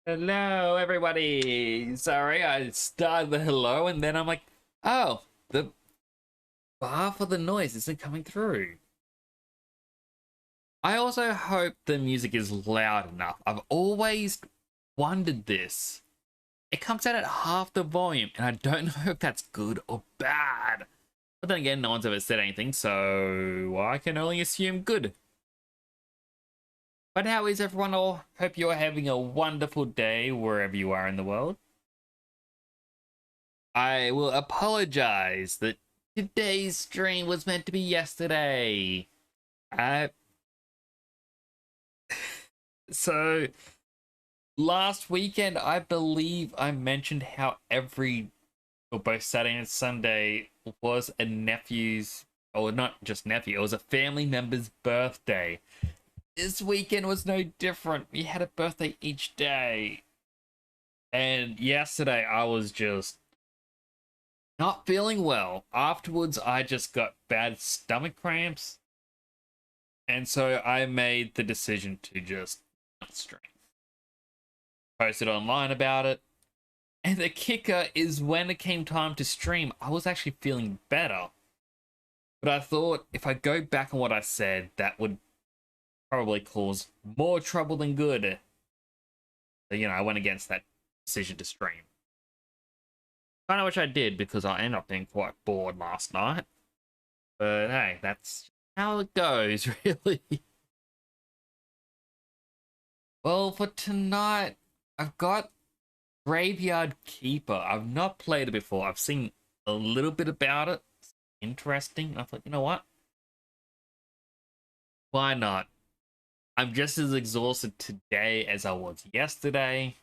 Hello, everybody. Sorry, I started the hello and then I'm like, oh, the bar for the noise isn't coming through. I also hope the music is loud enough. I've always wondered this. It comes out at half the volume, and I don't know if that's good or bad. But then again, no one's ever said anything, so I can only assume good. But how is everyone all? Hope you're having a wonderful day wherever you are in the world. I will apologize that today's stream was meant to be yesterday. So last weekend, I believe I mentioned how both Saturday and Sunday was a nephew's, or not just nephew, it was a family member's birthday. This weekend was no different. We had a birthday each day. And yesterday I was just not feeling well. Afterwards, I just got bad stomach cramps. And so I made the decision to just not stream. Posted online about it. And the kicker is when it came time to stream, I was actually feeling better. But I thought if I go back on what I said, that would probably cause more trouble than good. So, I went against that decision to stream. Kind of wish I did because I ended up being quite bored last night. But hey, that's how it goes, really. Well, for tonight, I've got Graveyard Keeper. I've not played it before. I've seen a little bit about it. It's interesting. I thought, you know what? Why not? I'm just as exhausted today as I was yesterday.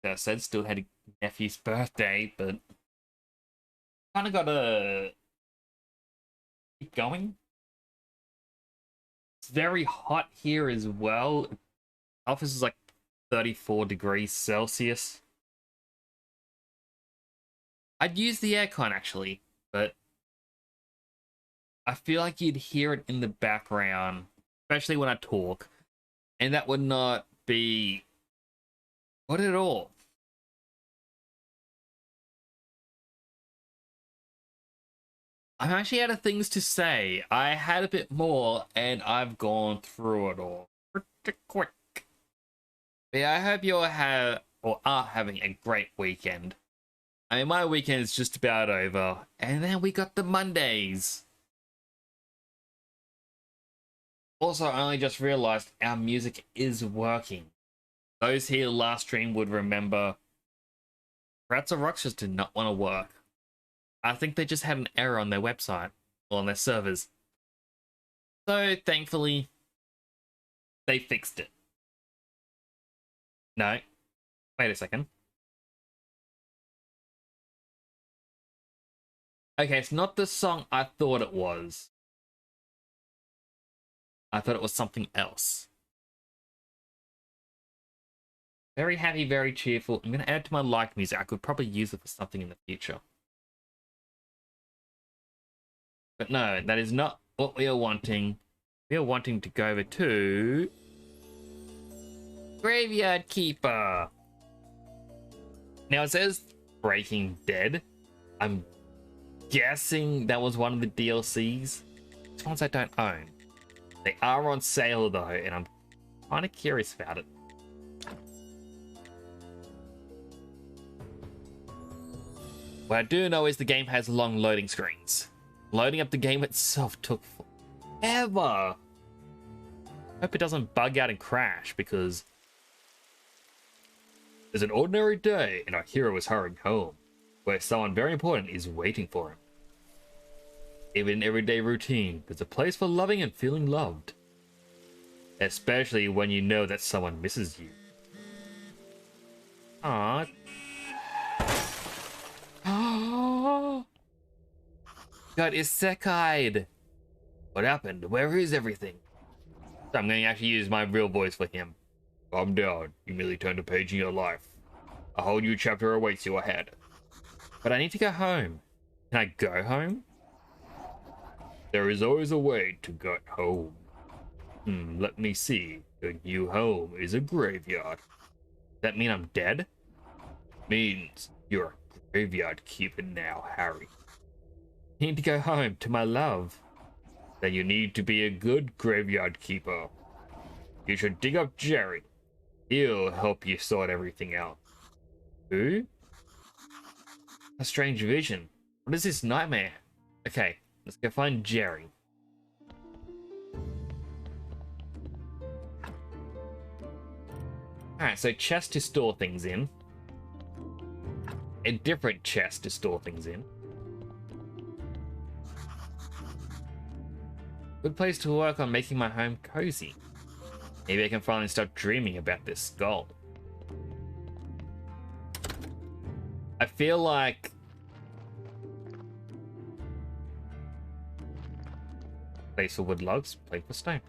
As I said, still had a nephew's birthday, but kind of gotta keep going. It's very hot here as well. Office is like 34 degrees Celsius. I'd use the aircon actually, but I feel like you'd hear it in the background, especially when I talk, and that would not be good at all. I'm actually out of things to say. I had a bit more, and I've gone through it all pretty quick. But yeah, I hope you all have or are having a great weekend. I mean, my weekend is just about over, and then we got the Mondays. Also, I only just realized our music is working. Those here last stream would remember Rats of Roxas did not want to work. I think they just had an error on their website or on their servers. So thankfully, they fixed it. No, wait a second. Okay, it's not the song I thought it was. I thought it was something else. Very happy, very cheerful. I'm going to add it to my like music. I could probably use it for something in the future. But no, that is not what we are wanting. We are wanting to go over to Graveyard Keeper. Now it says Breaking Dead. I'm guessing that was one of the DLCs. It's ones I don't own. They are on sale though, and I'm kind of curious about it. What I do know is the game has long loading screens. Loading up the game itself took forever. Hope it doesn't bug out and crash, because there's an ordinary day and our hero is hurrying home, where someone very important is waiting for him. Even in everyday routine, there's a place for loving and feeling loved. Especially when you know that someone misses you. Aww. God isekai'd. What happened? Where is everything? So I'm going to actually use my real voice for him. Calm down. You merely turned a page in your life. A whole new chapter awaits you ahead. But I need to go home. Can I go home? There is always a way to get home. Let me see. Your new home is a graveyard. Does that mean I'm dead? Means you're a graveyard keeper now, Harry. You need to go home to my love. Then you need to be a good graveyard keeper. You should dig up Jerry. He'll help you sort everything out. Who? A strange vision. What is this nightmare? Okay, let's go find Jerry. Alright, so chest to store things in. A different chest to store things in. Good place to work on making my home cozy. Maybe I can finally stop dreaming about this skull. I feel like place for wood logs, play for stone.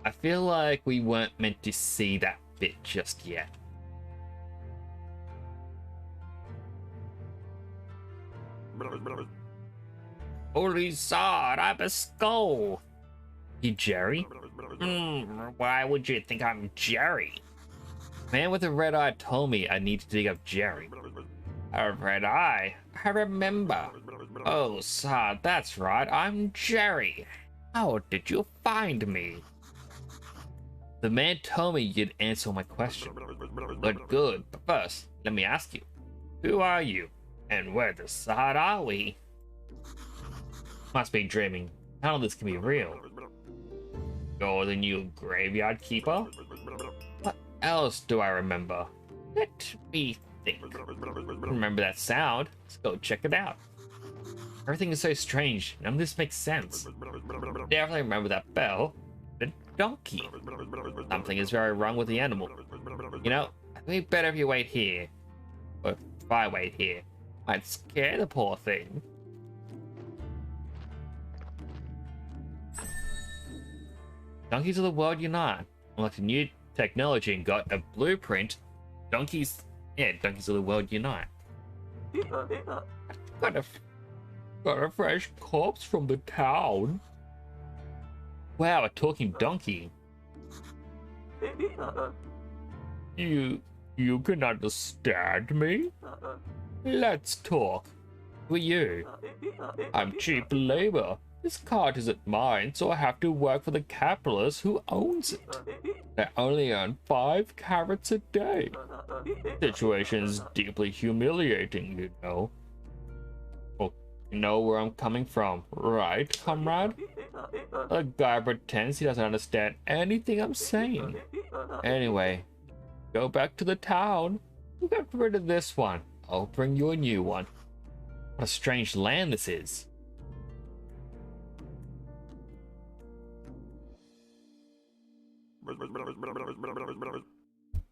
I feel like we weren't meant to see that bit just yet. Holy sod, I'm a skull. You Jerry? Why would you think I'm Jerry? Man with a red eye told me I need to dig up Jerry. A red eye? I remember. Oh, sod, that's right, I'm Jerry. How did you find me? The man told me you'd answer my question. Good, but first, let me ask you. Who are you? And where the sod are we? Must be dreaming. None of this can be real. You're the new graveyard keeper? What else do I remember? Let me think. Remember that sound? Let's go check it out. Everything is so strange. None of this makes sense. Definitely remember that bell. The donkey. Something is very wrong with the animal. You know, I think better if you wait here. Or if I wait here. Might scare the poor thing. Donkeys of the world unite. Unlock a new technology and got a blueprint. Donkeys of the world unite. Got a fresh corpse from the town. Wow, a talking donkey. You can understand me? Let's talk. Who are you? I'm cheap labor. This cart isn't mine, so I have to work for the capitalist who owns it. I only earn 5 carrots a day. Situation is deeply humiliating, you know. Well, you know where I'm coming from, right, comrade? The guy pretends he doesn't understand anything I'm saying. Anyway, go back to the town. Get rid of this one. I'll bring you a new one. What a strange land this is.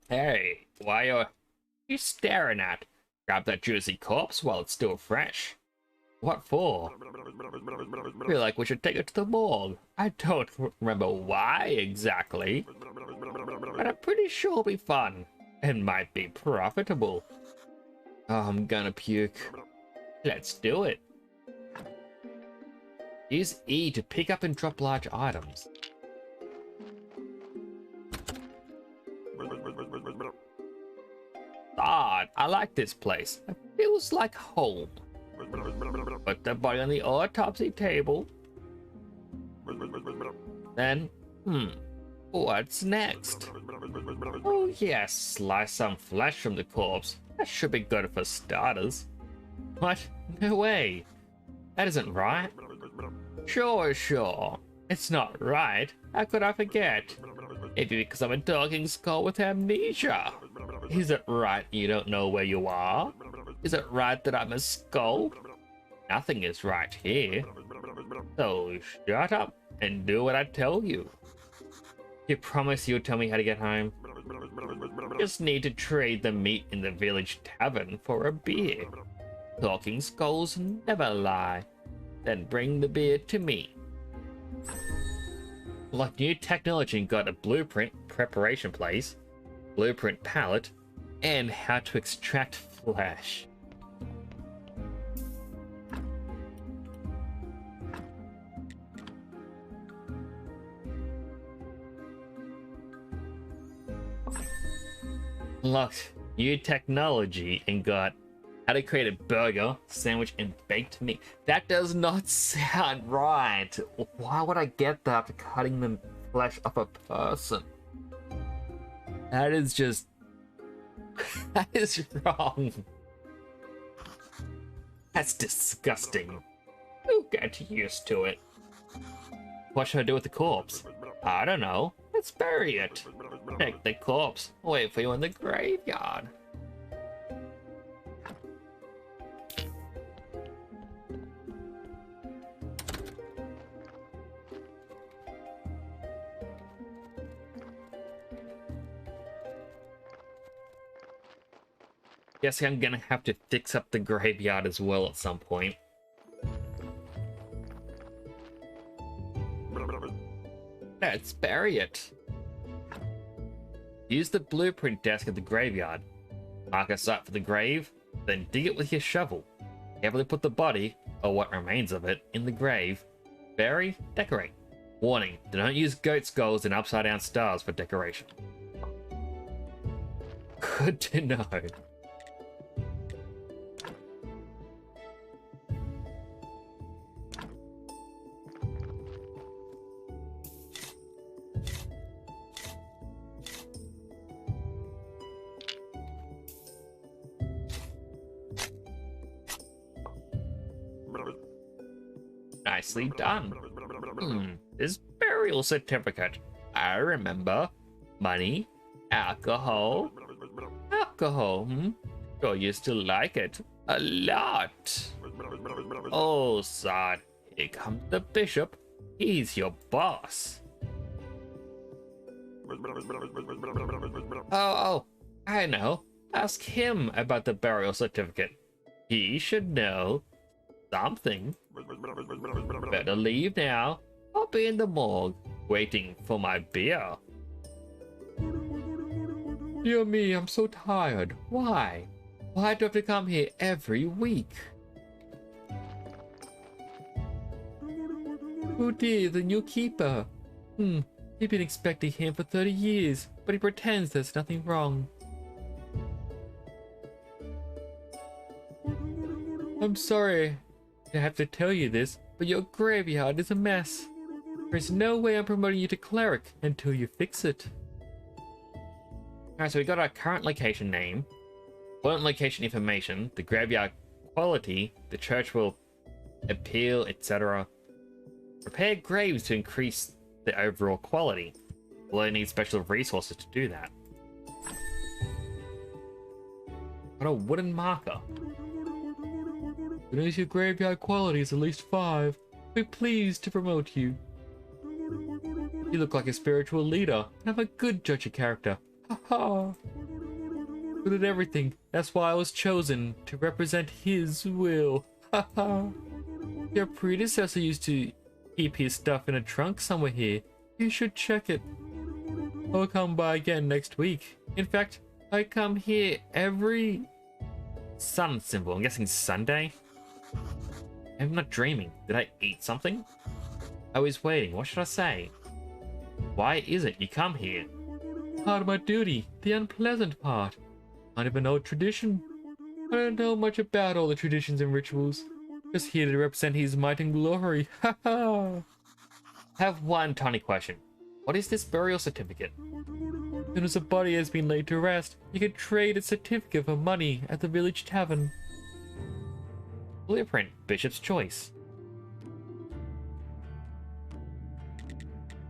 Hey, why are you staring at? Grab that juicy corpse while it's still fresh. What for? I feel like we should take it to the morgue. I don't remember why exactly, but I'm pretty sure it'll be fun. It might be profitable. Oh, I'm gonna puke. Let's do it. Use E to pick up and drop large items. I like this place. It feels like home. Put the body on the autopsy table. Then, what's next? Oh yes, slice some flesh from the corpse. That should be good for starters. What? No way. That isn't right. Sure. It's not right. How could I forget? Maybe because I'm a talking skull with amnesia. Is it right you don't know where you are? Is it right that I'm a skull? Nothing is right here. So shut up and do what I tell you. You promise you'll tell me how to get home? Just need to trade the meat in the village tavern for a beer. Talking skulls never lie. Then bring the beer to me. Like new technology got a blueprint preparation place, blueprint palette, and how to extract flesh. Locked new technology and got how to create a burger, sandwich, and baked meat. That does not sound right. Why would I get that after cutting the flesh off a person? That is just... that is wrong. That's disgusting. You'll get used to it. What should I do with the corpse? I don't know. Let's bury it. Take the corpse. Wait for you in the graveyard. Guessing I'm gonna have to fix up the graveyard as well at some point. Let's bury it. Use the blueprint desk at the graveyard. Mark a site for the grave, then dig it with your shovel. Carefully put the body, or what remains of it, in the grave. Bury, decorate. Warning, do not use goat skulls and upside down stars for decoration. Good to know. Nicely done. This burial certificate. I remember. Money. Alcohol. Alcohol, Sure you still like it. A lot. Oh, son. Here comes the bishop. He's your boss. Oh, I know. Ask him about the burial certificate. He should know something. Better leave now. I'll be in the morgue, waiting for my beer. Dear me, I'm so tired. Why? Why do I have to come here every week? Oh dear, the new keeper. We've been expecting him for 30 years, but he pretends there's nothing wrong. I'm sorry to have to tell you this, but your graveyard is a mess. There's no way I'm promoting you to cleric until you fix it. Alright, so we got our current location name, current location information, the graveyard quality, the church will appeal, etc. Repair graves to increase the overall quality, although I need special resources to do that. Got a wooden marker. As soon as your graveyard quality is at least 5, we're pleased to promote you. You look like a spiritual leader and have a good judge of character. Haha. Good at everything. That's why I was chosen to represent his will. Haha. Your predecessor used to keep his stuff in a trunk somewhere here. You should check it. I'll come by again next week. In fact, I come here every sun symbol. I'm guessing Sunday? I'm not dreaming. Did I eat something? I was waiting. What should I say? Why is it you come here? Part of my duty. The unpleasant part. Kind of an old tradition. I don't know much about all the traditions and rituals. Just here to represent his might and glory. Ha ha! Have one tiny question. What is this burial certificate? As soon as a body has been laid to rest, you can trade a certificate for money at the village tavern. Blueprint, Bishop's Choice.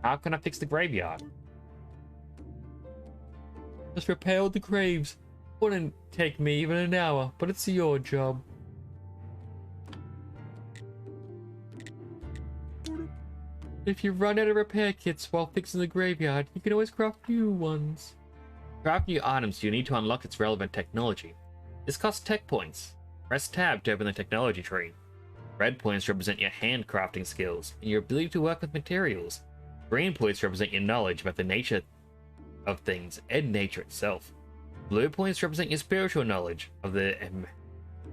How can I fix the graveyard? Just repair all the graves. Wouldn't take me even an hour, but it's your job. If you run out of repair kits while fixing the graveyard, you can always craft new ones. Craft new items, you need to unlock its relevant technology. This costs tech points. Press tab to open the technology tree. Red points represent your handcrafting skills and your ability to work with materials. Green points represent your knowledge about the nature of things and nature itself. Blue points represent your spiritual knowledge of the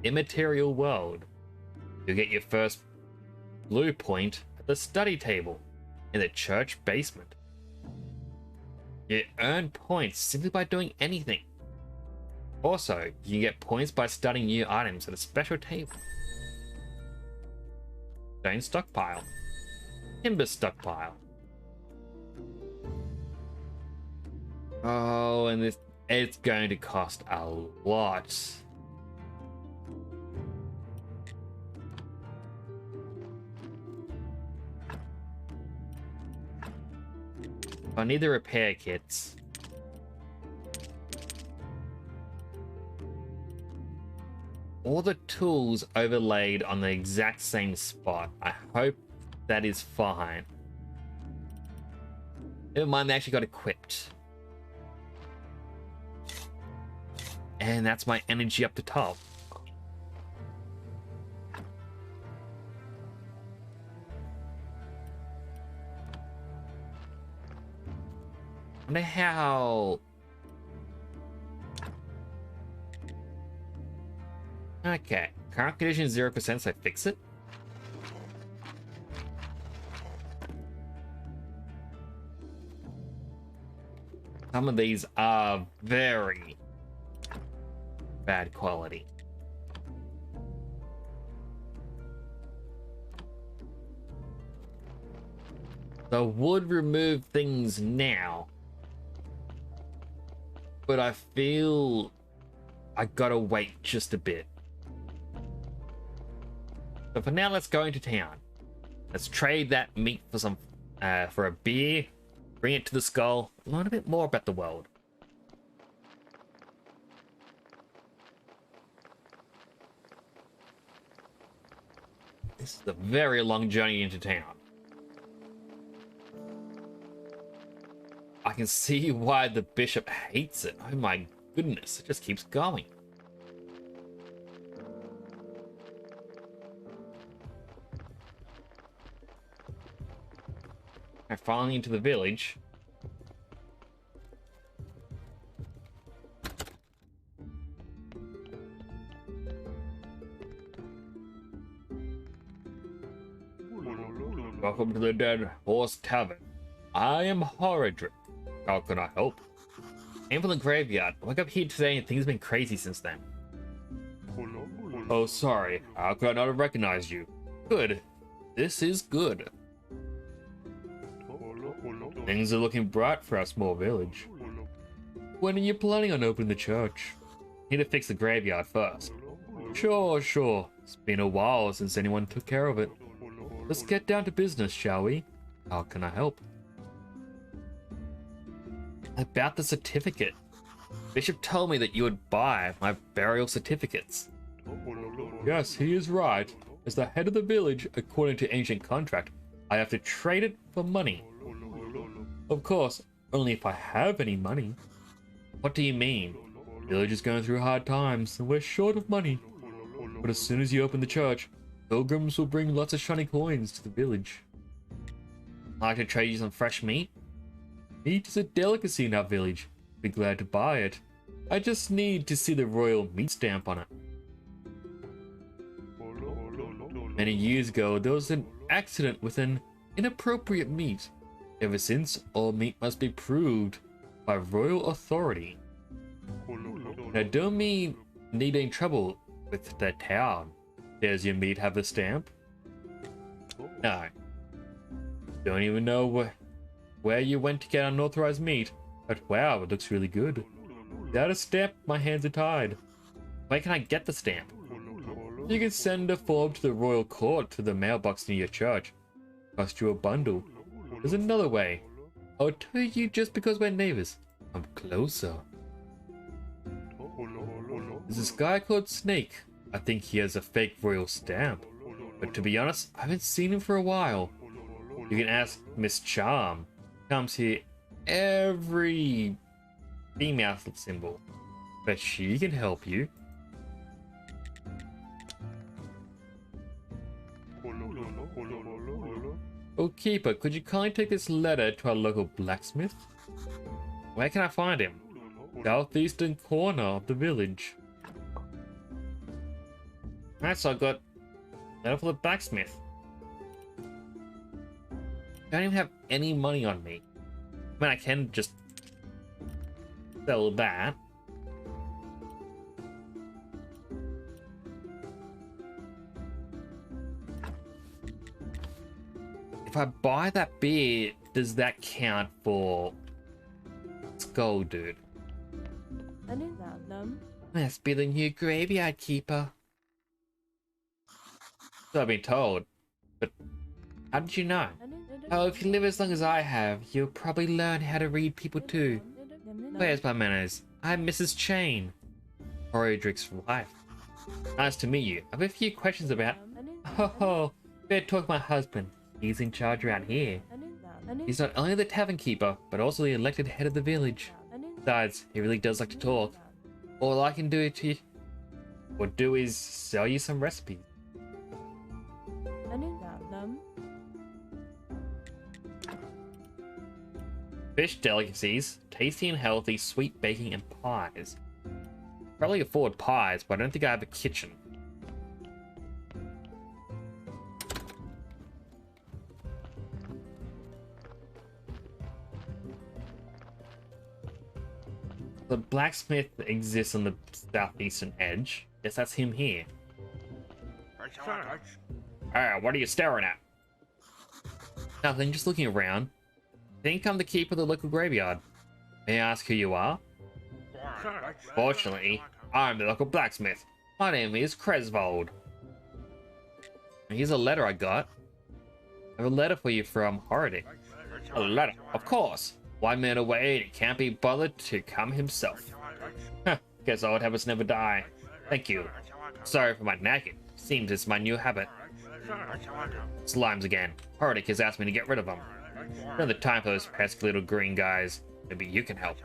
immaterial world. You'll get your first blue point at the study table in the church basement. You earn points simply by doing anything. Also, you can get points by studying new items at a special table. Stone stockpile. Timber stockpile. Oh, and it's going to cost a lot. I need the repair kits. All the tools overlaid on the exact same spot. I hope that is fine. Never mind, they actually got equipped. And that's my energy up the top. I wonder how... Okay, current condition is 0%, so fix it. Some of these are very bad quality. So would remove things now, but I feel I gotta wait just a bit. So for now, let's go into town. Let's trade that meat for some for a beer, bring it to the skull, learn a bit more about the world. This is a very long journey into town. I can see why the bishop hates it. Oh my goodness, it just keeps going. Finally into the village. Welcome to the Dead Horse Tavern. I am Horadric. How can I help? Came from the graveyard. I woke up here today and things have been crazy since then. Oh, sorry. How could I not have recognized you? Good. This is good. Things are looking bright for our small village. When are you planning on opening the church? Need to fix the graveyard first. Sure. It's been a while since anyone took care of it. Let's get down to business, shall we? How can I help? About the certificate. Bishop told me that you would buy my burial certificates. Yes, he is right. As the head of the village, according to ancient contract, I have to trade it for money. Of course, only if I have any money. What do you mean? The village is going through hard times and we're short of money. But as soon as you open the church, pilgrims will bring lots of shiny coins to the village. I'd like to trade you some fresh meat? Meat is a delicacy in our village. Be glad to buy it. I just need to see the royal meat stamp on it. Many years ago, there was an accident with an inappropriate meat. Ever since, all meat must be proved by royal authority. I don't mean need any trouble with the town. Does your meat have the stamp? No. Don't even know where you went to get unauthorized meat, but wow, it looks really good. Without a stamp, my hands are tied. Where can I get the stamp? You can send a form to the royal court to the mailbox near your church. Cost you a bundle. There's another way. I'll tell you just because we're neighbors. I'm closer. There's this guy called Snake. I think he has a fake royal stamp. But to be honest, I haven't seen him for a while. You can ask Miss Charm. Comes here every female symbol. But she can help you. Oh, Keeper, could you kindly take this letter to our local blacksmith? Where can I find him? Southeastern corner of the village. Alright, so I got a letter for the blacksmith. I don't even have any money on me. I mean, I can just sell that. If I buy that beer, does that count for Skull Dude? Must be the new graveyard keeper. So I've been told. But how did you know? Oh, if you live as long as I have, you'll probably learn how to read people too. Where's my manners? I'm Mrs. Chain. Horadric's wife. Nice to meet you. I have a few questions about... Oh, better talk to my husband. He's in charge around here. He's not only the tavern keeper, but also the elected head of the village. Besides, he really does like to talk. All I can do to do is sell you some recipes. Fish delicacies, tasty and healthy, sweet baking and pies. Probably afford pies, but I don't think I have a kitchen. The blacksmith exists on the southeastern edge. Guess that's him here. What are you staring at? Nothing, just looking around. Think I'm the keeper of the local graveyard. May I ask who you are? Fortunately, I'm the local blacksmith. My name is Cresvold. Here's a letter I got. I have a letter for you from Horadric. A letter? Of course. One man away and he can't be bothered to come himself. Guess old habits never die. Thank you. Sorry for my nagging. Seems it's my new habit. Slimes again. Horadric has asked me to get rid of them. Another time for those pesky little green guys. Maybe you can help.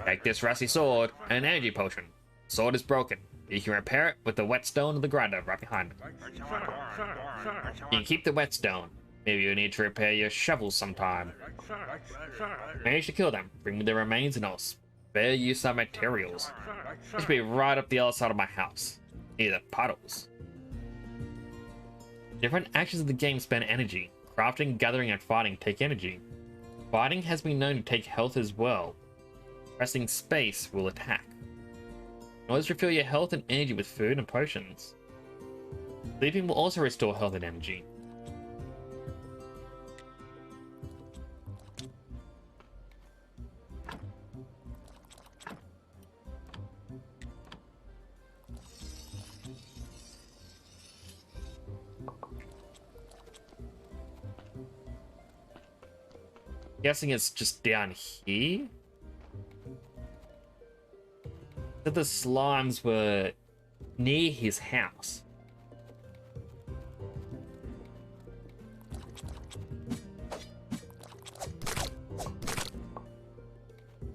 Take this rusty sword and an energy potion. Sword is broken. You can repair it with the whetstone of the grinder right behind it. You can keep the whetstone. Maybe you need to repair your shovels sometime. Manage to kill them. Bring me the remains and I'll spare you some materials. It should be right up the other side of my house. Near the puddles. Different actions of the game spend energy. Crafting, gathering, and fighting take energy. Fighting has been known to take health as well. Pressing space will attack. Always refill your health and energy with food and potions. Sleeping will also restore health and energy. Guessing it's just down here. That the slimes were near his house.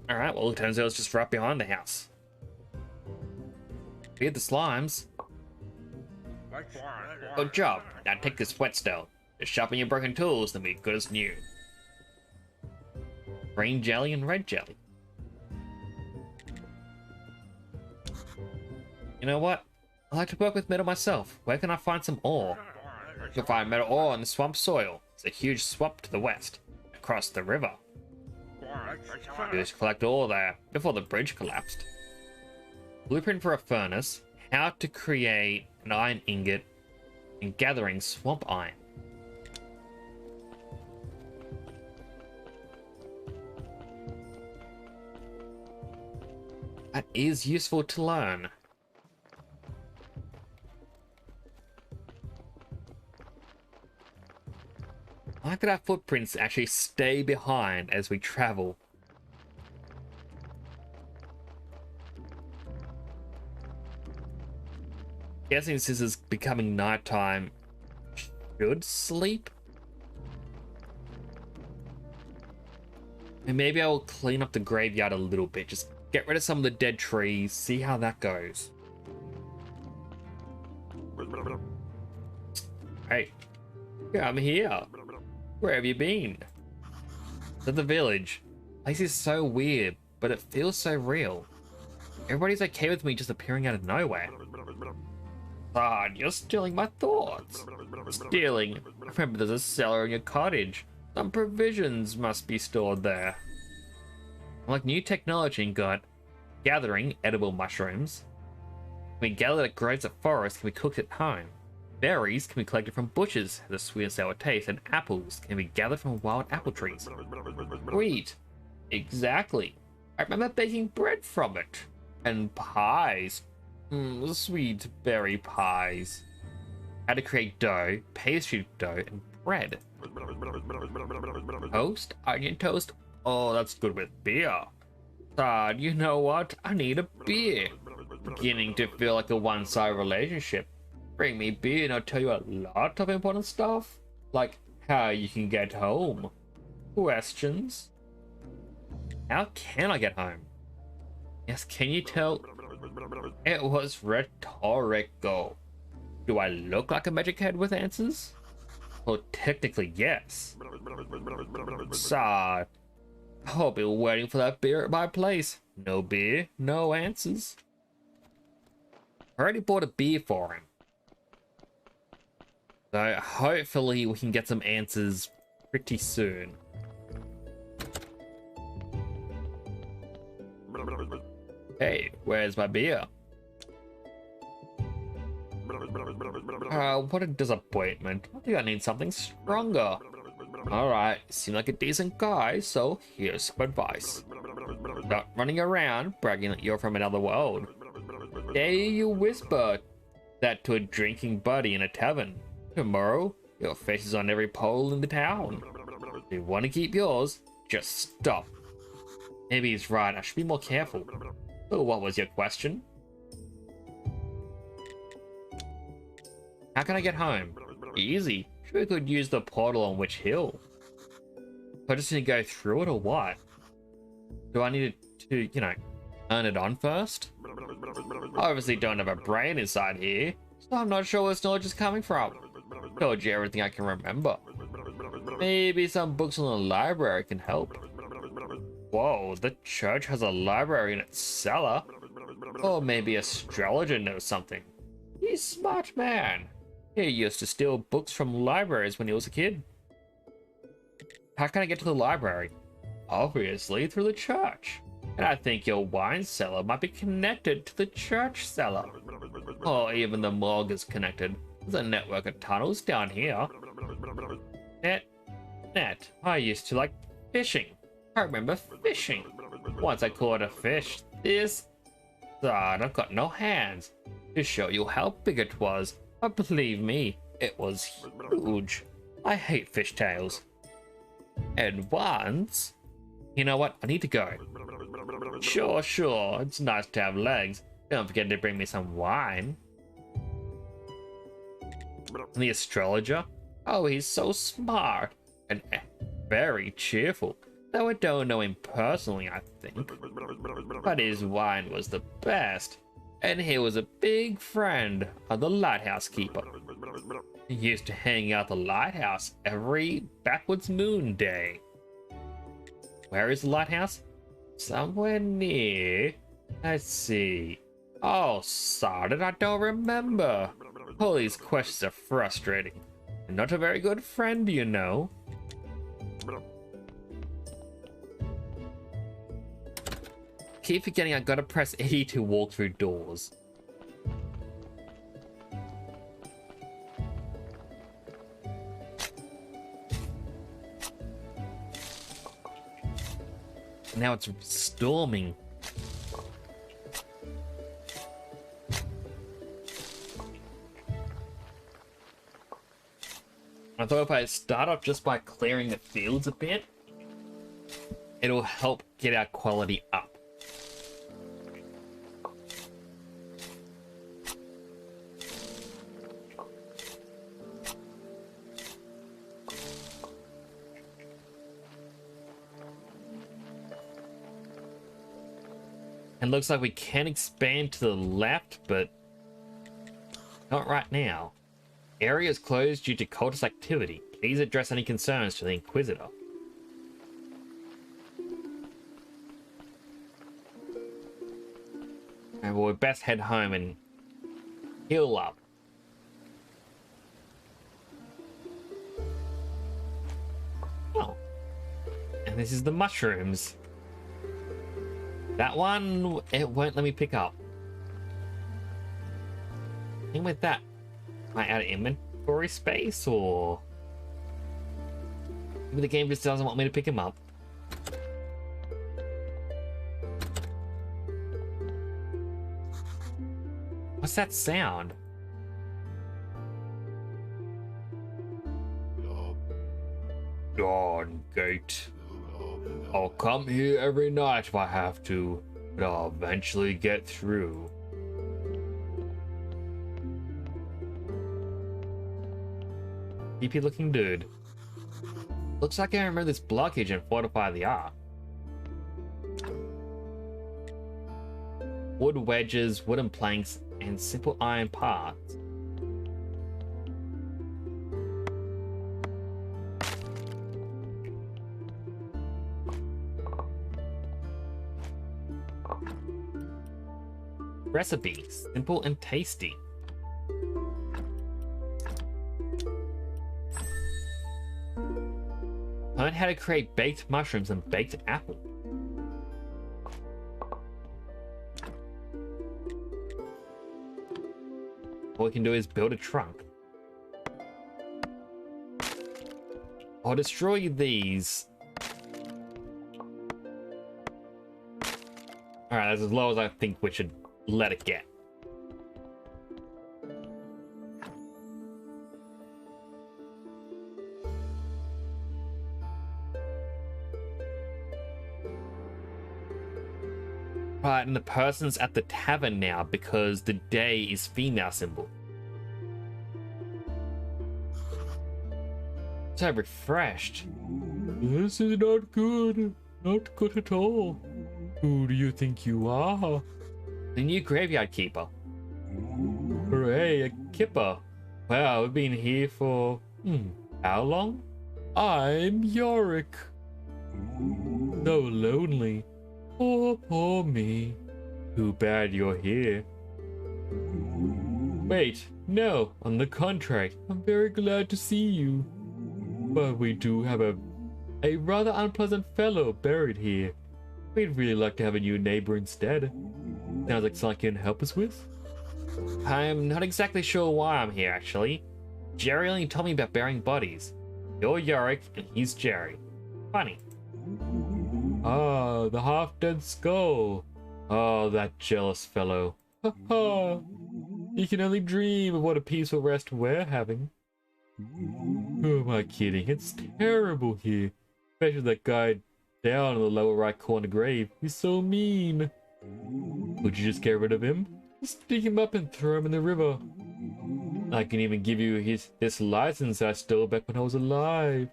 Alright, well, it turns out it's just right behind the house. Feed the slimes. Good job. Now take this whetstone. Just sharpen your broken tools, then be good as new. Green jelly and red jelly. You know what? I like to work with metal myself. Where can I find some ore? You can find metal ore on the swamp soil. It's a huge swamp to the west, across the river. You just collect ore there, before the bridge collapsed. Blueprint for a furnace, how to create an iron ingot, and gathering swamp iron. That is useful to learn. I like that our footprints actually stay behind as we travel. Guessing since it's becoming nighttime, should sleep? And maybe I'll clean up the graveyard a little bit. Just get rid of some of the dead trees, see how that goes. Hey, I'm here. Where have you been? To the village. Place is so weird, but it feels so real. Everybody's okay with me just appearing out of nowhere. God, you're stealing my thoughts. Stealing? Remember, there's a cellar in your cottage. Some provisions must be stored there. Like new technology and got gathering edible mushrooms. Can be gathered at groves of forest, can be cooked at home. Berries can be collected from bushes, have a sweet and sour taste, and apples can be gathered from wild apple trees. Sweet. Exactly. I remember baking bread from it. And pies. Sweet berry pies. How to create dough, pastry dough, and bread. Toast? Onion toast? Oh, that's good with beer. You know what? I need a beer. Beginning to feel like a one-sided relationship. Bring me beer and I'll tell you a lot of important stuff. Like how you can get home. Questions? How can I get home? Yes, can you tell? It was rhetorical. Do I look like a magic head with answers? Well, technically, yes. Sad. I'll be waiting for that beer at my place. No beer, no answers. I already bought a beer for him. So hopefully we can get some answers pretty soon. Hey, where's my beer? What a disappointment. I think I need something stronger. Alright, seem like a decent guy, so here's some advice. Stop running around bragging that you're from another world. Dare you whisper that to a drinking buddy in a tavern. Tomorrow, your face is on every pole in the town. If you want to keep yours, just stop. Maybe he's right, I should be more careful. So what was your question? How can I get home? Easy. Sure could use the portal on Witch Hill. I just need to go through it or what? Do I need to, turn it on first? I obviously don't have a brain inside here, so I'm not sure where this knowledge is coming from. Told you everything I can remember. Maybe some books in the library can help. Whoa, the church has a library in its cellar. Or maybe astrologer knows something. He's a smart man. He used to steal books from libraries when he was a kid. How can I get to the library? Obviously through the church. And I think your wine cellar might be connected to the church cellar. Or even the morgue is connected. There's a network of tunnels down here. Net. I used to like fishing. I remember fishing. Once I caught a fish this size. I've got no hands to show you how big it was. But believe me, it was huge. I hate fish tails. And once... You know what? I need to go. Sure. It's nice to have legs. Don't forget to bring me some wine. And the astrologer? Oh, he's so smart. And very cheerful. Though I don't know him personally, I think. But his wine was the best. And he was a big friend of the lighthouse keeper. He used to hang out the lighthouse every backwards moon day. Where is the lighthouse? Somewhere near. Let's see. Oh, Sardin, I don't remember. All these questions are frustrating. You're not a very good friend, you know. Keep forgetting I gotta press E to walk through doors. Now it's storming. I thought if I start off just by clearing the fields a bit, it'll help get our quality up. It looks like we can expand to the left, but not right now. Area is closed due to cultist activity. Please address any concerns to the Inquisitor. And we'll best head home and heal up. Oh. And this is the mushrooms. That one, it won't let me pick up. And with that, am I out of inventory space, or maybe the game just doesn't want me to pick him up? What's that sound? Dawn Gate. I'll come here every night if I have to, but I'll eventually get through. Creepy looking dude. Looks like I remember this blockage and fortify the ark. Wood wedges, wooden planks, and simple iron parts. Recipe, simple and tasty. Learn how to create baked mushrooms and baked apple. All we can do is build a trunk. I'll destroy these. Alright, that's as low as I think we should let it get. Right, and the person's at the tavern now because the day is female symbol. So refreshed. This is not good. Not good at all. Who do you think you are? The new graveyard keeper. Hooray, a kipper. Wow, we've been here for... how long? I'm Yorick. So lonely. Poor me. Too bad you're here. Wait, no, on the contrary, I'm very glad to see you. But we do have a A rather unpleasant fellow buried here. We'd really like to have a new neighbor instead. Sounds like something you can help us with? I'm not exactly sure why I'm here, actually. Jerry only told me about burying bodies. You're Yorick, and he's Jerry. Funny. Ah, the half-dead skull. Oh, that jealous fellow. Ha ha. You can only dream of what a peaceful rest we're having. Who am I kidding? It's terrible here. Especially that guy down in the lower right corner grave. He's so mean. Would you just get rid of him? Just dig him up and throw him in the river. I can even give you this license I stole back when I was alive.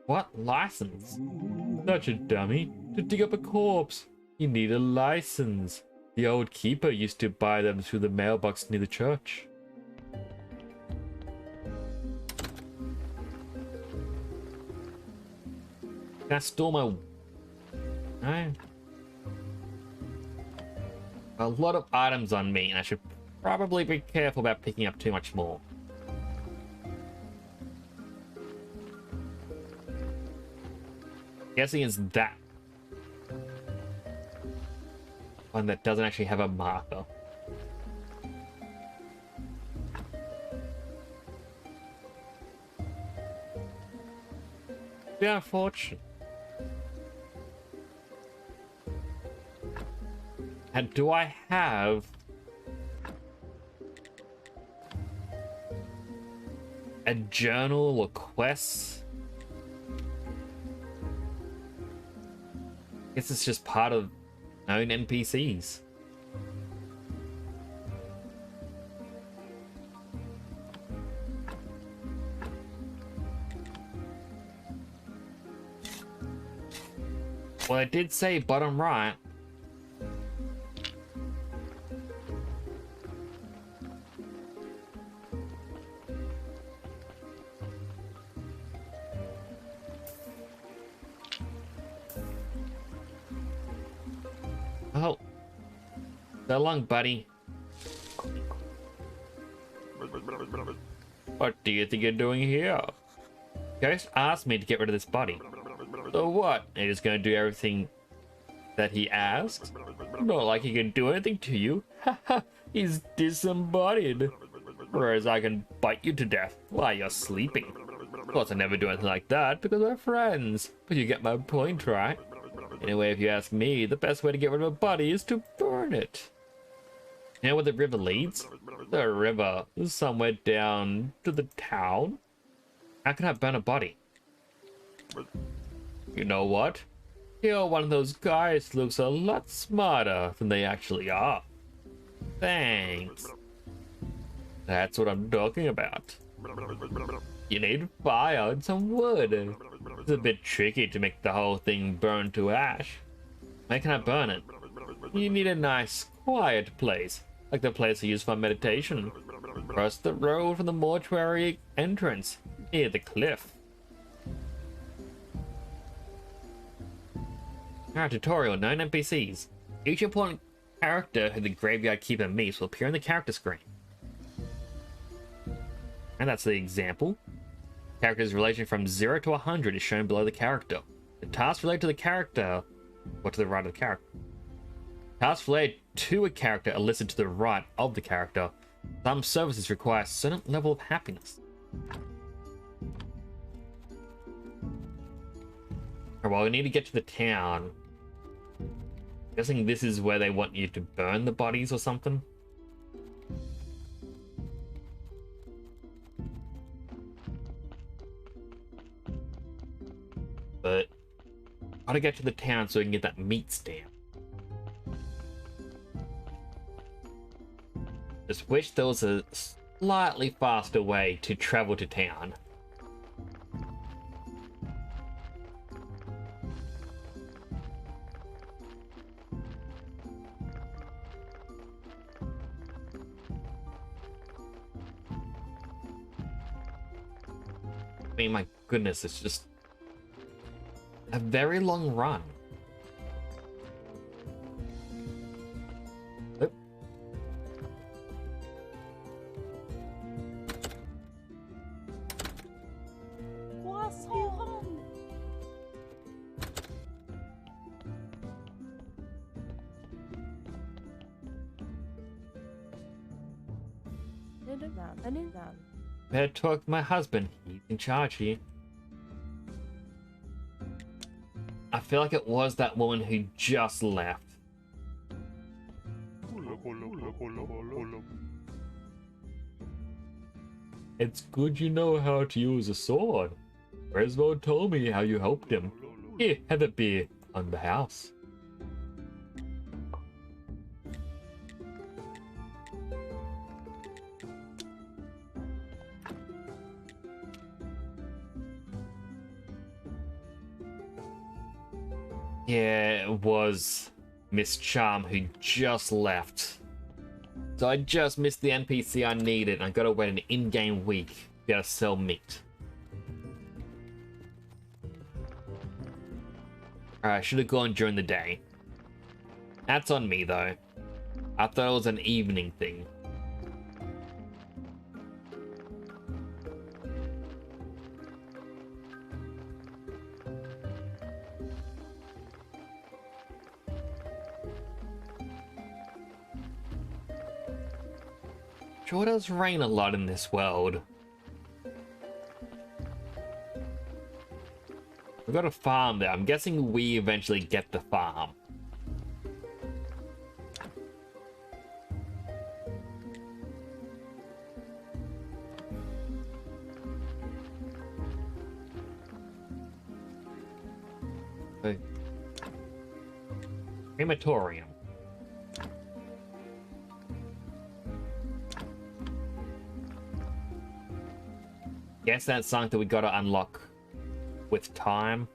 What license? Such a dummy. To dig up a corpse, you need a license. The old keeper used to buy them through the mailbox near the church. Can I store my... No. A lot of items on me, and I should probably be careful about picking up too much more. Guessing it's that one that doesn't actually have a marker. Yeah, unfortunate. And do I have a journal or quests? I guess it's just part of known NPCs. Well, it did say bottom right. Oh. So long, buddy. What do you think you're doing here? Ghost asked me to get rid of this body. So what? Are you just gonna do everything that he asks? Not like he can do anything to you. Haha, he's disembodied. Whereas I can bite you to death while you're sleeping. Of course, I never do anything like that because we're friends. But you get my point, right? Anyway, if you ask me, the best way to get rid of a body is to burn it. You know where the river leads? The river is somewhere down to the town. How can I burn a body? You know what? You're one of those guys who looks a lot smarter than they actually are. Thanks. That's what I'm talking about. You need fire and some wood. It's a bit tricky to make the whole thing burn to ash. How can I burn it? You need a nice, quiet place, like the place I use for meditation. Across the road from the mortuary entrance, near the cliff. Our tutorial, known NPCs. Each important character who the graveyard keeper meets will appear on the character screen. And that's the example. Character's relation from 0 to 100 is shown below the character. The tasks related to the character, or to the right of the character. Tasks related to a character are listed to the right of the character. Some services require a certain level of happiness. Well, we need to get to the town. I'm guessing this is where they want you to burn the bodies or something. But gotta get to the town so we can get that meat stamp. Just wish there was a slightly faster way to travel to town. I mean, my goodness, it's just a very long run. Oop. Better talk to my husband. He's in charge here. I feel like it was that woman who just left. It's good you know how to use a sword. Resvo told me how you helped him. Here, have a beer on the house. Yeah, it was Miss Charm who just left. So I just missed the NPC I needed, and I gotta wait an in-game week to be able to sell meat. Alright, I should have gone during the day. That's on me, though. I thought it was an evening thing. Sure does rain a lot in this world. We've got a farm there. I'm guessing we eventually get the farm. Crematorium. Guess that's something that we gotta unlock with time.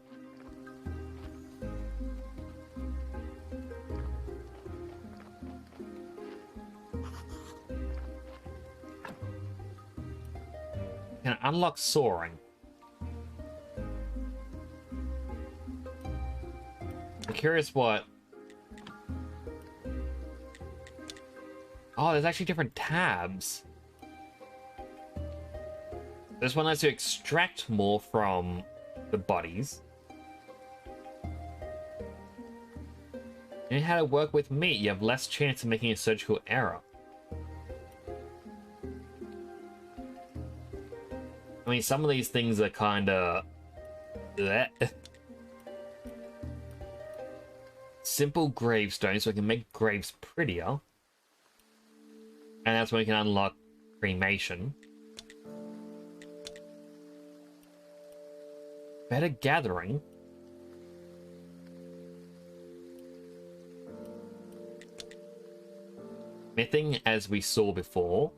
Can I unlock soaring? I'm curious what... Oh, there's actually different tabs. This one lets you extract more from the bodies. And how to work with meat, you have less chance of making a surgical error. I mean, some of these things are kinda... Simple gravestones, so we can make graves prettier. And that's when we can unlock cremation. Better gathering. Smithing, as we saw before.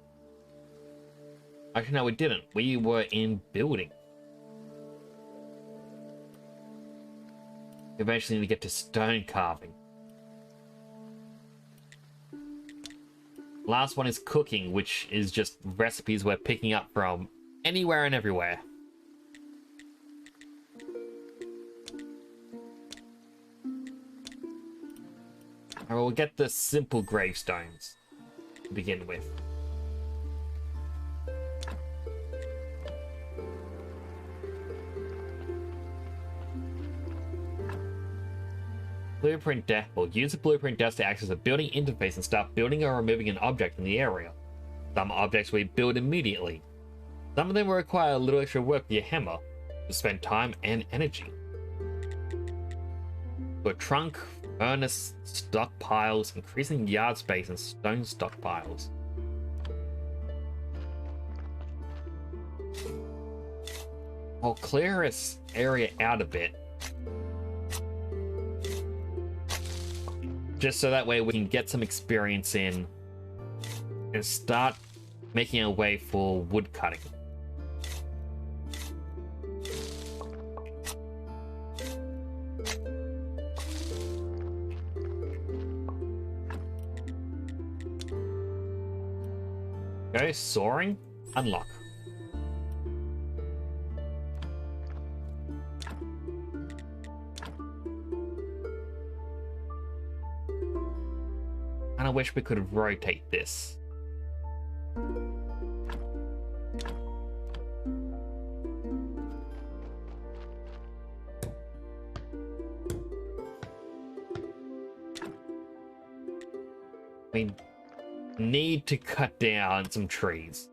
Actually, no, we didn't. We were in building. Eventually, we get to stone carving. Last one is cooking, which is just recipes we're picking up from anywhere and everywhere. Alright, we'll get the simple gravestones to begin with. Blueprint dashboard. Use the blueprint desk to access a building interface and start building or removing an object in the area. Some objects we build immediately. Some of them will require a little extra work with your hammer to spend time and energy. For trunk, furnace, stockpiles, increasing yard space and stone stockpiles. I'll clear this area out a bit. Just so that way we can get some experience in and start making our way for wood cutting. Okay, soaring, unlock. And I wish we could rotate this. We need to cut down some trees.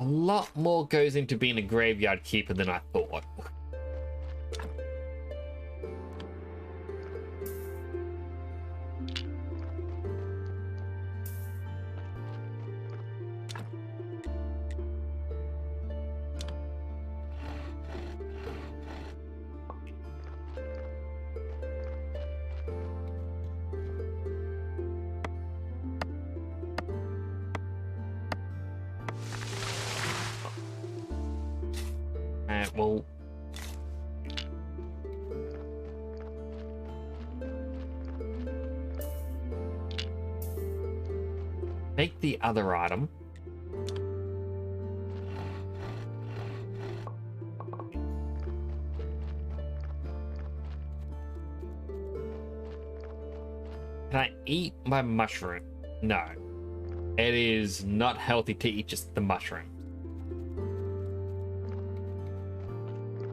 A lot more goes into being a graveyard keeper than I thought. Well, make the other item. Can I eat my mushroom? No. It is not healthy to eat just the mushroom.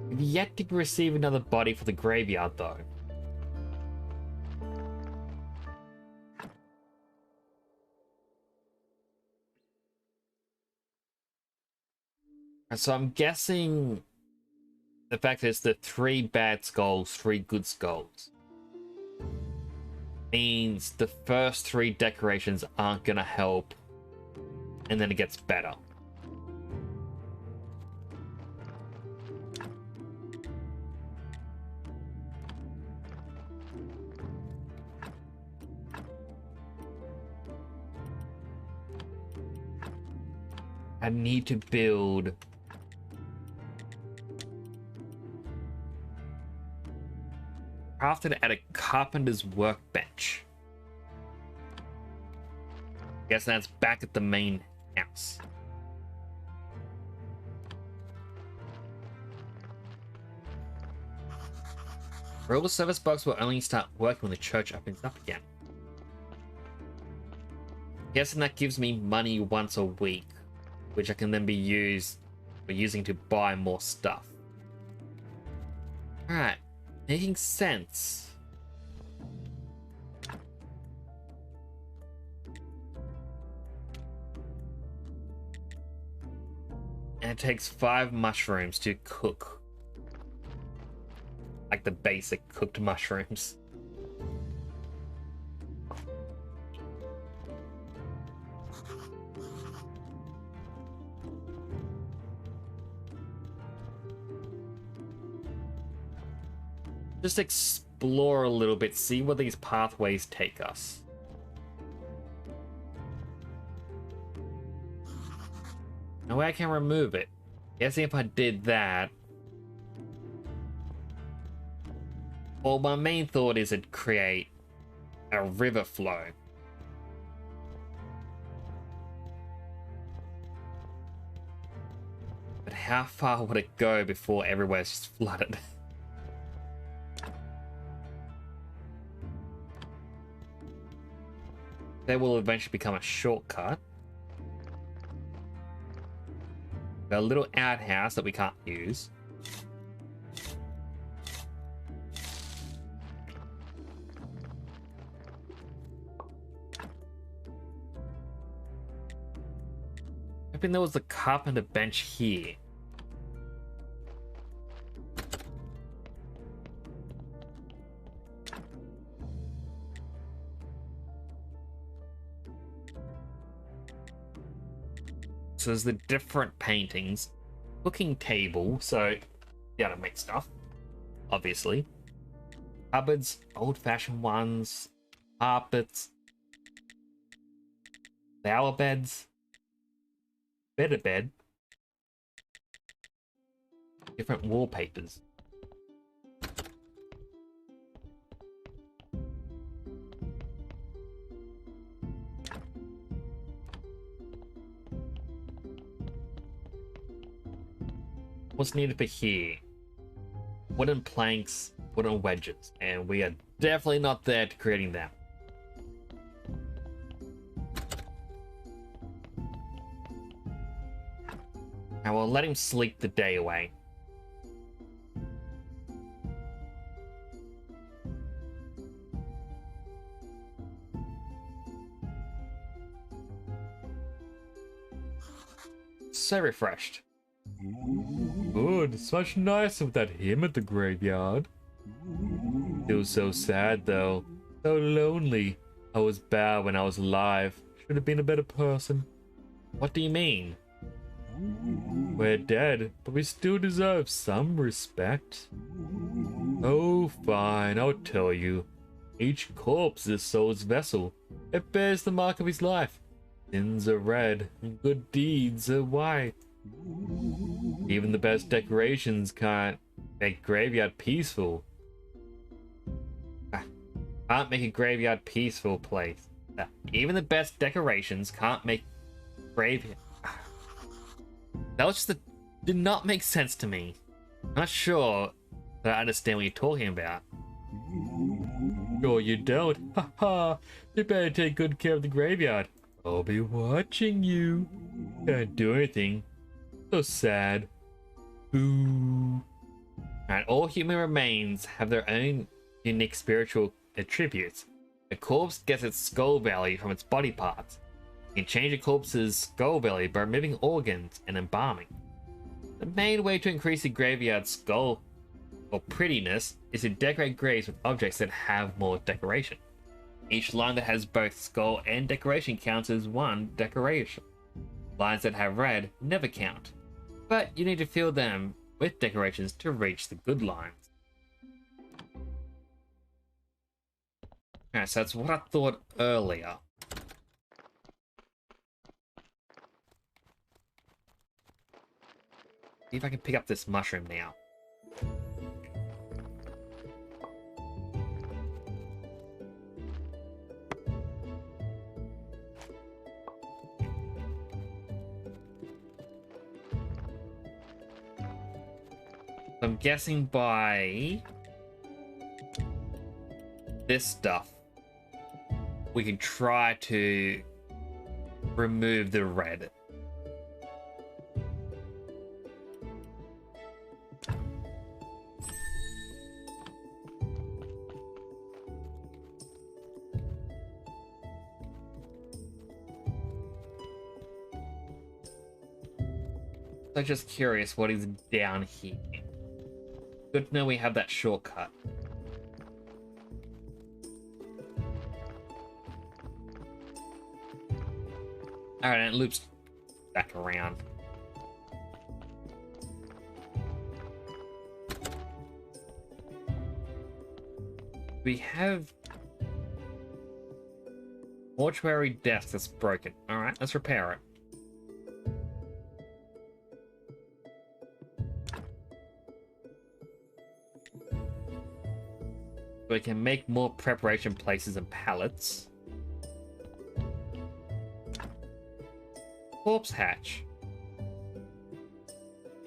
We've yet to receive another body for the graveyard, though. And so I'm guessing the fact is the 3 bad skulls, 3 good skulls means the first 3 decorations aren't gonna help, and then it gets better. I need to build crafted at a carpenter's workbench. Guess that's back at the main house. Royal service box will only start working when the church opens up again. Guessing that gives me money once a week, which I can then be using to buy more stuff. Alright, making sense. And it takes 5 mushrooms to cook. Like the basic cooked mushrooms. Just explore a little bit, see where these pathways take us. No way I can remove it. Guessing if I did that... Well, my main thought is it'd create a river flow. But how far would it go before everywhere's just flooded? There will eventually become a shortcut. Got a little outhouse that we can't use. Hoping there was the carpenter bench here. So there's the different paintings. Cooking table, so yeah, to make stuff, obviously. Cupboards, old-fashioned ones. Carpets. Flower beds. Better bed. Different wallpapers. What's needed for here? Wooden planks, wooden wedges, and we are definitely not there to creating that. I will let him sleep the day away. so refreshed. Good, it's much nicer without him at the graveyard. Feels so sad though, so lonely. I was bad when I was alive. Should have been a better person. What do you mean? We're dead, but we still deserve some respect. Oh, fine, I'll tell you. Each corpse is soul's vessel. It bears the mark of his life. Sins are red, and good deeds are white. Even the best decorations can't make graveyard peaceful. Can't make a graveyard peaceful place. Even the best decorations can't make graveyard. That was just did not make sense to me. I'm not sure that I understand what you're talking about. Sure you don't. Haha. You better take good care of the graveyard. I'll be watching you. Can't do anything. So sad. Boo. And all human remains have their own unique spiritual attributes. A corpse gets its skull value from its body parts. You can change a corpse's skull value by removing organs and embalming. The main way to increase the graveyard's skull or prettiness is to decorate graves with objects that have more decoration. Each line that has both skull and decoration counts as one decoration. Lines that have red never count, but you need to fill them with decorations to reach the good lines. Alright, so that's what I thought earlier. See if I can pick up this mushroom now. I'm guessing by this stuff, we can try to remove the red. I'm just curious what is down here. Good to know we have that shortcut. Alright, and it loops back around. We have mortuary desk that's broken. Alright, let's repair it. We can make more preparation places and pallets. Corpse hatch.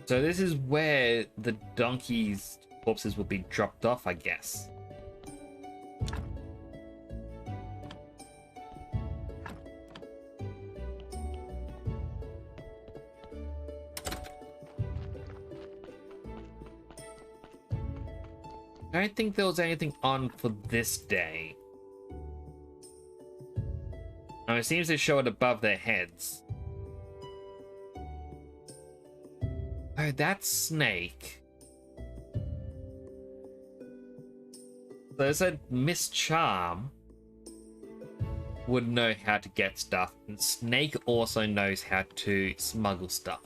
So this is where the donkey's corpses will be dropped off, I guess. I don't think there was anything on for this day. Now it seems to show it above their heads. Oh, that's Snake. So it said Miss Charm would know how to get stuff, and Snake also knows how to smuggle stuff.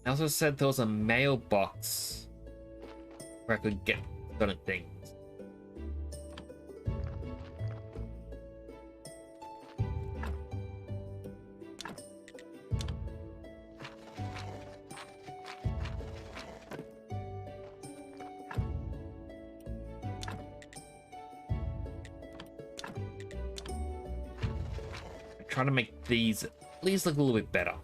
I also said there was a mailbox where I could get certain things. I'm trying to make these at least look a little bit better.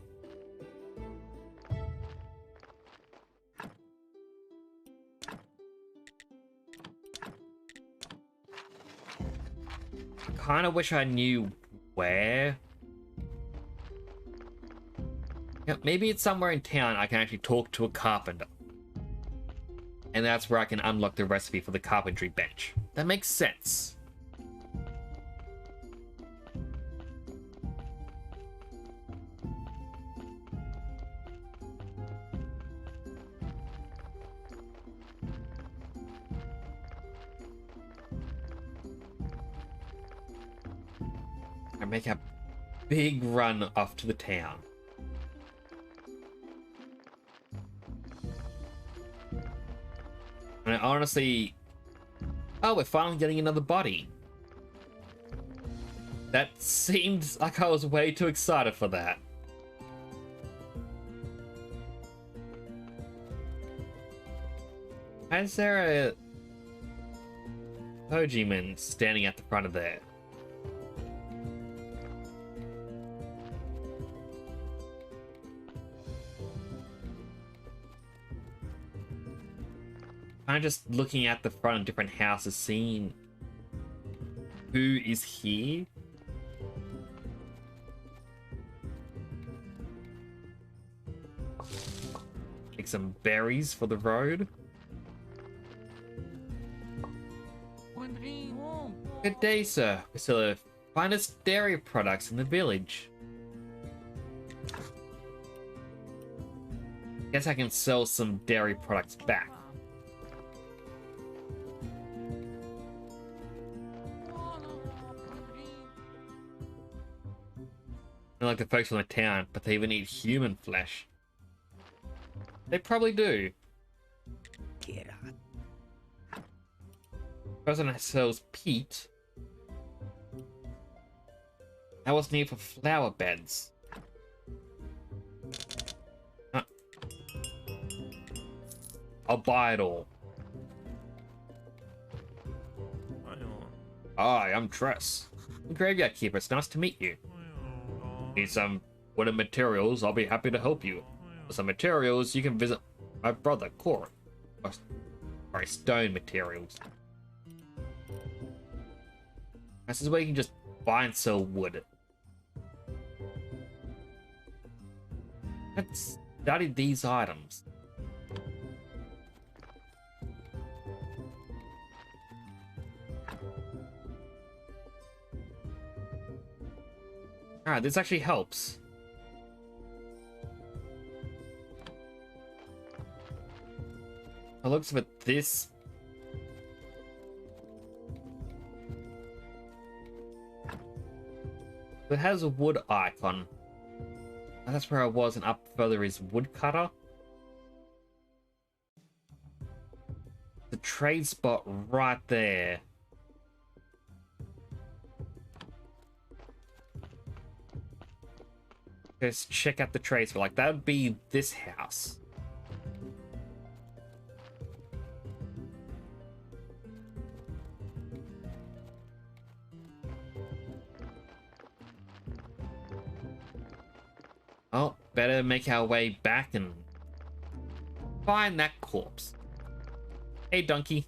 Kind of wish I knew where. Now, maybe it's somewhere in town I can actually talk to a carpenter. And that's where I can unlock the recipe for the carpentry bench. That makes sense. I make a big run off to the town. And I honestly... Oh, we're finally getting another body. That seemed like I was way too excited for that. Why is there a clergyman standing at the front of there? I'm just looking at the front of different houses, seeing who is here. Take some berries for the road. Good day, sir. We sell the finest dairy products in the village. Guess I can sell some dairy products back. I like the folks from the town, but they even eat human flesh. They probably do. Person that sells peat. That was needed for flower beds. I'll buy it all. Hi, I'm Tress, the graveyard keeper. It's nice to meet you. Need some wooden materials? I'll be happy to help you. For some materials, you can visit my brother, Corin. Sorry, stone materials. This is where you can just buy and sell wood. Let's study these items. Alright, this actually helps. It looks for this. It has a wood icon. That's where I was, and up further is woodcutter. The trade spot right there. Let's check out the trade spot. Like, that would be this house. Oh, better make our way back and find that corpse. Hey, donkey.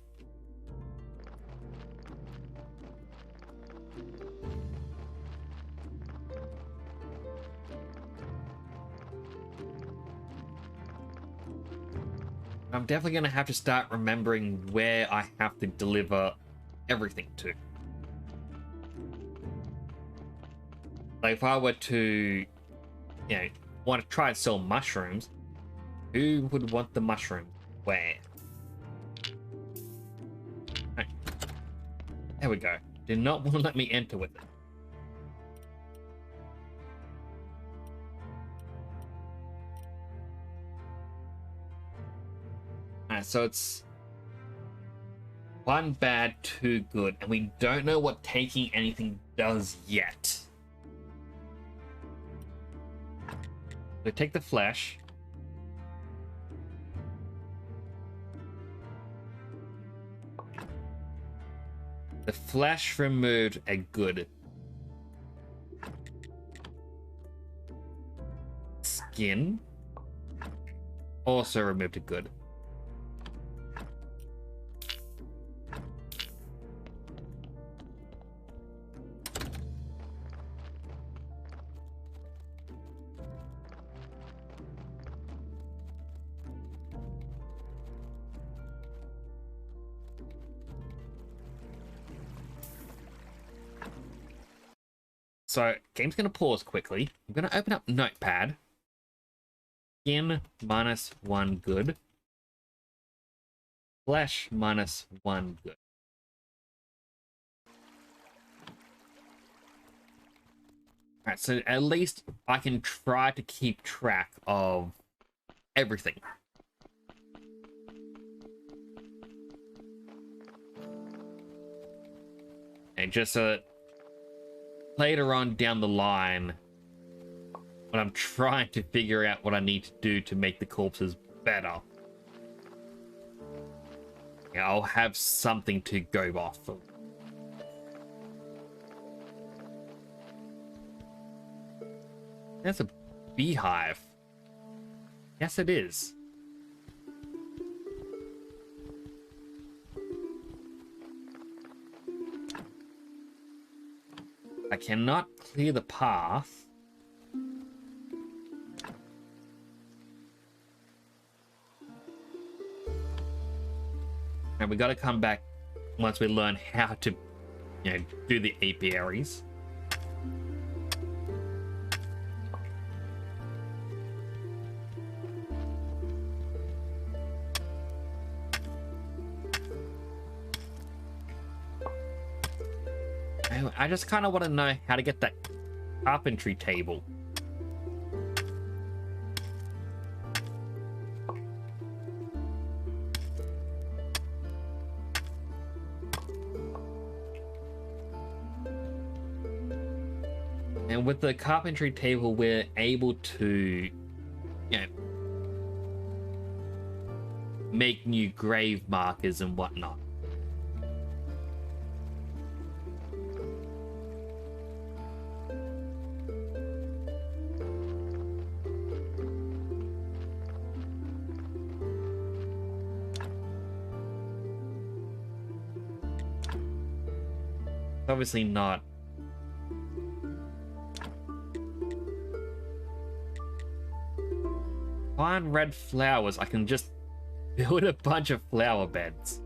I'm definitely going to have to start remembering where I have to deliver everything to. Like, if I were to, you know, want to try and sell mushrooms, who would want the mushroom where? Right. There we go. Did not want to let me enter with it. Alright, so it's one bad, two good, and we don't know what taking anything does yet. So take the flesh. The flesh removed a good. Skin also removed a good. So game's gonna pause quickly. I'm gonna open up Notepad. Skin -1 good. Flesh -1 good. Alright, so at least I can try to keep track of everything. And just so that later on down the line, when I'm trying to figure out what I need to do to make the corpses better, yeah, I'll have something to go off of. That's a beehive. Yes, it is. I cannot clear the path. And we got to come back once we learn how to, do the apiaries. I just kind of want to know how to get that carpentry table. And with the carpentry table, we're able to, make new grave markers and whatnot. Obviously not. Find red flowers. I can just build a bunch of flower beds.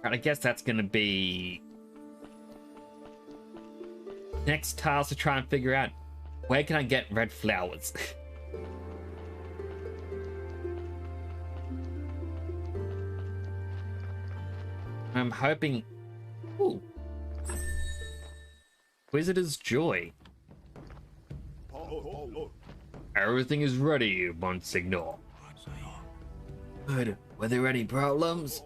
I guess that's going to be next task, to try and figure out where can I get red flowers. I'm hoping. Ooh. Wizard's Joy. Everything is ready, Monsignor. Good. Were there any problems?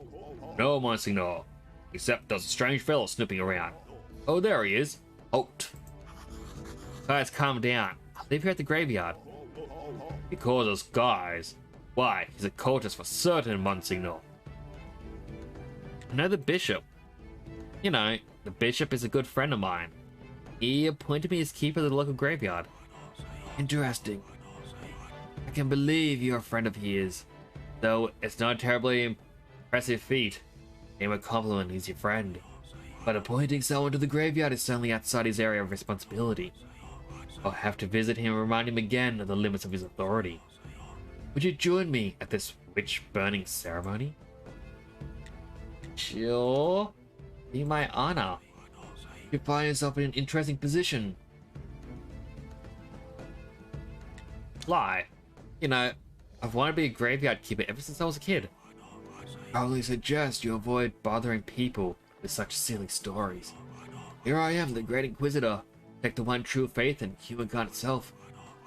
No, Monsignor. Except there's a strange fellow snooping around. Oh, there he is. Halt. Guys, calm down. I live here at the graveyard. He calls us guys. Why? He's a cultist for certain, Monsignor. I know the bishop. The bishop is a good friend of mine. He appointed me as keeper of the local graveyard. Interesting. I can believe you're a friend of his. Though it's not a terribly impressive feat. Name a compliment, he's your friend. But appointing someone to the graveyard is certainly outside his area of responsibility. I'll have to visit him and remind him again of the limits of his authority. Would you join me at this witch-burning ceremony? Sure. Be my honor. You find yourself in an interesting position. Lie. I've wanted to be a graveyard keeper ever since I was a kid. I only suggest you avoid bothering people with such silly stories. Here I am, the Great Inquisitor. Take the one true faith in humankind itself.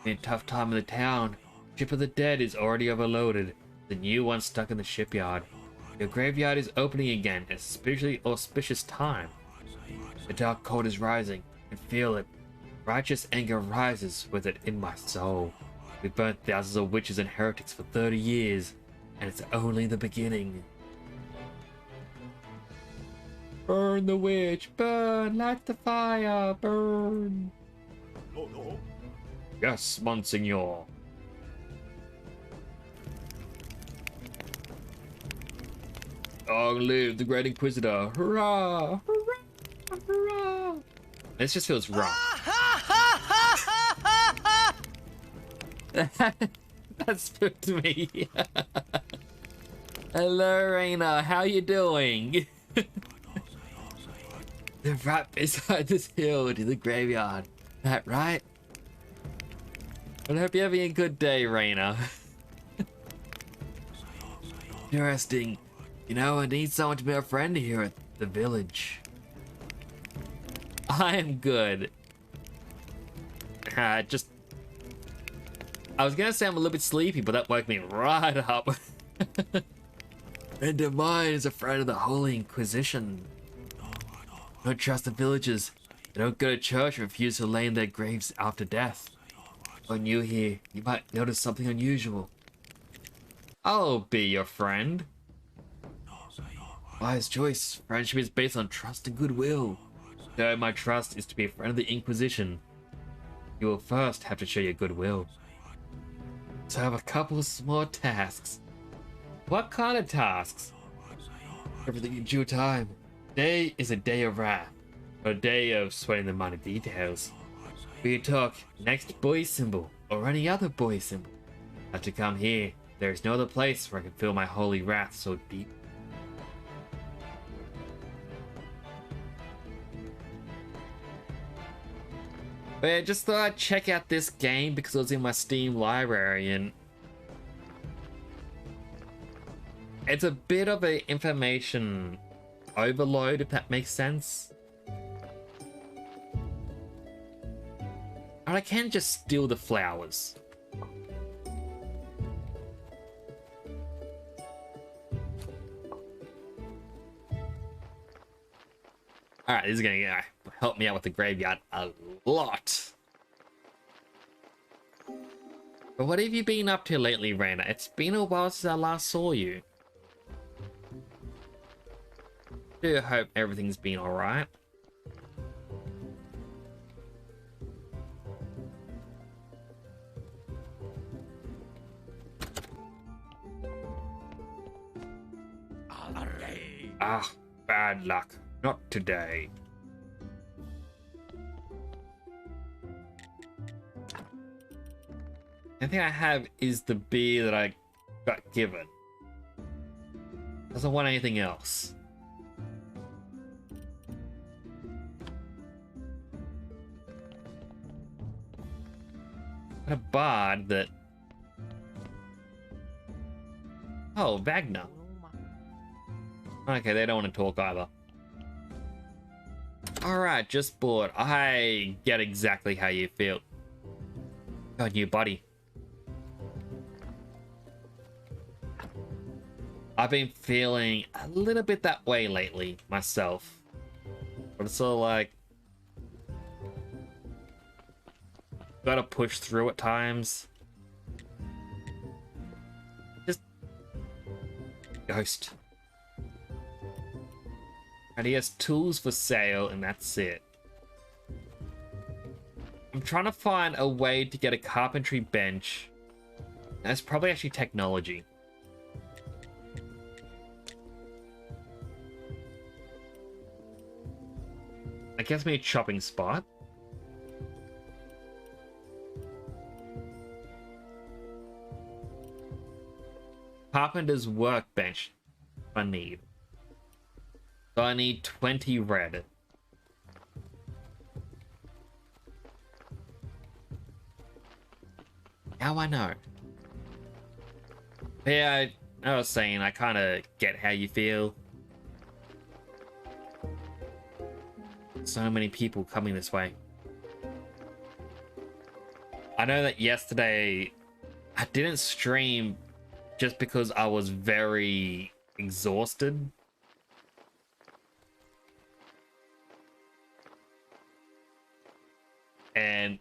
In a tough time in the town, Ship of the Dead is already overloaded. The new one stuck in the shipyard. Your graveyard is opening again at a especially auspicious time. The dark cold is rising, and feel it. Righteous anger rises with it in my soul. We've burnt thousands of witches and heretics for 30 years, and it's only the beginning. Burn the witch, burn, light the fire, burn. Yes, Monsignor. Long live the Great Inquisitor! Hurrah! Hurrah! Hurrah! This just feels wrong. That spooked me. Hello, Raina. How you doing? They're right beside this hill to the graveyard. That right? I hope you're having a good day, Raina. Interesting. You know, I need someone to be a friend here at the village. I am good. I was gonna say I'm a little bit sleepy, but that woke me right up. Friend of mine is a friend of the Holy Inquisition. Don't trust the villagers. They don't go to church and refuse to lay in their graves after death. When you're here, you might notice something unusual. I'll be your friend. Wise choice. Friendship is based on trust and goodwill. So my trust is to be a friend of the Inquisition. You will first have to show your goodwill. So I have a couple of small tasks. What kind of tasks? Everything in due time. Today is a day of wrath, a day of sweating the minor details. We talk next boy symbol or any other boy symbol. Have to come here. There is no other place where I can feel my holy wrath so deep. But yeah, just thought I'd check out this game because it was in my Steam library and it's a bit of an information overload, if that makes sense. And I can just steal the flowers. Alright, this is gonna help me out with the graveyard a lot. But what have you been up to lately, Raina? It's been a while since I last saw you. I do hope everything's been alright. Ah, bad luck. Not today. The thing I have is the beer that I got given. Doesn't want anything else. Got a bard that... Oh, Wagner. Okay, they don't want to talk either. Alright, just bored. I get exactly how you feel. Got new buddy. I've been feeling a little bit that way lately, myself. But it's sort of like... gotta push through at times. Just... ghost. And he has tools for sale, and that's it. I'm trying to find a way to get a carpentry bench. That's probably actually technology. I guess maybe a chopping spot. Carpenter's workbench. I need. So I need 20 red. How I know? Yeah, I was saying, I kind of get how you feel. So many people coming this way. I know that yesterday I didn't stream just because I was very exhausted. And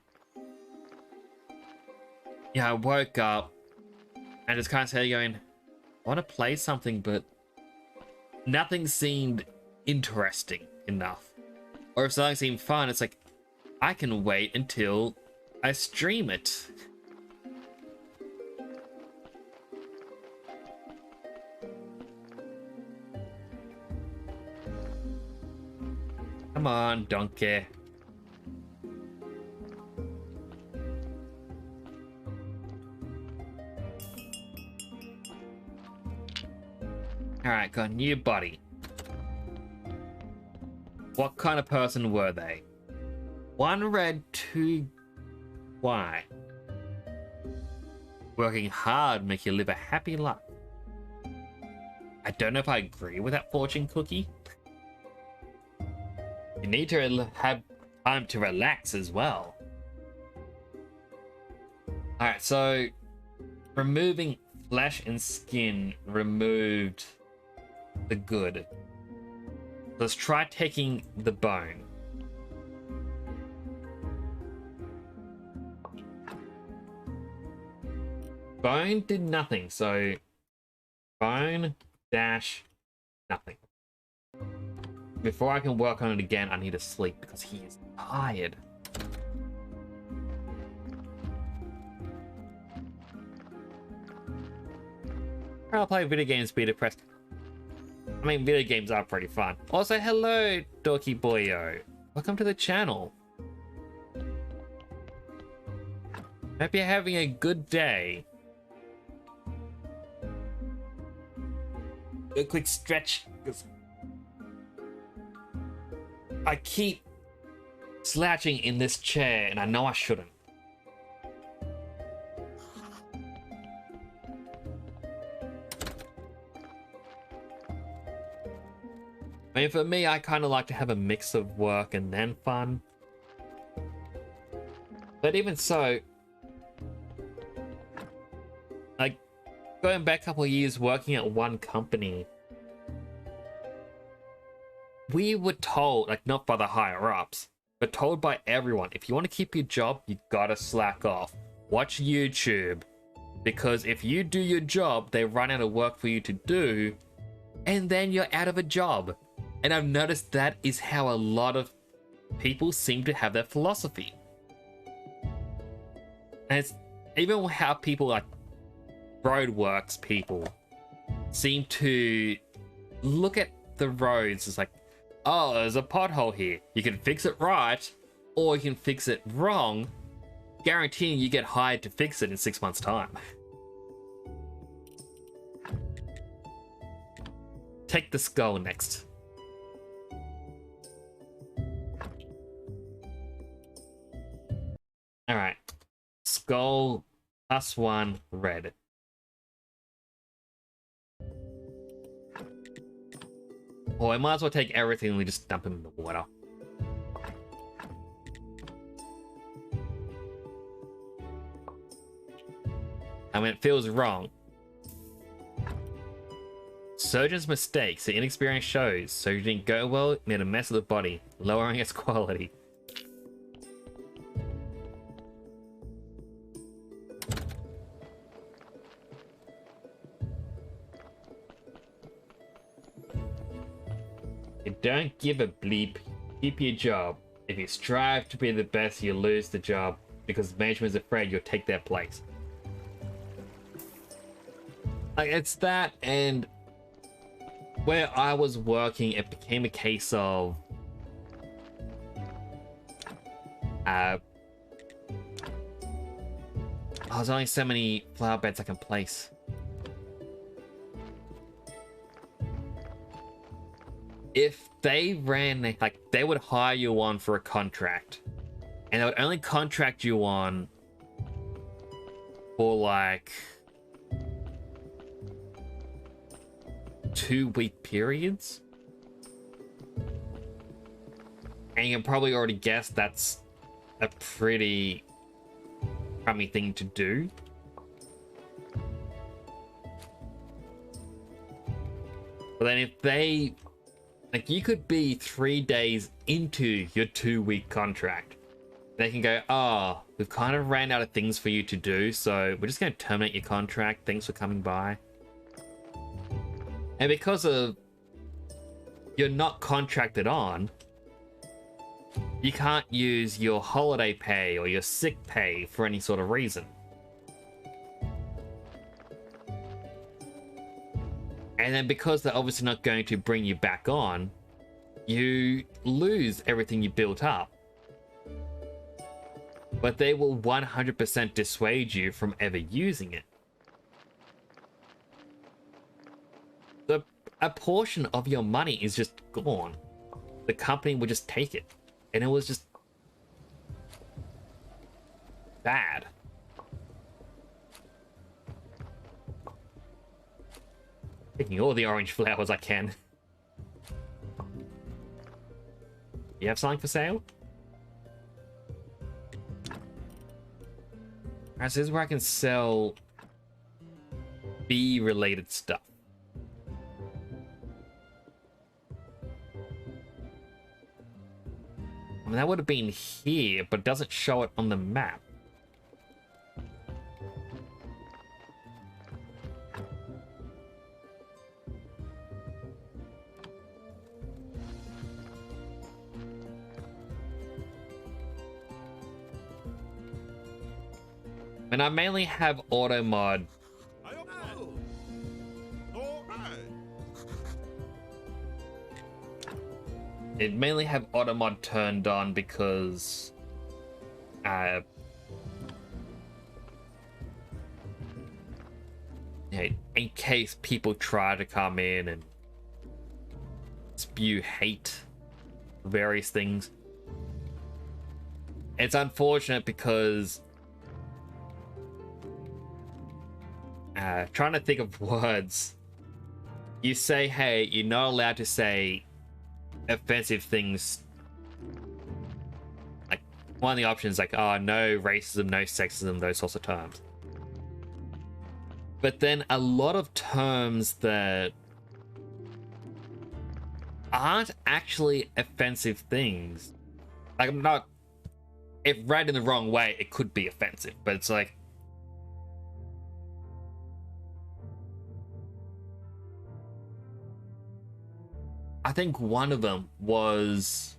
yeah, I woke up and just kind of started going, I want to play something, but nothing seemed interesting enough. Or if something seemed fun, it's like, I can wait until I stream it. Come on, donkey. Alright, got a new body. What kind of person were they? 1 red, 2 white. Working hard make you live a happy life. I don't know if I agree with that fortune cookie. You need to have time to relax as well. Alright, so removing flesh and skin removed the good. Let's try taking the bone. Bone did nothing, so bone dash nothing. Before I can work on it again, I need to sleep because he is tired. I'll play video games, be depressed. I mean, video games are pretty fun. Also, hello, Dorky Boyo. Welcome to the channel. Hope you're having a good day. A quick stretch. I keep slouching in this chair, and I know I shouldn't. I mean, for me, I kind of like to have a mix of work and then fun. But even so, like, going back a couple of years working at one company, we were told, like, not by the higher ups, but told by everyone, if you want to keep your job, you gotta slack off. Watch YouTube. Because if you do your job, they run out of work for you to do, and then you're out of a job. And I've noticed that is how a lot of people seem to have their philosophy. And it's even how people like roadworks people seem to look at the roads as like, oh, there's a pothole here. You can fix it right, or you can fix it wrong, guaranteeing you get hired to fix it in 6 months' time. Take the skull next. Alright. Skull +1 red. Oh, I might as well take everything and we just dump him in the water. I mean, it feels wrong. Surgeon's mistakes. The inexperience shows. Surgery didn't go well, made a mess of the body, lowering its quality. You don't give a bleep. Keep your job. If you strive to be the best, you lose the job because management is afraid you'll take their place. Like, it's that, and where I was working, it became a case of there's only so many flower beds I can place. If they ran, like, they would hire you on for a contract, and they would only contract you on for like 2-week periods. And you can probably already guess that's a pretty crummy thing to do. But then if they, like, you could be 3 days into your 2-week contract. They can go, oh, we've kind of ran out of things for you to do, so we're just going to terminate your contract. Thanks for coming by. And because of you're not contracted on, you can't use your holiday pay or your sick pay for any sort of reason. And then because they're obviously not going to bring you back on, you lose everything you built up. But they will 100% dissuade you from ever using it. A portion of your money is just gone. The company would just take it. And it was just bad. Taking all the orange flowers I can. You have something for sale? Alright, so this is where I can sell bee-related stuff. I mean, that would have been here, but it doesn't show it on the map. And I mainly have auto mod. It mainly have auto mod turned on because in case people try to come in and spew hate various things. It's unfortunate because trying to think of words. You say, hey, you're not allowed to say offensive things. Like, one of the options, like, oh, no racism, no sexism, those sorts of terms. But then a lot of terms that aren't actually offensive things. Like, I'm not, if read in the wrong way, it could be offensive, but it's like, I think one of them was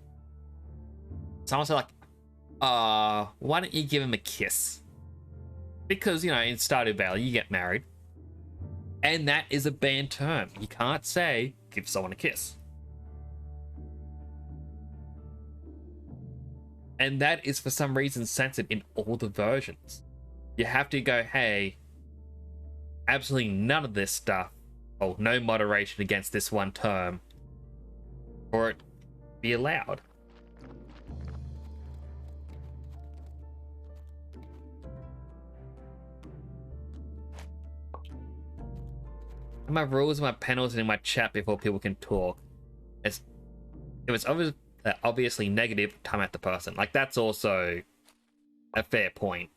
someone said like, why don't you give him a kiss? Because, you know, in Stardew Valley, you get married. And that is a banned term. You can't say, give someone a kiss. And that is for some reason censored in all the versions. You have to go, hey, absolutely none of this stuff, or no moderation against this one term, or it be allowed. My rules, my panels, and in my chat before people can talk. If it's obviously negative, time at the person. Like, that's also a fair point.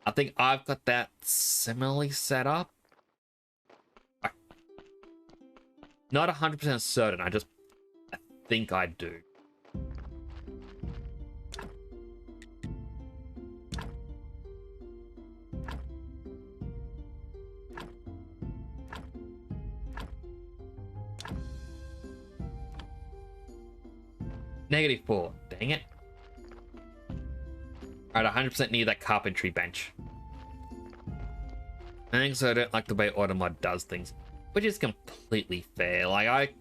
I think I've got that similarly set up. Not 100% certain, I think I do. -4. Dang it. Alright, 100% need that carpentry bench. I think so. I don't like the way Automod does things, which is completely fair. Like,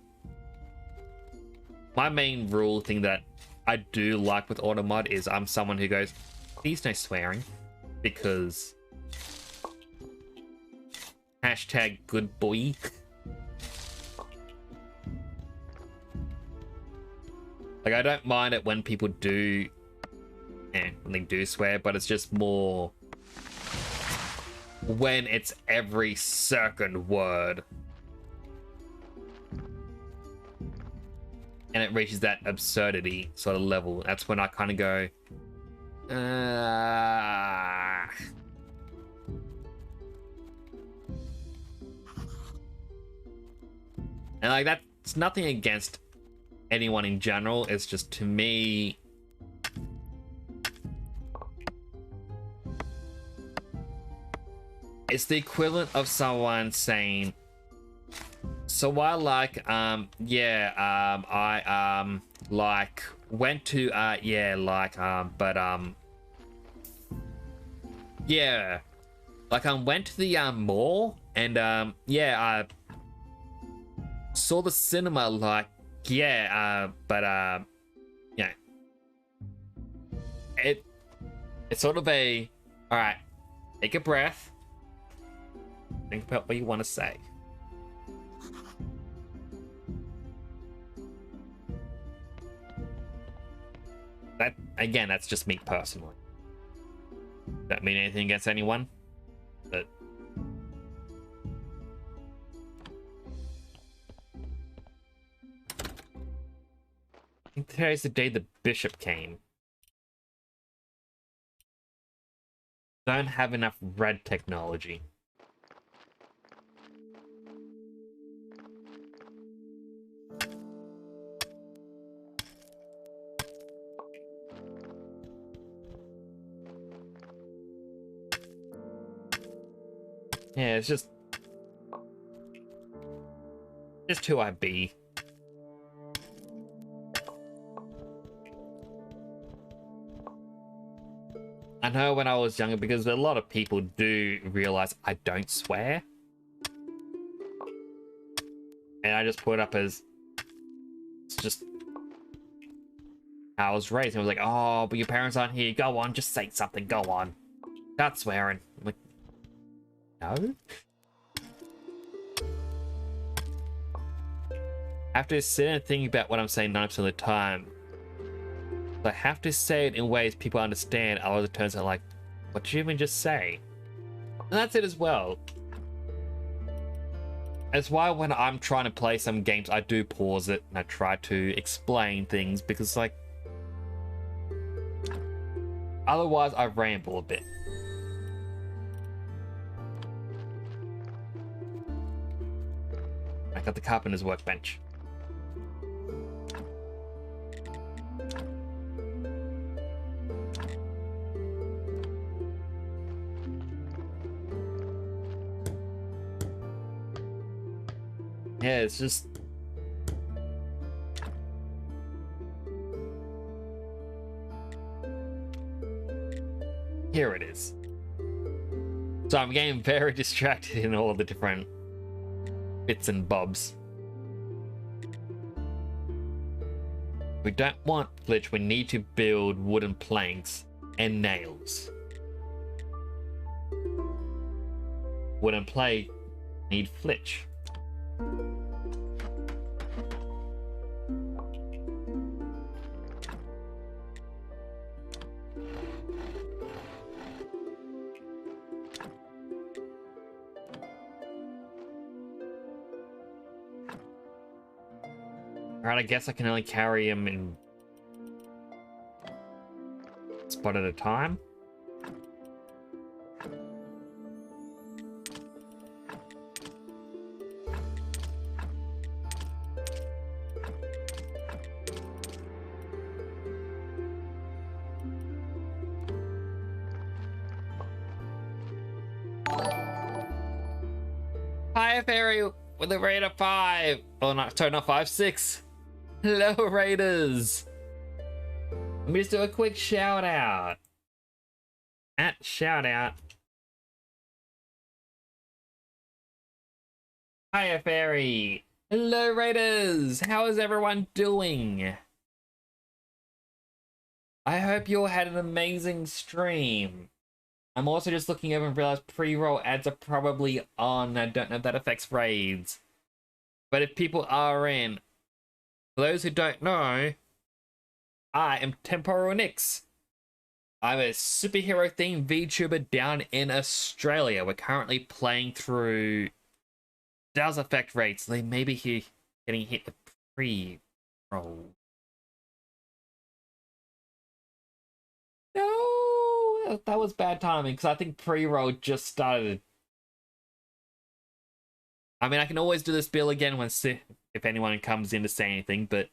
my main rule thing that I do like with Automod is I'm someone who goes, please no swearing, because hashtag good boy. Like, I don't mind it when people do, when they do swear, but it's just more when it's every second word. And it reaches that absurdity sort of level. That's when I kind of go, And like, that's nothing against anyone in general. It's just, to me, it's the equivalent of someone saying, so I like, I like, went to, like, went to the, mall, and, I saw the cinema, like, yeah, but yeah, it's sort of a, all right, take a breath, think about what you want to say. That, again, that's just me personally. Don't mean anything against anyone, but I think today's the day the bishop came. Don't have enough red technology. Yeah, it's just who I be. I know when I was younger, because a lot of people do realize I don't swear. And I just put it up as, it's just how I was raised. And I was like, oh, but your parents aren't here. Go on, just say something. Go on. Start swearing. I'm like, no? I have to sit and think about what I'm saying 90% of the time. I have to say it in ways people understand, otherwise it turns out like, what did you even just say? And that's it as well. That's why when I'm trying to play some games, I do pause it and I try to explain things, because like, otherwise I ramble a bit. I got the carpenter's workbench. Yeah, it's just... Here it is. So I'm getting very distracted in all the different bits and bobs. We don't want glitch, we need to build wooden planks and nails. Wooden plank need flitch. Alright, I guess I can only carry him in spot at a time. Hi, Fairy, with a rate of 5. Oh, not, sorry, not 5, 6. Hello, Raiders. Let me just do a quick shout out. At shout out. Hiya, Fairy. Hello, Raiders. How is everyone doing? I hope you all had an amazing stream. I'm also just looking over and realized pre-roll ads are probably on. I don't know if that affects raids. But if people are in, for those who don't know, I am Temporal Nix. I'm a superhero themed VTuber down in Australia. We're currently playing through Does affect raids. They may be here getting hit with pre-roll. No, that was bad timing because I think pre-roll just started. I mean, I can always do this bill again when if anyone comes in to say anything, but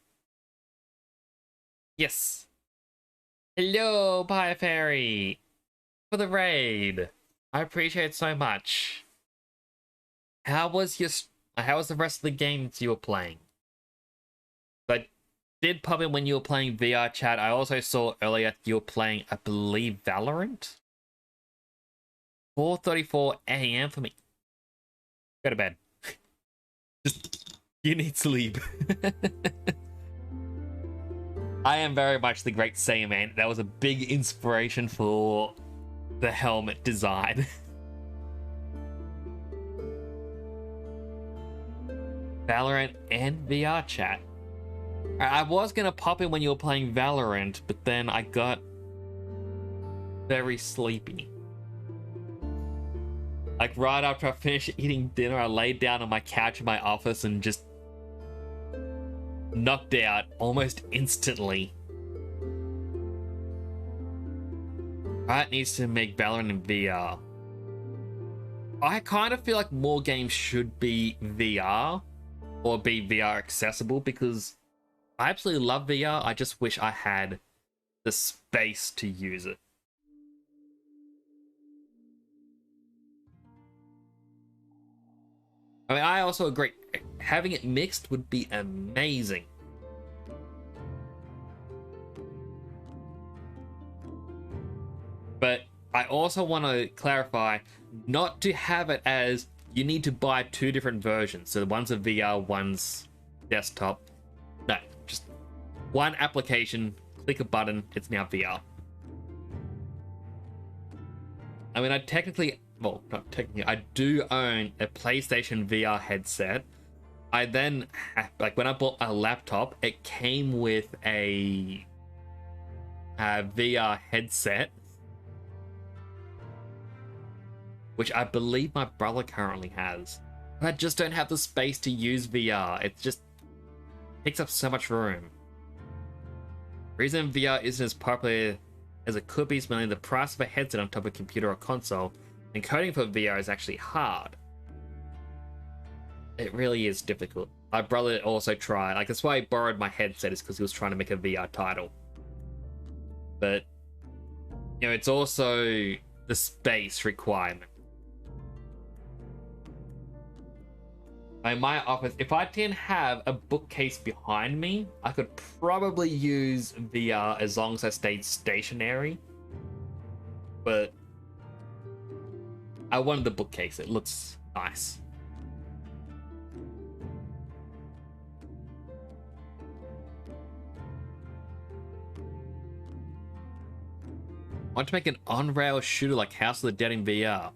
yes. Hello, Pie Fairy, for the raid. I appreciate it so much. How was the rest of the games you were playing? I did pop in when you were playing VR chat. I also saw earlier you were playing, I believe, Valorant. 4:34 a.m. for me. Go to bed. You need sleep. I am very much the Great Saiyaman. That was a big inspiration for the helmet design. Valorant and VR chat. I was gonna pop in when you were playing Valorant, but then I got very sleepy. Like right after I finished eating dinner, I laid down on my couch in my office and just knocked out almost instantly. Riot needs to make Valorant in VR. I kind of feel like more games should be VR or be VR accessible because I absolutely love VR. I just wish I had the space to use it. I mean, I also agree. Having it mixed would be amazing. But I also want to clarify not to have it as you need to buy two different versions. So one's a VR, one's desktop. No, just one application, click a button, it's now VR. I mean, not technically, I do own a PlayStation VR headset. I then, like when I bought a laptop, it came with a VR headset, which I believe my brother currently has. But I just don't have the space to use VR. It just takes up so much room. The reason VR isn't as popular as it could be is mainly the price of a headset on top of a computer or console, and coding for VR is actually hard. It really is difficult. My brother also tried, like that's why he borrowed my headset, is because he was trying to make a VR title. But, you know, it's also the space requirement. In my office, if I didn't have a bookcase behind me, I could probably use VR as long as I stayed stationary. But I wanted the bookcase. It looks nice. I want to make an on-rail shooter like House of the Dead in VR.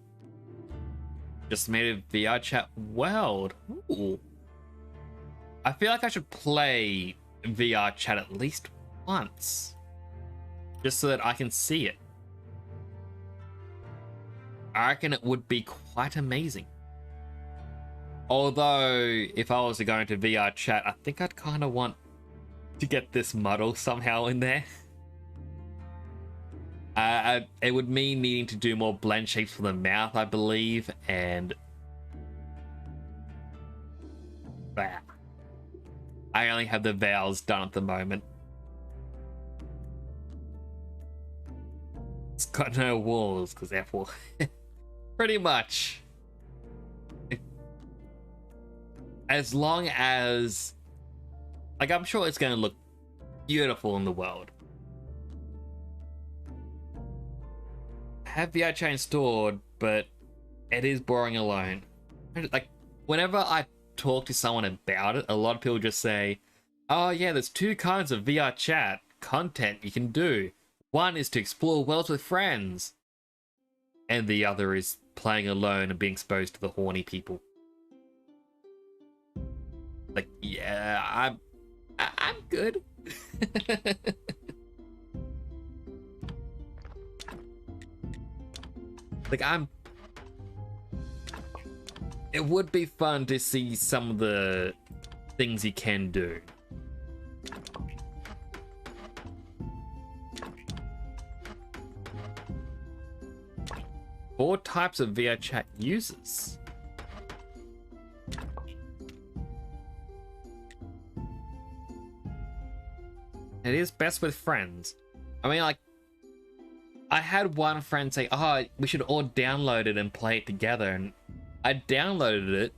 Just made a VR chat world. Ooh. I feel like I should play VR chat at least once. Just so that I can see it. I reckon it would be quite amazing. Although, if I was to go into VR chat, I think I'd kind of want to get this model somehow in there. It would mean needing to do more blend shapes for the mouth, I believe, and I only have the vowels done at the moment. It's got no walls, because therefore, pretty much. As long as, like, I'm sure it's going to look beautiful in the world. Have VR chat installed, but it is boring alone. Like, whenever I talk to someone about it, a lot of people just say, oh yeah, there's two kinds of VR chat content you can do. One is to explore worlds with friends, and the other is playing alone and being exposed to the horny people. Like, yeah, I'm good. Like, it would be fun to see some of the things you can do. Four types of VR chat users. It is best with friends. I mean, like, I had one friend say, oh, we should all download it and play it together. And I downloaded it,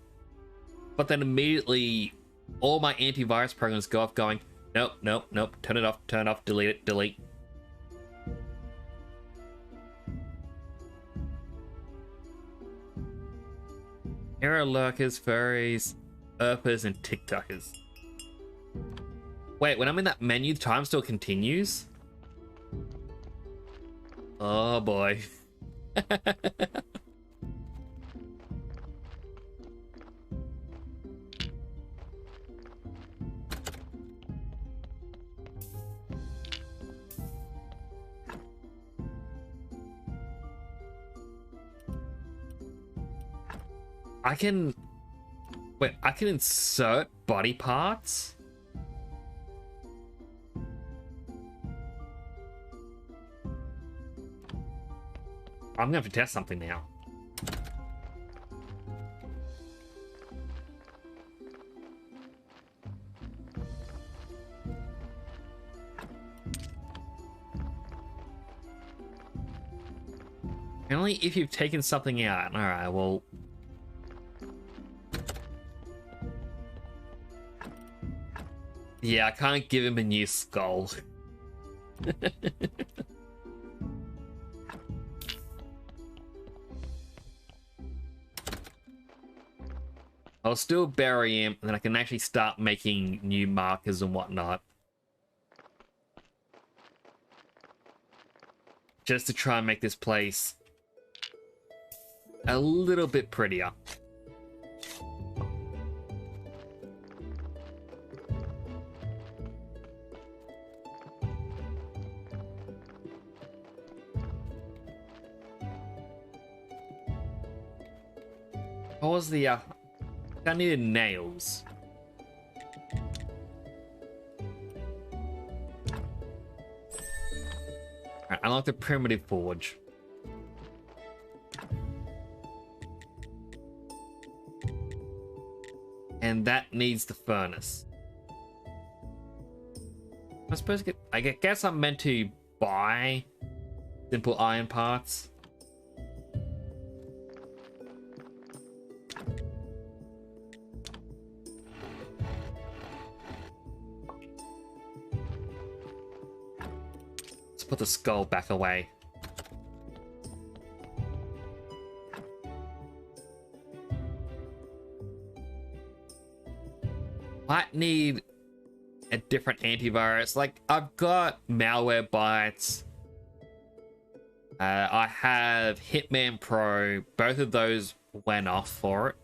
but then immediately all my antivirus programs go off going, nope, nope, nope, turn it off, delete it, delete. Hero lurkers, furries, erpers, and TikTokers. Wait, when I'm in that menu, the time still continues? Oh boy. I can... Wait, I can insert body parts? I'm gonna have to test something now. Only if you've taken something out. Alright, well... Yeah, I can't give him a new skull. I'll still bury him, and then I can actually start making new markers and whatnot. Just to try and make this place a little bit prettier. What was the, I needed nails. Alright, unlock the primitive forge. And that needs the furnace. I suppose I guess I'm meant to buy simple iron parts. Let's put the skull back away. Might need a different antivirus. Like, I've got Malwarebytes. I have Hitman Pro. Both of those went off for it.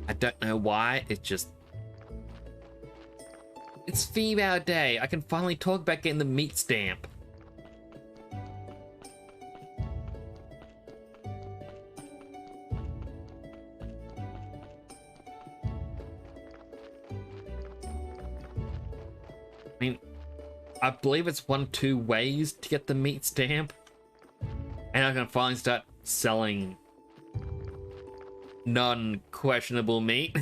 I don't know why. It's just... It's female day. I can finally talk about getting the meat stamp. I mean, I believe it's 2 ways to get the meat stamp. And I can finally start selling non-questionable meat.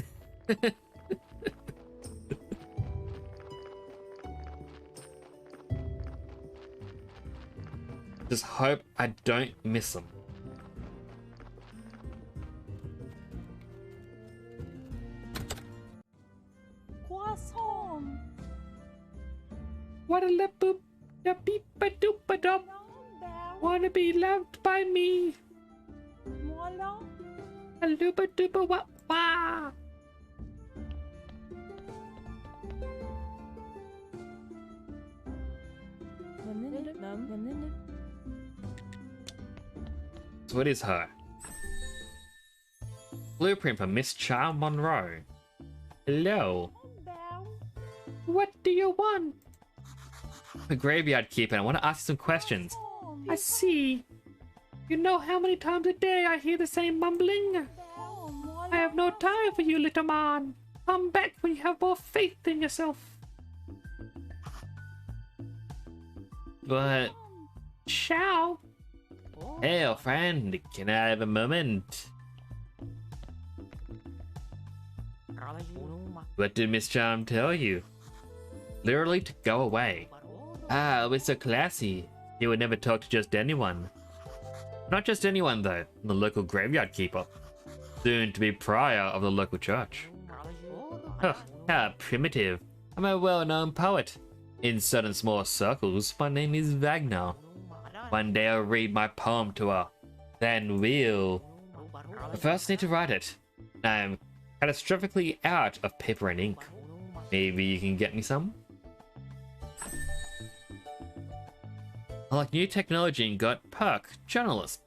Just hope I don't miss them. Croissant. What a la boop, da beep a doop a dop. Wanna be loved by me. Voilà. A looba dooba wah wah. So it is her. Blueprint for Miss Charm Monroe. Hello. What do you want? I'm a graveyard keeper and I want to ask you some questions. I see. You know how many times a day I hear the same mumbling? I have no time for you, little man. Come back when you have more faith in yourself. But... Ciao. Hey, old friend, can I have a moment? What did Miss Charm tell you? Literally to go away. Ah, it was so classy. You would never talk to just anyone. Not just anyone though, the local graveyard keeper. Soon to be prior of the local church. Huh, how primitive. I'm a well-known poet. In certain small circles, my name is Wagner. One day I'll read my poem to her. Then we'll... I first need to write it. I'm catastrophically out of paper and ink. Maybe you can get me some? I like new technology and got perk, journalist.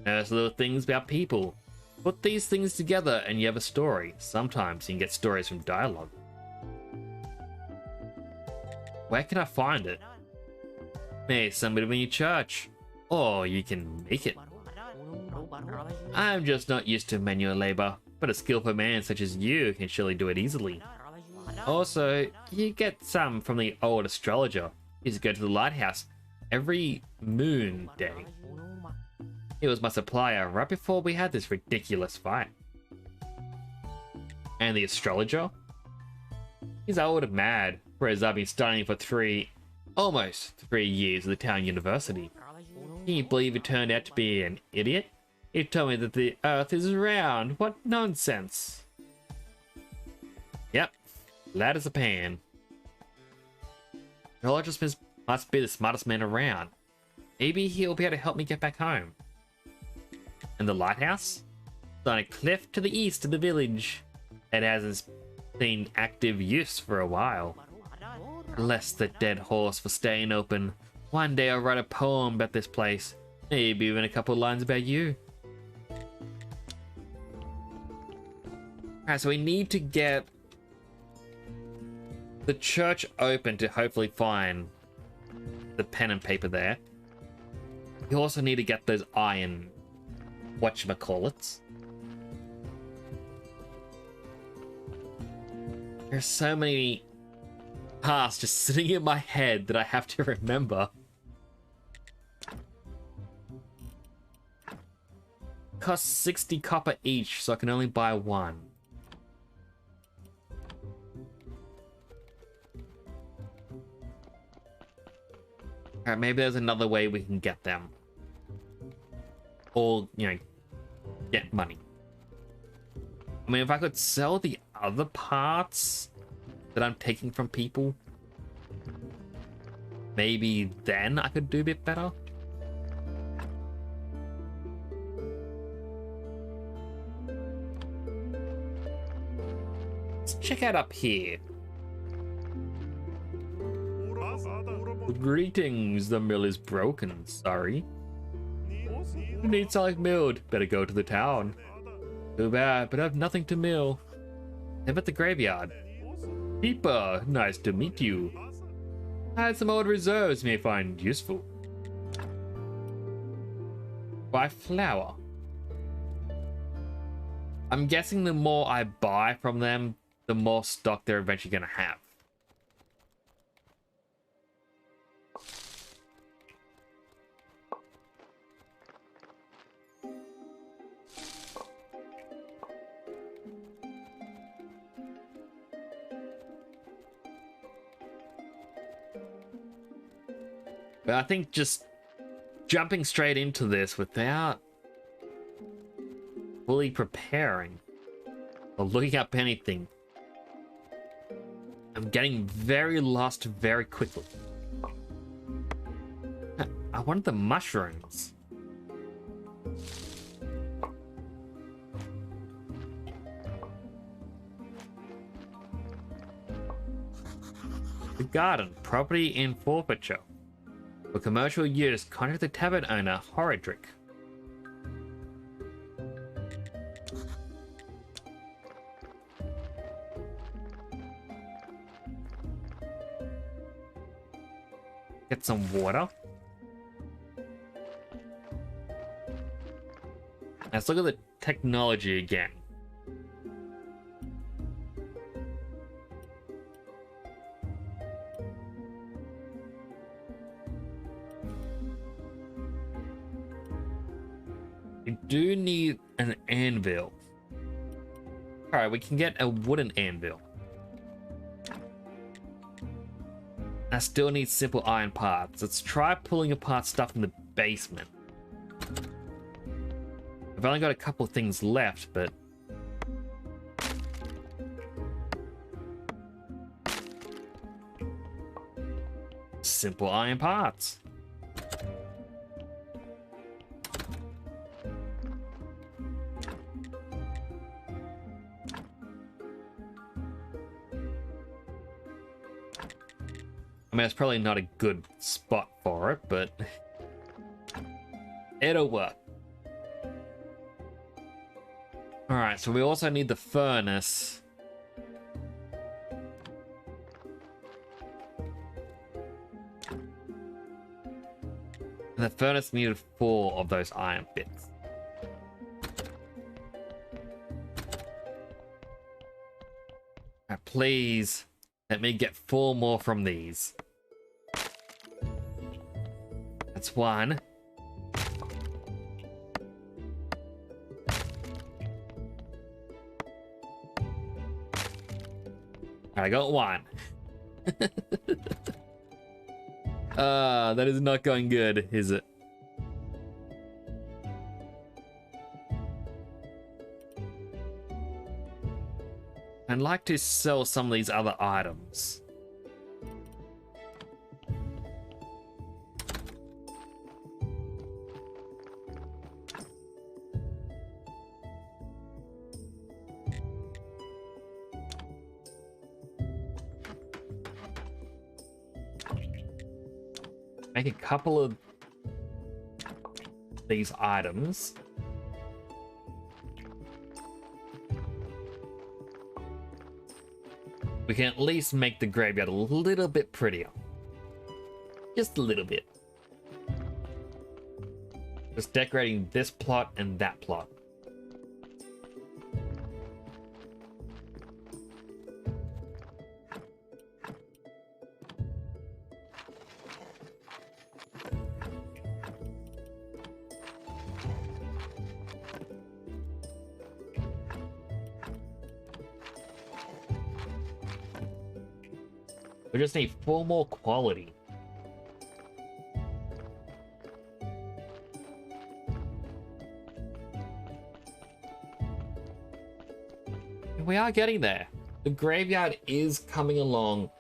Knows little things about people. Put these things together and you have a story. Sometimes you can get stories from dialogue. Where can I find it? Maybe somebody in your church. Or you can make it. I'm just not used to manual labor, but a skillful man such as you can surely do it easily. Also, you get some from the old astrologer. He used to go to the lighthouse every moon day. He was my supplier right before we had this ridiculous fight. And the astrologer? He's old and mad, whereas I've been studying for almost 3 years at the town university. Can you believe he turned out to be an idiot? He told me that the earth is round. What nonsense. Yep, loud as a pan. Astrologist must be the smartest man around. Maybe he'll be able to help me get back home. And the lighthouse? It's on a cliff to the east of the village. It hasn't seen active use for a while. Bless the dead horse for staying open. One day I'll write a poem about this place. Maybe even a couple lines about you. Alright, so we need to get the church open to hopefully find the pen and paper there. We also need to get those iron whatchamacallits. There's so many paths just sitting in my head that I have to remember. Costs 60 copper each, so I can only buy one. Alright, maybe there's another way we can get them. Or, get money. I mean, if I could sell the other parts that I'm taking from people, maybe then I could do a bit better. Let's check out up here. Greetings, the mill is broken, sorry. You need something milled, better go to the town. Too bad, but I have nothing to mill. I'm at the graveyard. Peeper, nice to meet you. I had some old reserves you may find useful. Buy flour. I'm guessing the more I buy from them, the more stock they're eventually going to have. But I think just jumping straight into this without fully preparing or looking up anything, I'm getting very lost very quickly. I wanted the mushrooms. The garden, property in forfeiture. For commercial use, contact the tavern owner, Horadric. Get some water. Let's look at the technology again. We do need an anvil. Alright, we can get a wooden anvil. I still need simple iron parts. Let's try pulling apart stuff in the basement. I've only got a couple of things left, but... simple iron parts. I mean, it's probably not a good spot for it, but it'll work. Alright, so we also need the furnace. And the furnace needed 4 of those iron bits. Alright, please let me get 4 more from these. That's 1. I got 1. That is not going good, is it? I'd like to sell some of these other items. Make a couple of these items. We can at least make the graveyard a little bit prettier. Just a little bit. Just decorating this plot and that plot. We just need 4 more quality. We are getting there. The graveyard is coming along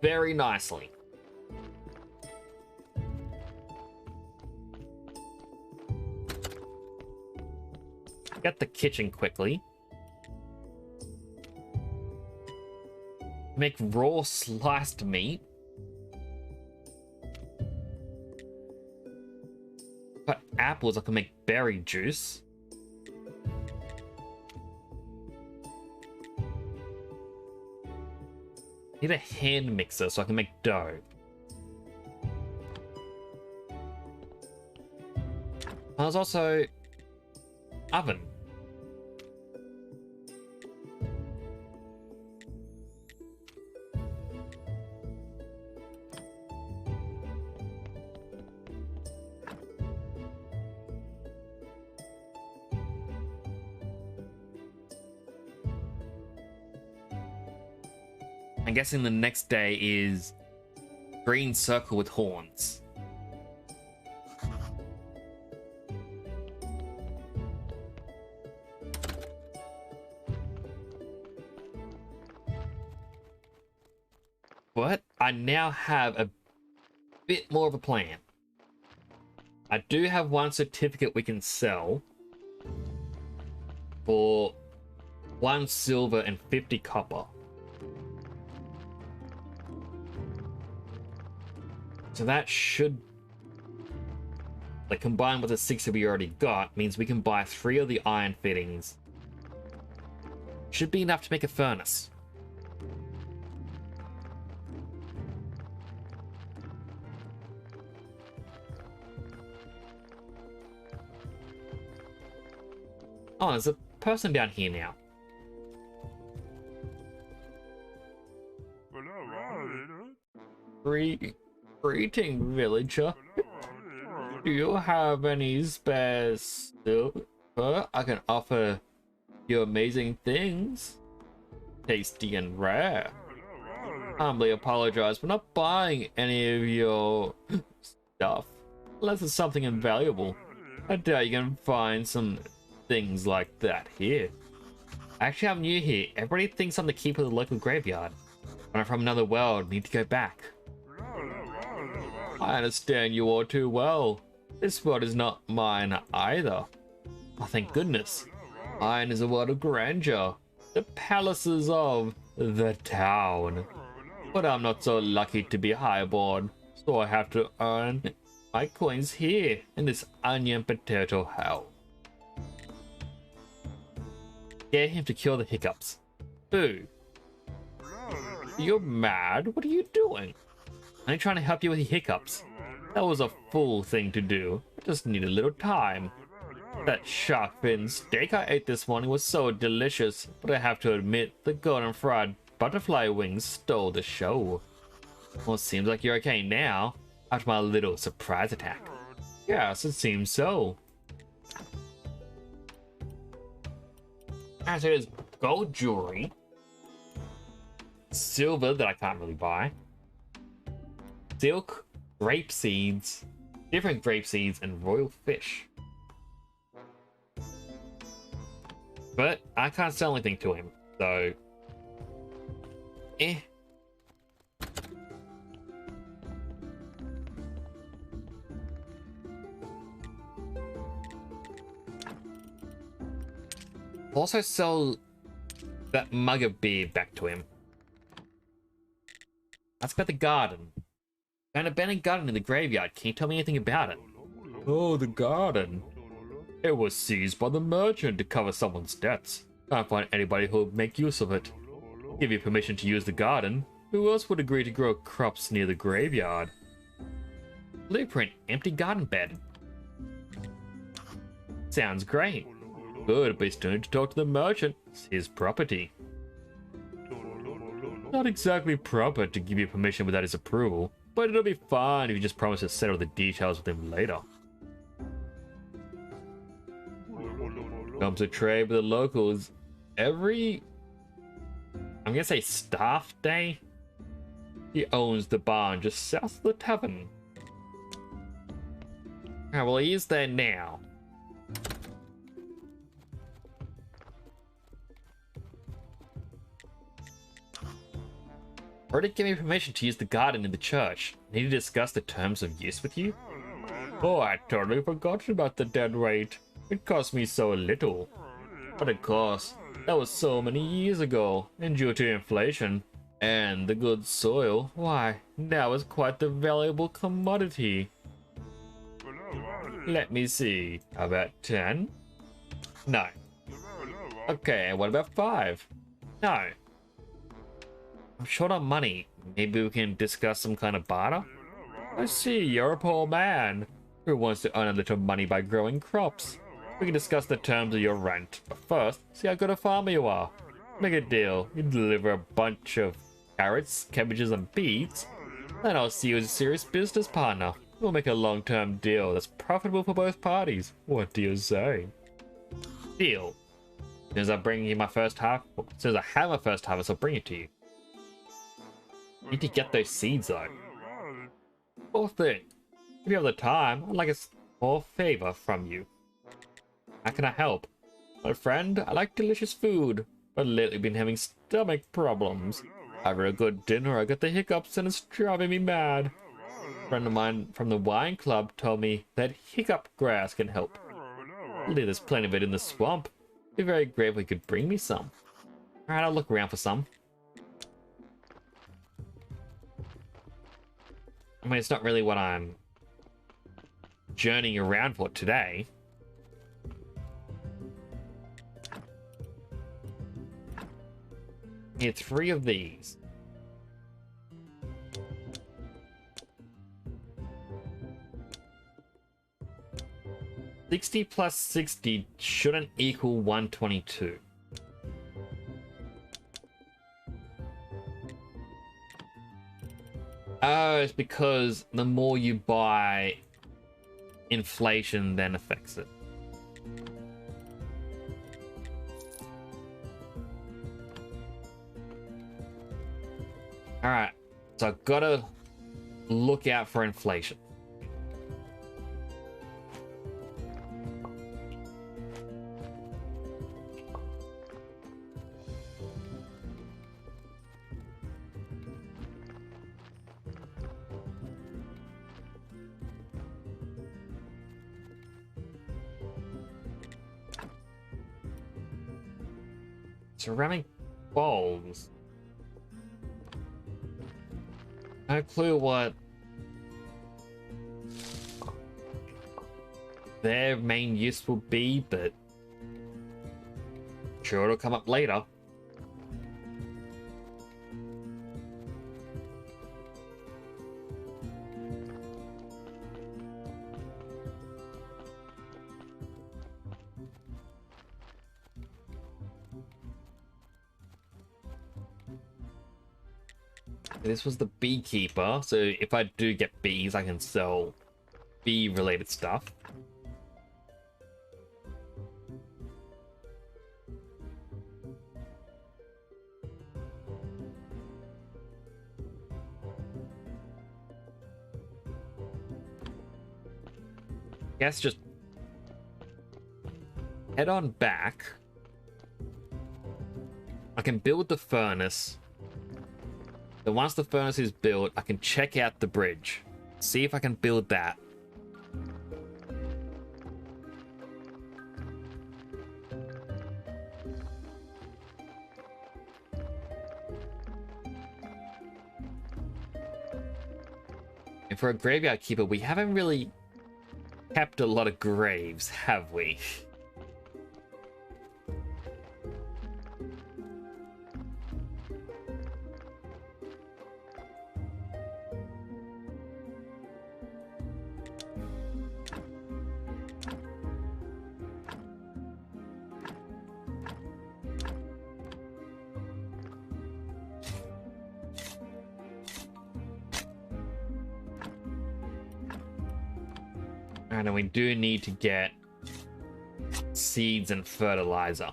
very nicely. Get the kitchen quickly. Make raw sliced meat. Got apples, I can make berry juice. Need a hand mixer so I can make dough. There's also oven. I'm guessing the next day is green circle with horns. But I now have a bit more of a plan. I do have 1 certificate we can sell for 1 silver and 50 copper. So that should, like, combined with the 6 that we already got, means we can buy 3 of the iron fittings. Should be enough to make a furnace. Oh, there's a person down here now. Greeting, villager. Do you have any spare silver? I can offer you amazing things. Tasty and rare. Humbly apologize for not buying any of your stuff. Unless it's something invaluable. I doubt you can find some things like that here. Actually, I'm new here. Everybody thinks I'm the keeper of the local graveyard. When I'm from another world, need to go back. I understand you all too well. This world is not mine either. Oh, thank goodness. Mine is a world of grandeur. The palaces of the town. But I'm not so lucky to be highborn, so I have to earn my coins here in this onion potato hell. Get him to kill the hiccups. Boo. You're mad? What are you doing? I'm trying to help you with the hiccups. That was a fool thing to do. I just need a little time. That shark fin steak I ate this morning was so delicious, but I have to admit the golden fried butterfly wings stole the show. Well, it seems like you're okay now, after my little surprise attack. Yes, it seems so. As it is gold jewelry, silver that I can't really buy, silk, grape seeds, different grape seeds, and royal fish. But I can't sell anything to him, so eh. Also sell that mug of beer back to him. That's about the garden. An abandoned garden in the graveyard. Can you tell me anything about it? Oh, the garden. It was seized by the merchant to cover someone's debts. Can't find anybody who'll make use of it. Give you permission to use the garden. Who else would agree to grow crops near the graveyard? Blueprint, empty garden bed. Sounds great. Good, but you still need to talk to the merchant. It's his property. Not exactly proper to give you permission without his approval, but it'll be fine if you just promise to settle the details with him later. Comes to trade with the locals every, I'm gonna say staff day. He owns the barn just south of the tavern. Alright, well he is there now. Already gave me permission to use the garden in the church. Need to discuss the terms of use with you? Oh, I totally forgot about the dead rate. It cost me so little. But of course, that was so many years ago, and due to inflation and the good soil, why, now it's quite the valuable commodity. Let me see, how about 10? No. Okay, what about 5? No. I'm short on money. Maybe we can discuss some kind of barter? I see, you're a poor man who wants to earn a little money by growing crops. We can discuss the terms of your rent, but first, see how good a farmer you are. Make a deal. You deliver a bunch of carrots, cabbages, and beets, then I'll see you as a serious business partner. We'll make a long-term deal that's profitable for both parties. What do you say? Deal. As soon as I bring you my first half, as soon as I have my first harvest, I'll bring it to you. Need to get those seeds though. Poor thing. If you have the time, I'd like a small favor from you. How can I help? My friend, I like delicious food, but lately been having stomach problems. After a good dinner, I get the hiccups and it's driving me mad. A friend of mine from the wine club told me that hiccup grass can help. There's plenty of it in the swamp. Be very grateful if you could bring me some. Alright, I'll look around for some. I mean, it's not really what I'm journeying around for today. Need 3 of these. $60 plus 60 shouldn't equal 122. Oh, it's because the more you buy, inflation then affects it. Alright, so I've got to look out for inflation. Ceramic bowls. No clue what their main use will be, but sure it'll come up later. This was the beekeeper, so if I do get bees, I can sell bee-related stuff. Guess just head on back. I can build the furnace. Then once the furnace is built, I can check out the bridge. See if I can build that. And for a graveyard keeper, we haven't really kept a lot of graves, have we? And then we do need to get seeds and fertilizer.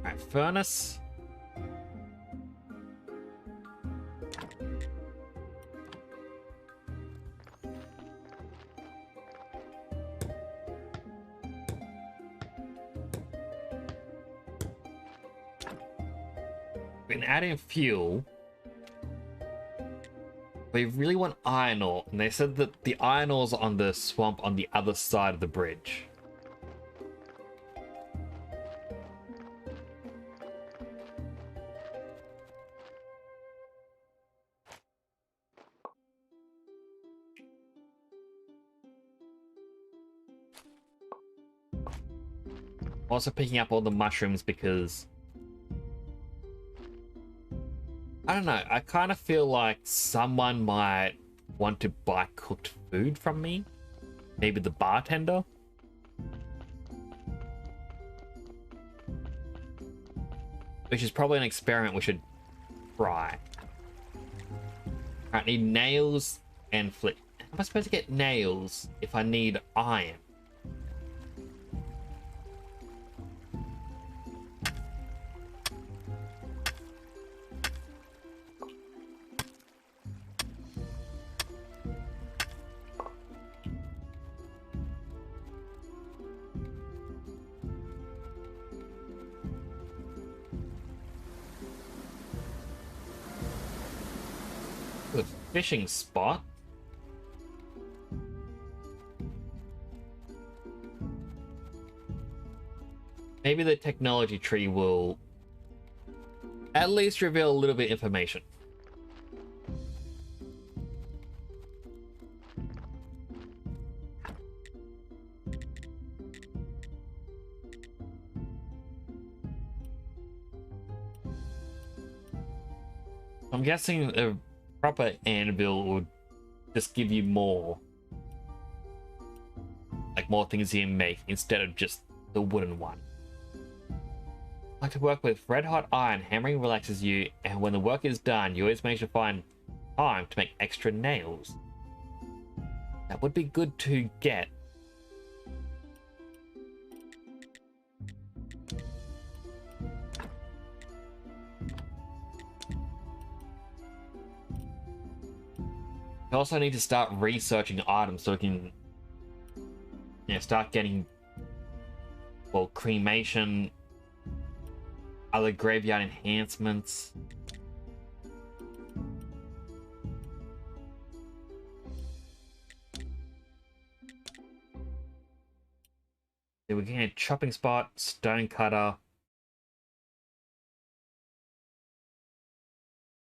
Alright, furnace. We can add in fuel. We really want iron ore, and they said that the iron ore's on the swamp on the other side of the bridge. Also picking up all the mushrooms because I don't know, I kind of feel like someone might want to buy cooked food from me. Maybe the bartender. Which is probably an experiment we should try. I need nails and flint. How am I supposed to get nails if I need iron? Good fishing spot. Maybe the technology tree will at least reveal a little bit of information. I'm guessing a proper anvil would just give you more, like more things you can make instead of just the wooden one. I like to work with red hot iron. Hammering relaxes you, and when the work is done, you always manage to find time to make extra nails. That would be good to get. I also need to start researching items so we can, start getting, well, cremation, other graveyard enhancements. Then we can get chopping spot, stone cutter.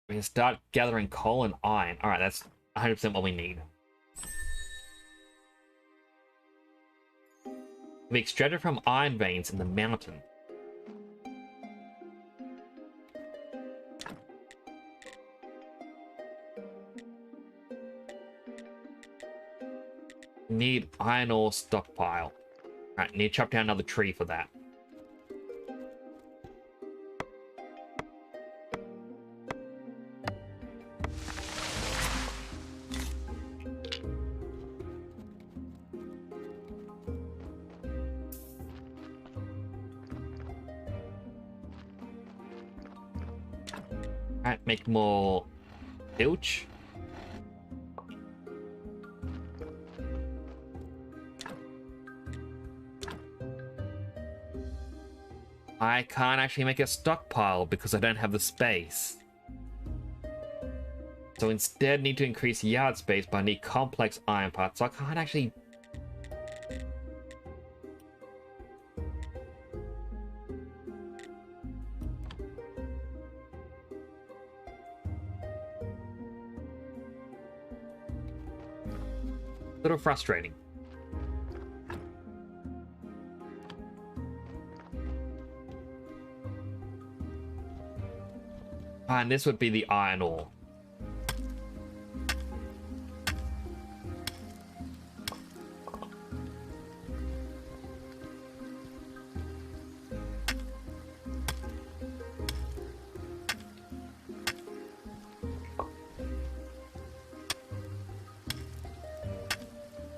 We can start gathering coal and iron. Alright, that's 100% what we need. We extracted from iron veins in the mountain. Need iron ore stockpile. Alright, need to chop down another tree for that. Alright, make more filch. I can't actually make a stockpile because I don't have the space. So instead need to increase yard space, but I need complex iron parts, so I can't actually... A little frustrating. And this would be the iron ore.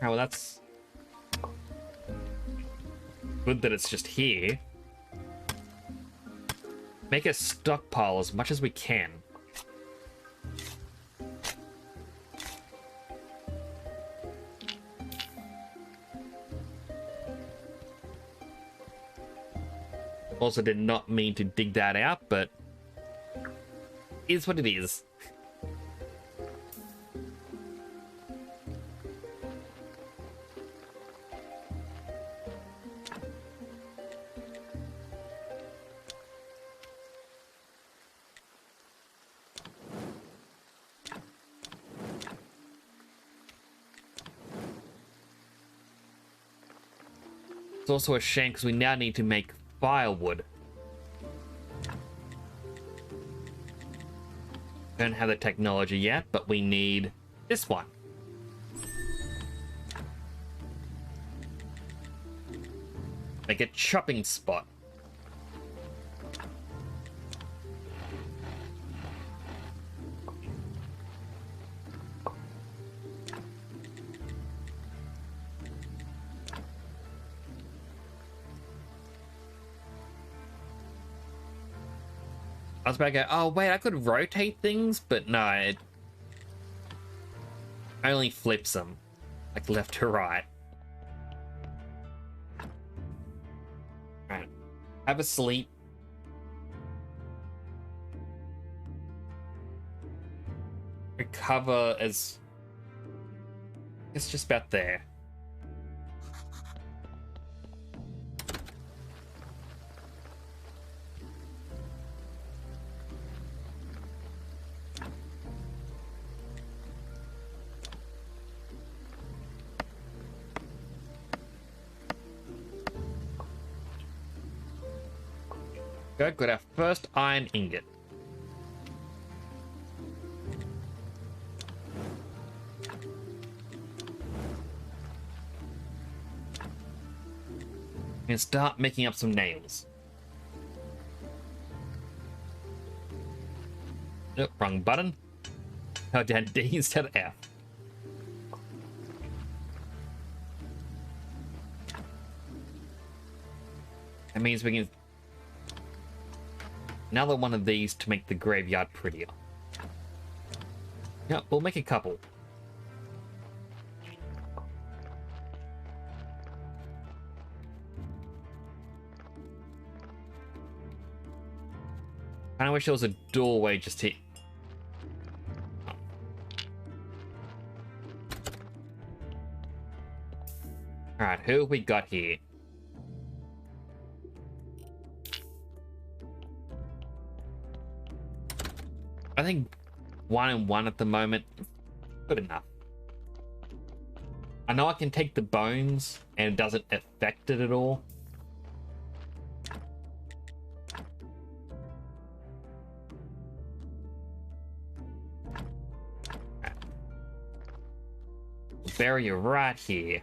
Oh, well, that's good that it's just here. Make a stockpile as much as we can. Also did not mean to dig that out, but is what it is. It's also a shame because we now need to make firewood. Don't have the technology yet, but we need this one. Make a chopping spot. I was about to go, oh wait, I could rotate things, but no, it only flips them, like left to right. Right, have a sleep. Recover as... it's just about there. Good, got our first iron ingot. And start making up some nails. Oh, wrong button. Oh, down D instead of F. That means we can... another one of these to make the graveyard prettier. Yeah, we'll make a couple. I wish there was a doorway just here. Alright, who have we got here? I think 1 and 1 at the moment. Good enough. I know I can take the bones and it doesn't affect it at all. Bury you right here.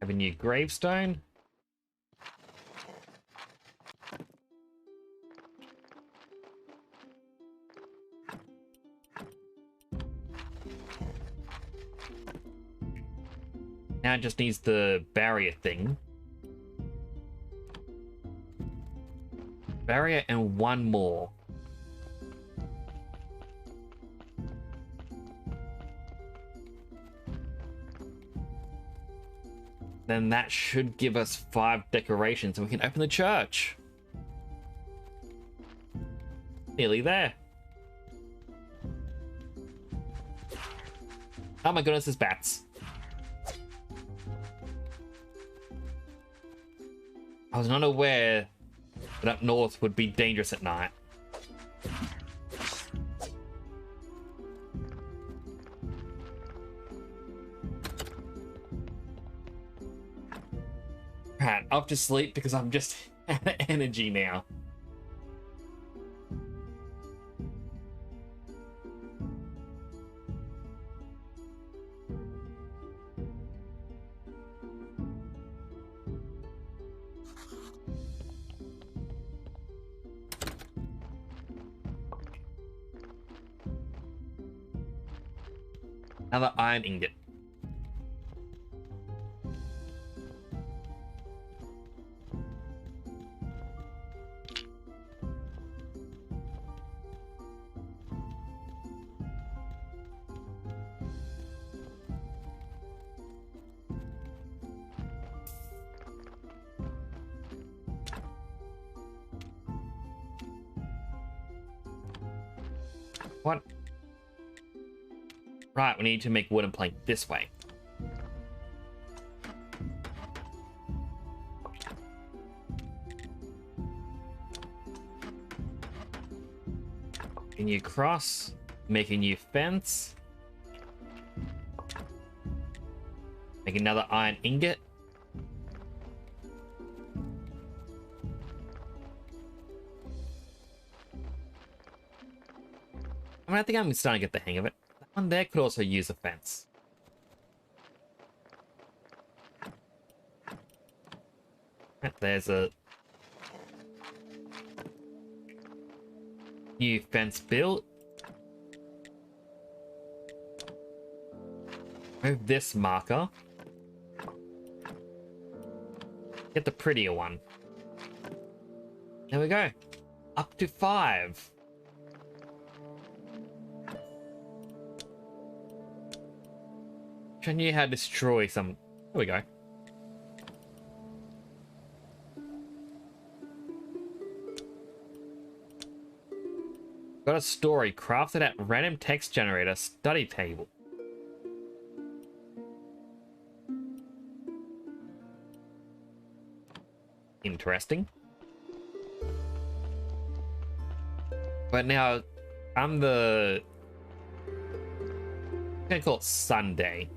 Have a new gravestone. Now it just needs the barrier thing. Barrier and 1 more. Then that should give us 5 decorations and we can open the church. Nearly there. Oh my goodness, there's bats. I was not aware that up north would be dangerous at night. Right, off to sleep because I'm just out of energy now. Another iron ingot. What? Right, we need to make wooden plank this way. A new cross, make a new fence, make another iron ingot. I mean, I think I'm starting to get the hang of it. That one there could also use a fence. There's a new fence built. Move this marker. Get the prettier one. There we go. Up to 5. I knew how to destroy some. There we go. Got a story crafted at random text generator study table. Interesting. But now I'm gonna call it Sunday.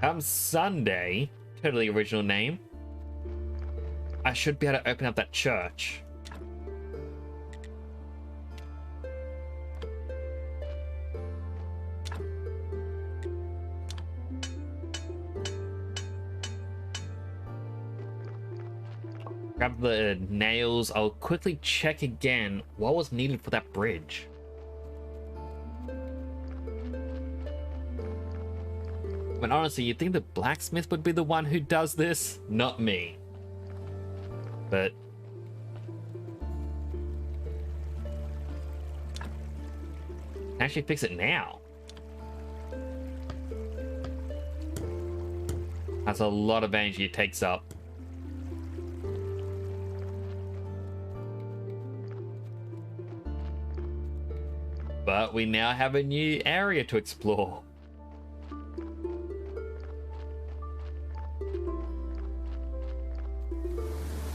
Come Sunday, totally original name, I should be able to open up that church. Grab the nails. I'll quickly check again what was needed for that bridge. But honestly, you'd think the blacksmith would be the one who does this, not me. But actually fix it now. That's a lot of energy it takes up. But we now have a new area to explore.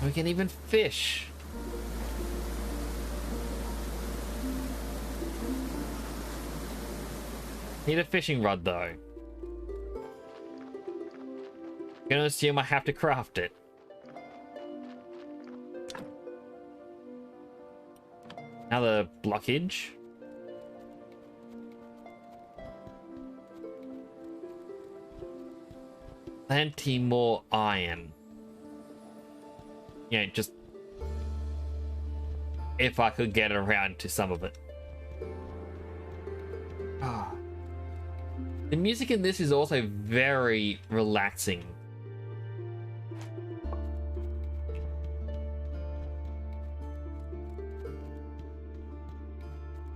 We can even fish. Need a fishing rod though. Gonna assume I have to craft it. Another blockage. Plenty more iron. Yeah, just if I could get around to some of it. Ah. The music in this is also very relaxing.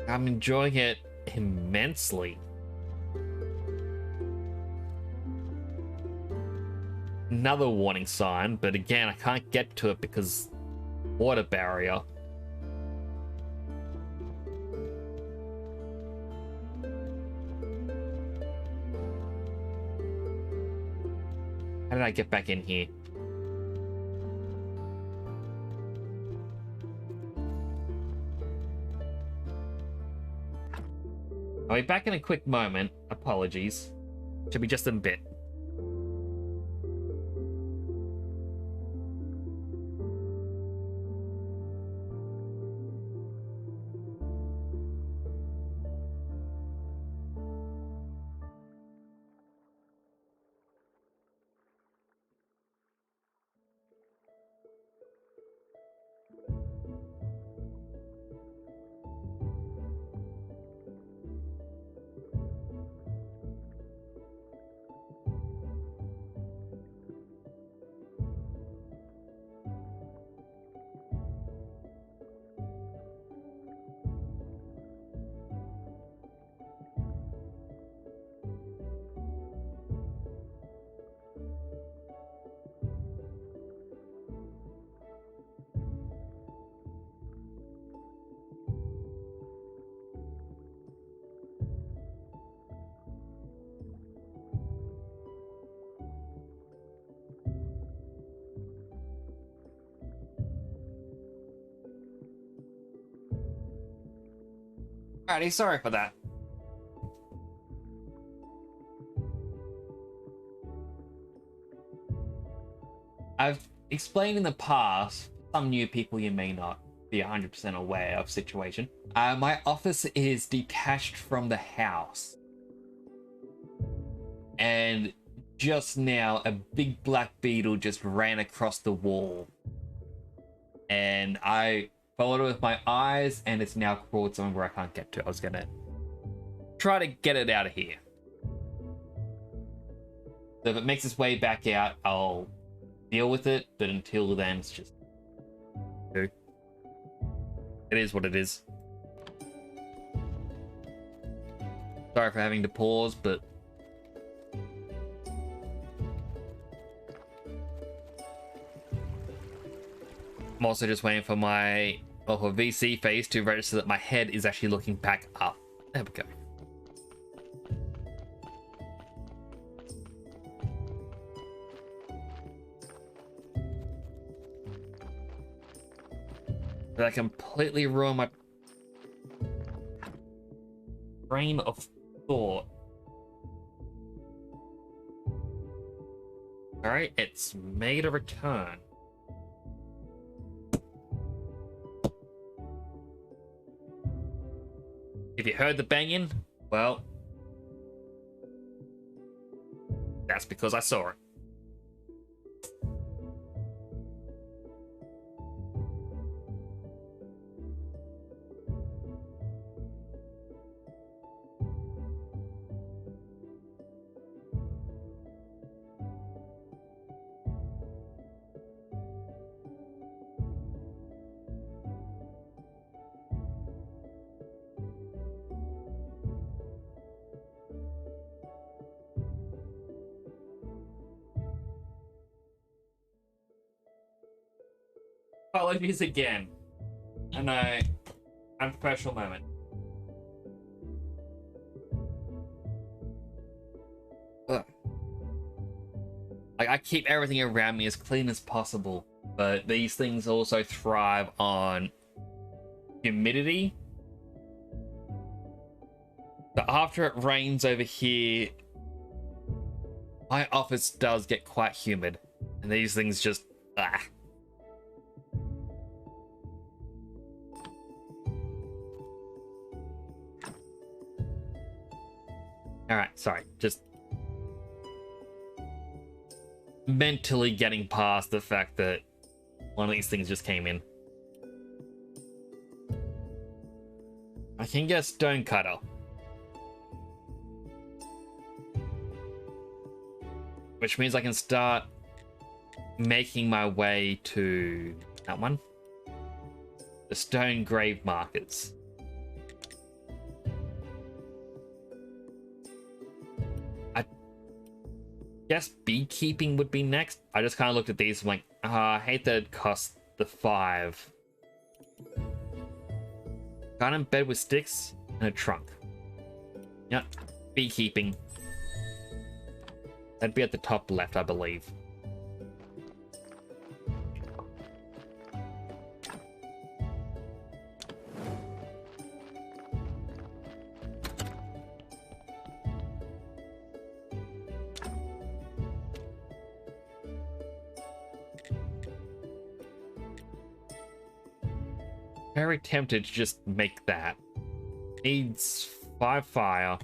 I'm enjoying it immensely. Another warning sign, but again, I can't get to it because water barrier. How did I get back in here? I'll be back in a quick moment. Apologies. Should be just a bit. Alrighty, sorry for that. I've explained in the past, some new people you may not be 100% aware of situation. My office is detached from the house. And just now, a big black beetle just ran across the wall. And I followed it with my eyes, and it's now crawled somewhere where I can't get to. I was gonna try to get it out of here. So if it makes its way back out, I'll deal with it, but until then, it's just... It is what it is. Sorry for having to pause, but... I'm also just waiting for my... Well, for VC phase to register that my head is actually looking back up. There we go. But I completely ruined my train of thought. Alright, it's made a return. If you heard the banging, well, that's because I saw it. Apologies again. And unprofessional moment. Ugh. Like, I keep everything around me as clean as possible. But these things also thrive on humidity. So after it rains over here, my office does get quite humid. And these things just... ah. Alright, sorry. Just mentally getting past the fact that one of these things just came in. I can get a stone cutter. Which means I can start making my way to that one. The stone grave markers. I guess beekeeping would be next. I just kind of looked at these and I'm like, I hate that it costs the 5. Garden bed with sticks and a trunk. Yep, beekeeping. That'd be at the top left, I believe. Very tempted to just make that. Needs 5 fire.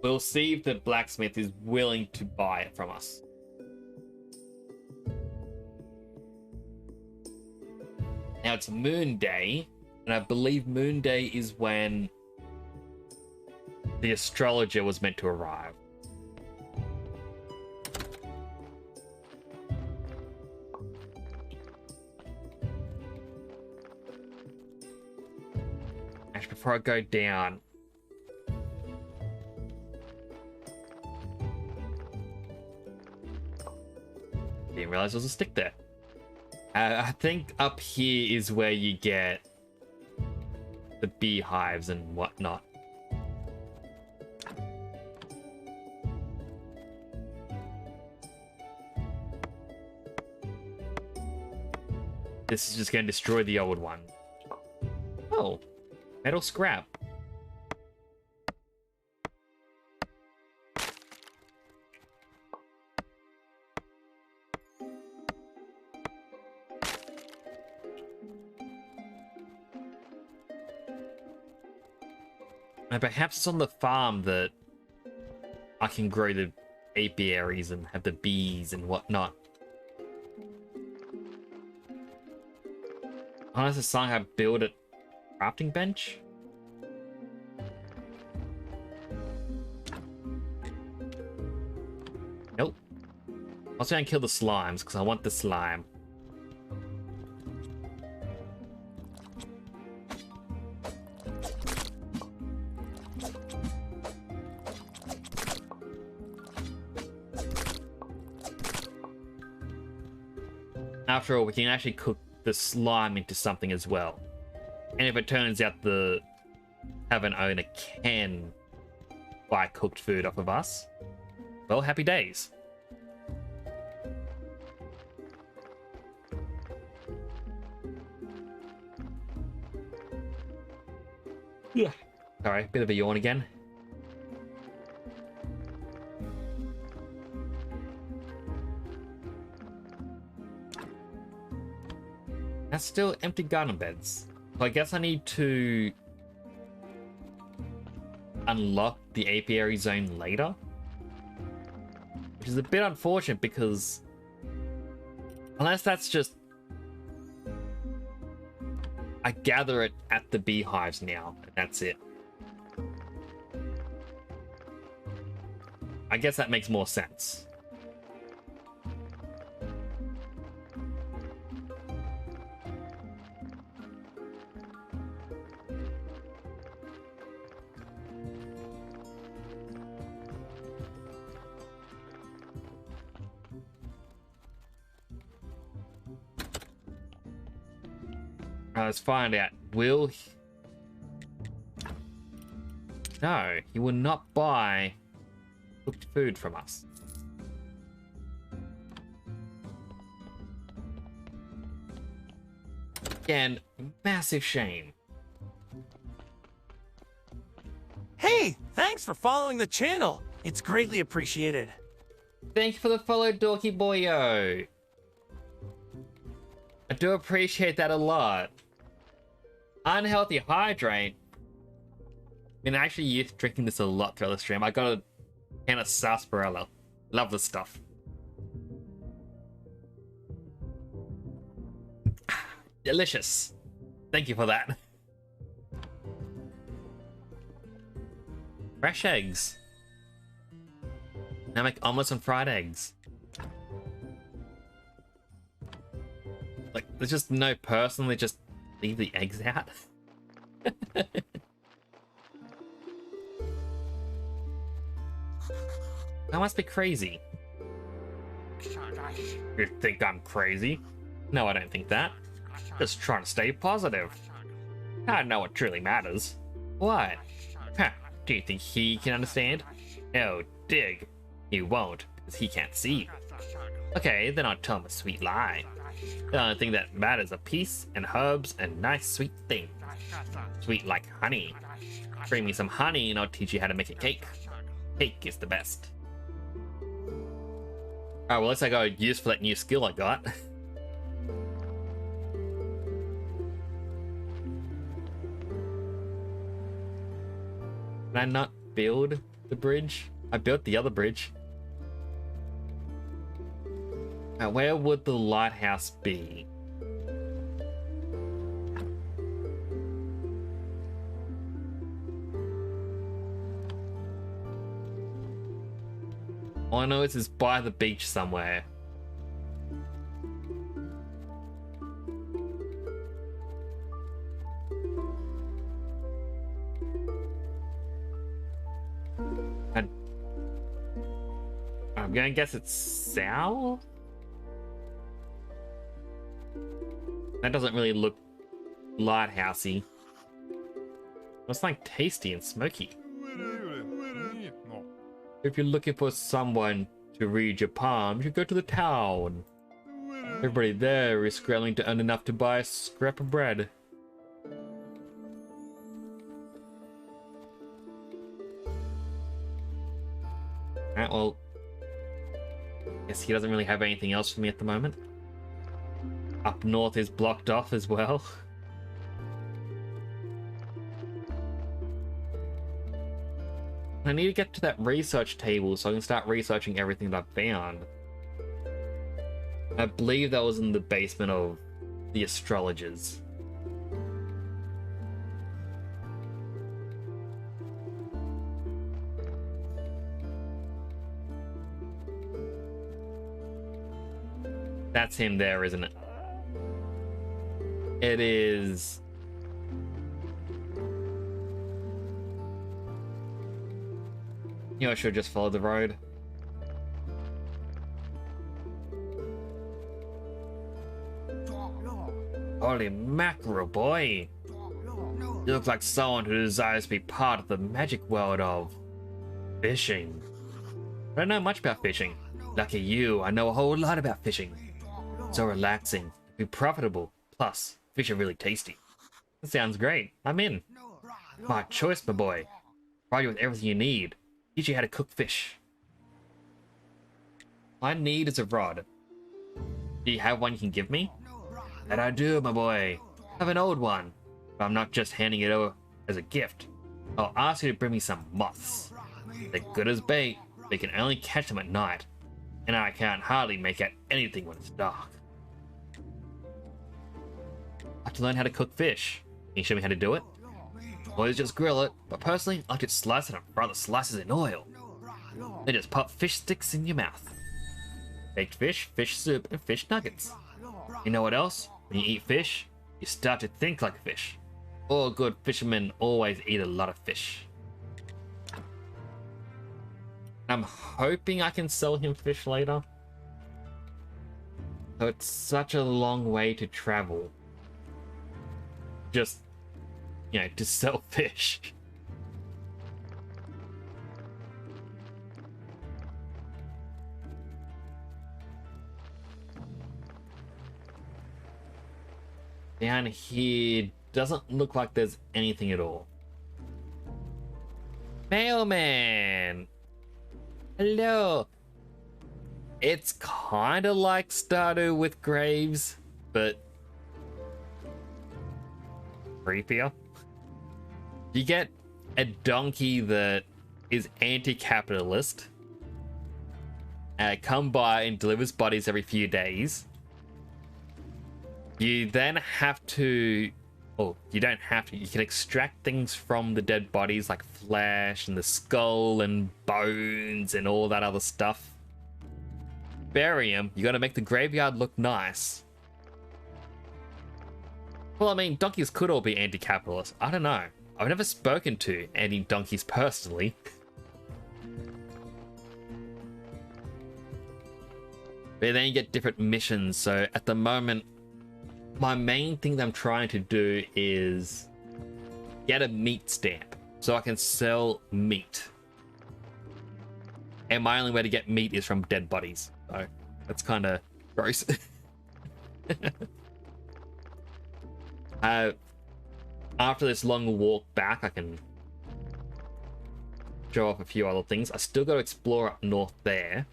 We'll see if the blacksmith is willing to buy it from us. Now it's Moon Day, and I believe Moon Day is when the astrologer was meant to arrive. Actually, before I go down, didn't realize there was a stick there. I think up here is where you get the beehives and whatnot. This is just going to destroy the old one. Oh, metal scrap. And perhaps it's on the farm that I can grow the apiaries and have the bees and whatnot. Unless it's something I build a crafting bench? Nope. I'll try and kill the slimes because I want the slime. After all, we can actually cook the slime into something as well. And if it turns out the tavern owner can buy cooked food off of us, well, happy days. Yeah. Sorry, bit of a yawn again. That's still empty garden beds. So I guess I need to unlock the apiary zone later. Which is a bit unfortunate because unless that's just I gather it at the beehives now, and that's it. I guess that makes more sense. Let's find out. Will he... No, he will not buy cooked food from us. Again, massive shame. Hey, thanks for following the channel. It's greatly appreciated. Thank you for the follow, Dorky Boyo. I do appreciate that a lot. Unhealthy hydrate. Been actually used to drinking this a lot throughout the stream. I got a can of sarsaparilla. Love this stuff. Delicious. Thank you for that. Fresh eggs. Now make omelets on fried eggs. Like, there's just no person. They just leave the eggs out. I must be crazy. You think I'm crazy? No, I don't think that. Just trying to stay positive. I know what truly matters. What? Huh, do you think he can understand? Oh, dig. He won't, because he can't see. Okay, then I'll tell him a sweet lie. The only thing that matters are peace and herbs and nice sweet things. Sweet like honey. Bring me some honey and I'll teach you how to make a cake. Cake is the best. Alright, well, at least I got a use for that new skill I got. Can I not build the bridge? I built the other bridge. Where would the lighthouse be? All I know is it's by the beach somewhere. I'm gonna guess it's south? That doesn't really look lighthousey. It's like tasty and smoky. If you're looking for someone to read your palms, you go to the town. Everybody there is scrambling to earn enough to buy a scrap of bread. Alright, well, guess he doesn't really have anything else for me at the moment. Up north is blocked off as well. I need to get to that research table so I can start researching everything that I've found. I believe that was in the basement of the astrologers. That's him there, isn't it? It is. You know, I should just follow the road. Holy mackerel, boy! You look like someone who desires to be part of the magic world of fishing. I don't know much about fishing. Lucky you, I know a whole lot about fishing. So relaxing, be profitable, plus fish are really tasty. That sounds great. I'm in. My choice, my boy. Provide you with everything you need. Teach you how to cook fish. All I need is a rod. Do you have one you can give me? That I do, my boy. I have an old one, but I'm not just handing it over as a gift. I'll ask you to bring me some moths. They're good as bait, but you can only catch them at night, and I can't hardly make out anything when it's dark. I have to learn how to cook fish. Can you show me how to do it? Always just grill it, but personally, I just slice it and fry the slices in oil. Then just pop fish sticks in your mouth. Baked fish, fish soup, and fish nuggets. You know what else? When you eat fish, you start to think like a fish. All good fishermen always eat a lot of fish. I'm hoping I can sell him fish later. So it's such a long way to travel. Just, you know, to sell fish. Down here, doesn't look like there's anything at all. Mailman! Hello! It's kind of like Stardew with Graves, but creepier. You get a donkey that is anti-capitalist, come by and delivers bodies every few days. You then have to, oh, you don't have to, you can extract things from the dead bodies like flesh and the skull and bones and all that other stuff. Bury them, you gotta make the graveyard look nice. Well, I mean, donkeys could all be anti-capitalist. I don't know. I've never spoken to any donkeys personally. But then you get different missions. So at the moment, my main thing that I'm trying to do is get a meat stamp so I can sell meat. And my only way to get meat is from dead bodies. So that's kind of gross. After this long walk back, I can show off a few other things. I still got to explore up north there.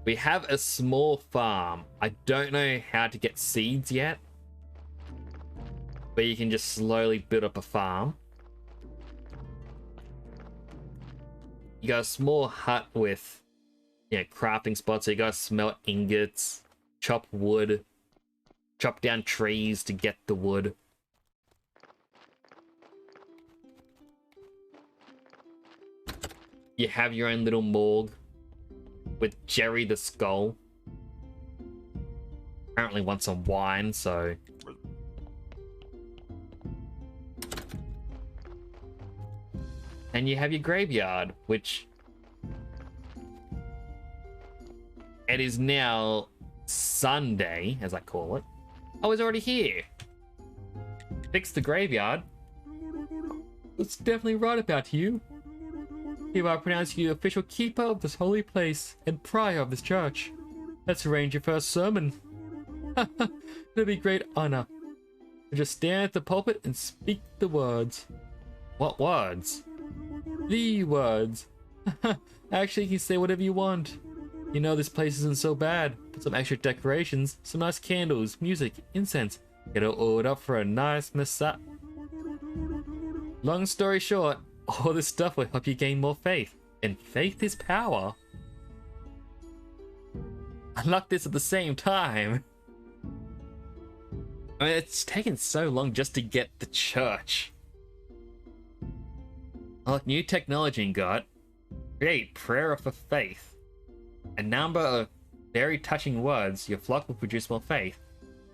We have a small farm. I don't know how to get seeds yet, but you can just slowly build up a farm. You got a small hut with, crafting spots. So you got to smelt ingots, chop wood, chop down trees to get the wood. You have your own little morgue with Jerry the Skull. Apparently wants some wine, so... And you have your graveyard, which... It is now Sunday, as I call it. Oh, it's already here. Fix the graveyard. That's definitely right about you. Hereby I pronounce you official keeper of this holy place and prior of this church. Let's arrange your first sermon. It'll be great honor. Just stand at the pulpit and speak the words. What words? The words. Actually, you can say whatever you want. You know this place isn't so bad. Put some extra decorations, some nice candles, music, incense. Get it all up for a nice massage. Long story short, all this stuff will help you gain more faith. And faith is power. Unlock this at the same time. I mean, it's taken so long just to get the church. Unlock new technology in God. Create prayer for faith. A number of very touching words, your flock will produce more faith.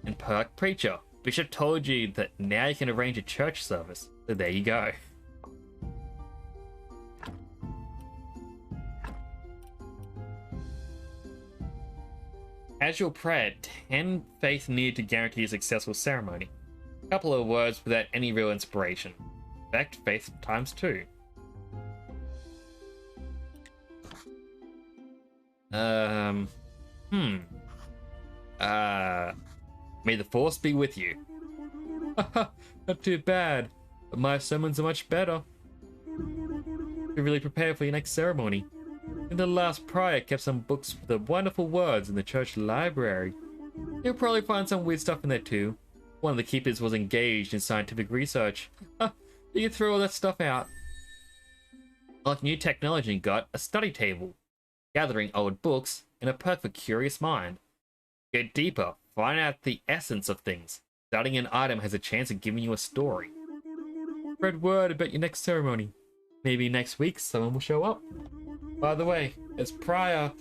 And perk preacher. Bishop told you that now you can arrange a church service. So there you go. Casual prayer, 10 faith needed to guarantee a successful ceremony. A couple of words without any real inspiration. Effect, faith times 2. May the force be with you. Not too bad, but my sermons are much better. Be really prepared for your next ceremony. And the last prior kept some books with the wonderful words in the church library. You'll probably find some weird stuff in there too. One of the keepers was engaged in scientific research. You can throw all that stuff out. Like new technology got a study table, gathering old books, and a perk for curious mind. Get deeper, find out the essence of things. Studying an item has a chance of giving you a story. Spread word about your next ceremony. Maybe next week someone will show up. By the way, as prior,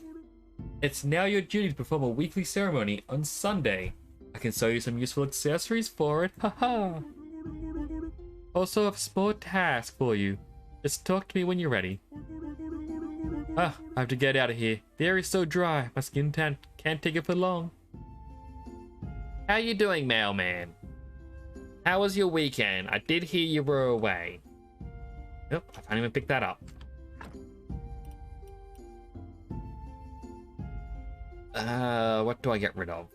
it's now your duty to perform a weekly ceremony on Sunday. I can sell you some useful accessories for it, haha. Also have a small task for you. Just talk to me when you're ready. I have to get out of here. The air is so dry, my skin can't take it for long. How you doing, mailman? How was your weekend? I did hear you were away. Nope, I can't even pick that up. What do I get rid of?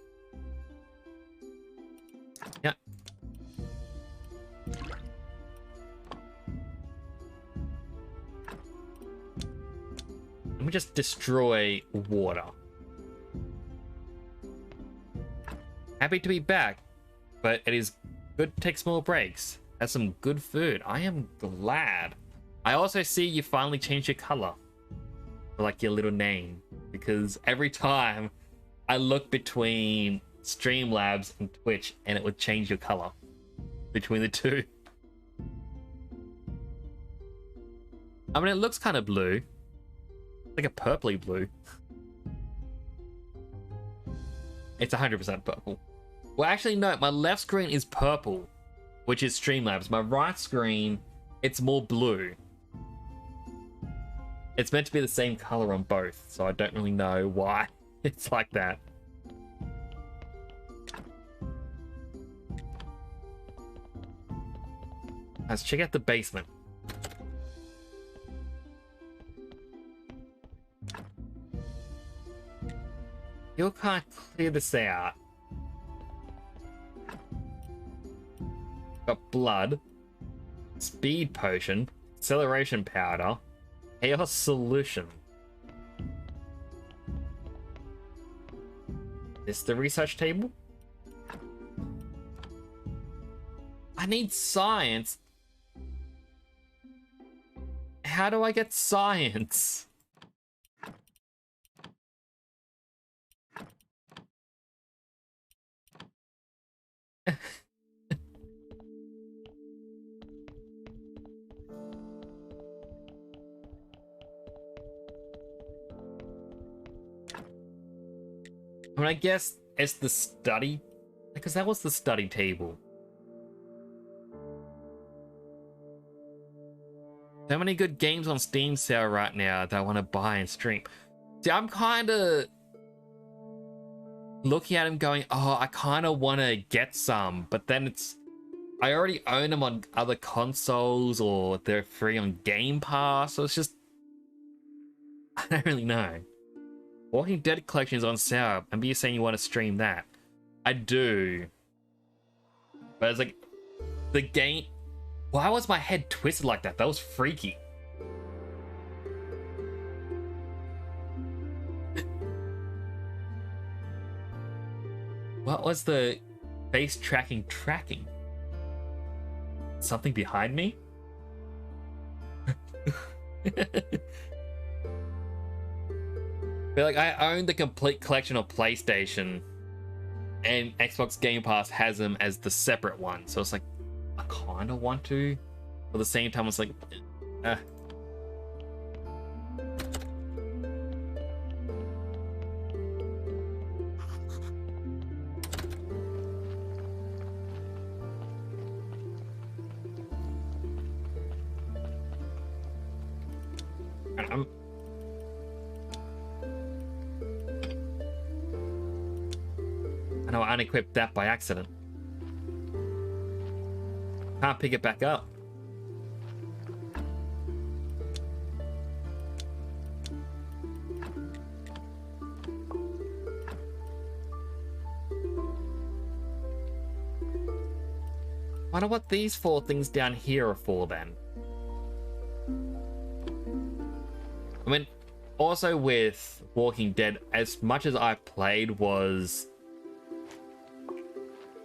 Yeah. Let me just destroy water. Happy to be back, but it is good to take small breaks. Have some good food. I am glad. I also see you finally changed your color. Like your little name. Because every time I look between Streamlabs and Twitch and it would change your color between the two. I mean, it looks kind of blue. Like a purpley blue. It's 100% purple. Well, actually, no. My left screen is purple, which is Streamlabs. My right screen, it's more blue. It's meant to be the same color on both, so I don't really know why it's like that. Let's check out the basement. You can't clear this out. Got blood, speed potion, acceleration powder, chaos solution. Is the research table? I need science. How do I get science? I mean, I guess it's the study, because that was the study table. So many good games on Steam sale right now that I want to buy and stream. See, I'm kind of looking at them going, oh, I kind of want to get some, but then it's, I already own them on other consoles or they're free on Game Pass, so it's just, I don't really know. Walking Dead collection is on sale. Remember you saying you want to stream that? I do. But it's like, the game, why was my head twisted like that? That was freaky. What was the face tracking? Something behind me? But like, I own the complete collection of PlayStation, and Xbox Game Pass has them as the separate one. So it's like, I kind of want to, but at the same time, it's like, I know I unequipped that by accident. Can't pick it back up. Wonder what these 4 things down here are for then. I mean, also with Walking Dead, as much as I played was,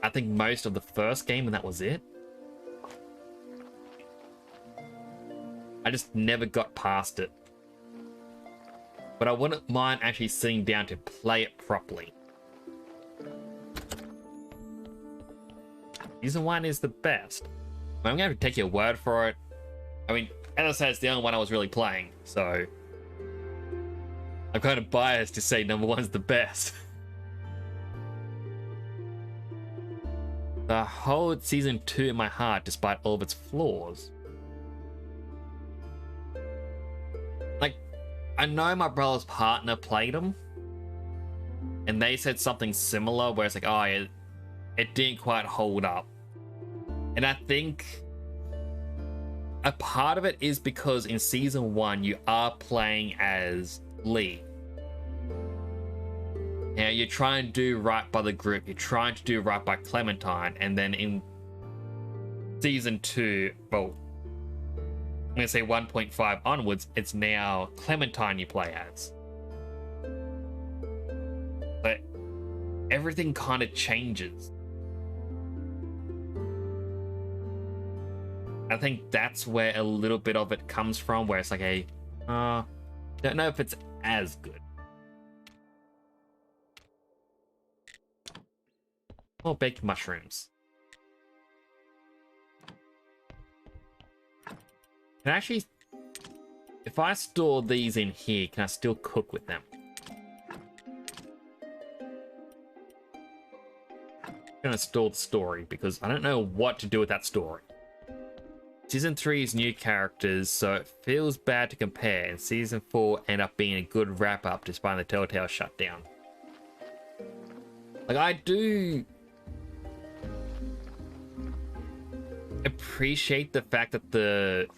I think, most of the first game, and that was it. I just never got past it. But I wouldn't mind actually sitting down to play it properly. Season 1 is the best. I'm going to take your word for it. I mean, as I said, it's the only one I was really playing, so I'm kind of biased to say number 1's the best. I hold season 2 in my heart despite all of its flaws. Like, I know my brother's partner played them, and they said something similar where it's like, oh, it didn't quite hold up. And I think a part of it is because in season 1 you are playing as Lee. Now you're trying to do right by the group, you're trying to do right by Clementine, and then in season 2, well, I'm gonna say 1.5 onwards, it's now Clementine you play as. But everything kind of changes. I think that's where a little bit of it comes from, where it's like don't know if it's as good. More baked mushrooms. Can I actually, if I store these in here, can I still cook with them? I'm gonna store the story because I don't know what to do with that story. Season 3 is new characters, so it feels bad to compare, and Season 4 end up being a good wrap-up despite the Telltale shutdown. Like, I do appreciate the fact that that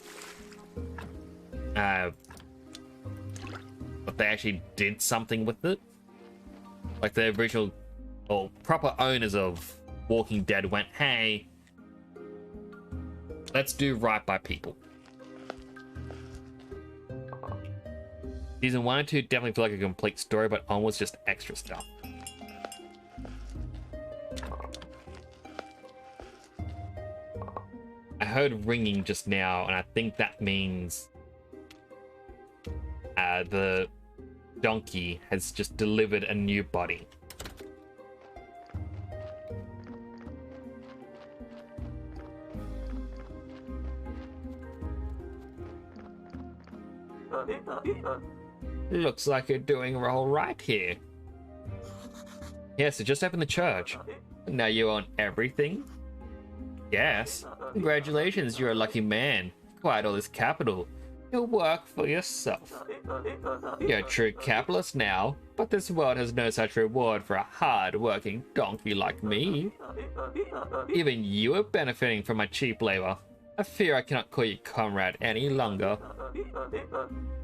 they actually did something with it. Like, the original, or proper owners of Walking Dead went, hey, let's do right by people. Season 1 and 2 definitely feel like a complete story, but almost just extra stuff. I heard ringing just now, and I think that means the donkey has just delivered a new body. Looks like you're doing all right here. Yes, I just opened the church. Now you own everything? Yes. Congratulations, you're a lucky man. Quite all this capital. You'll work for yourself. You're a true capitalist now, but this world has no such reward for a hard-working donkey like me. Even you are benefiting from my cheap labor. I fear I cannot call you comrade any longer.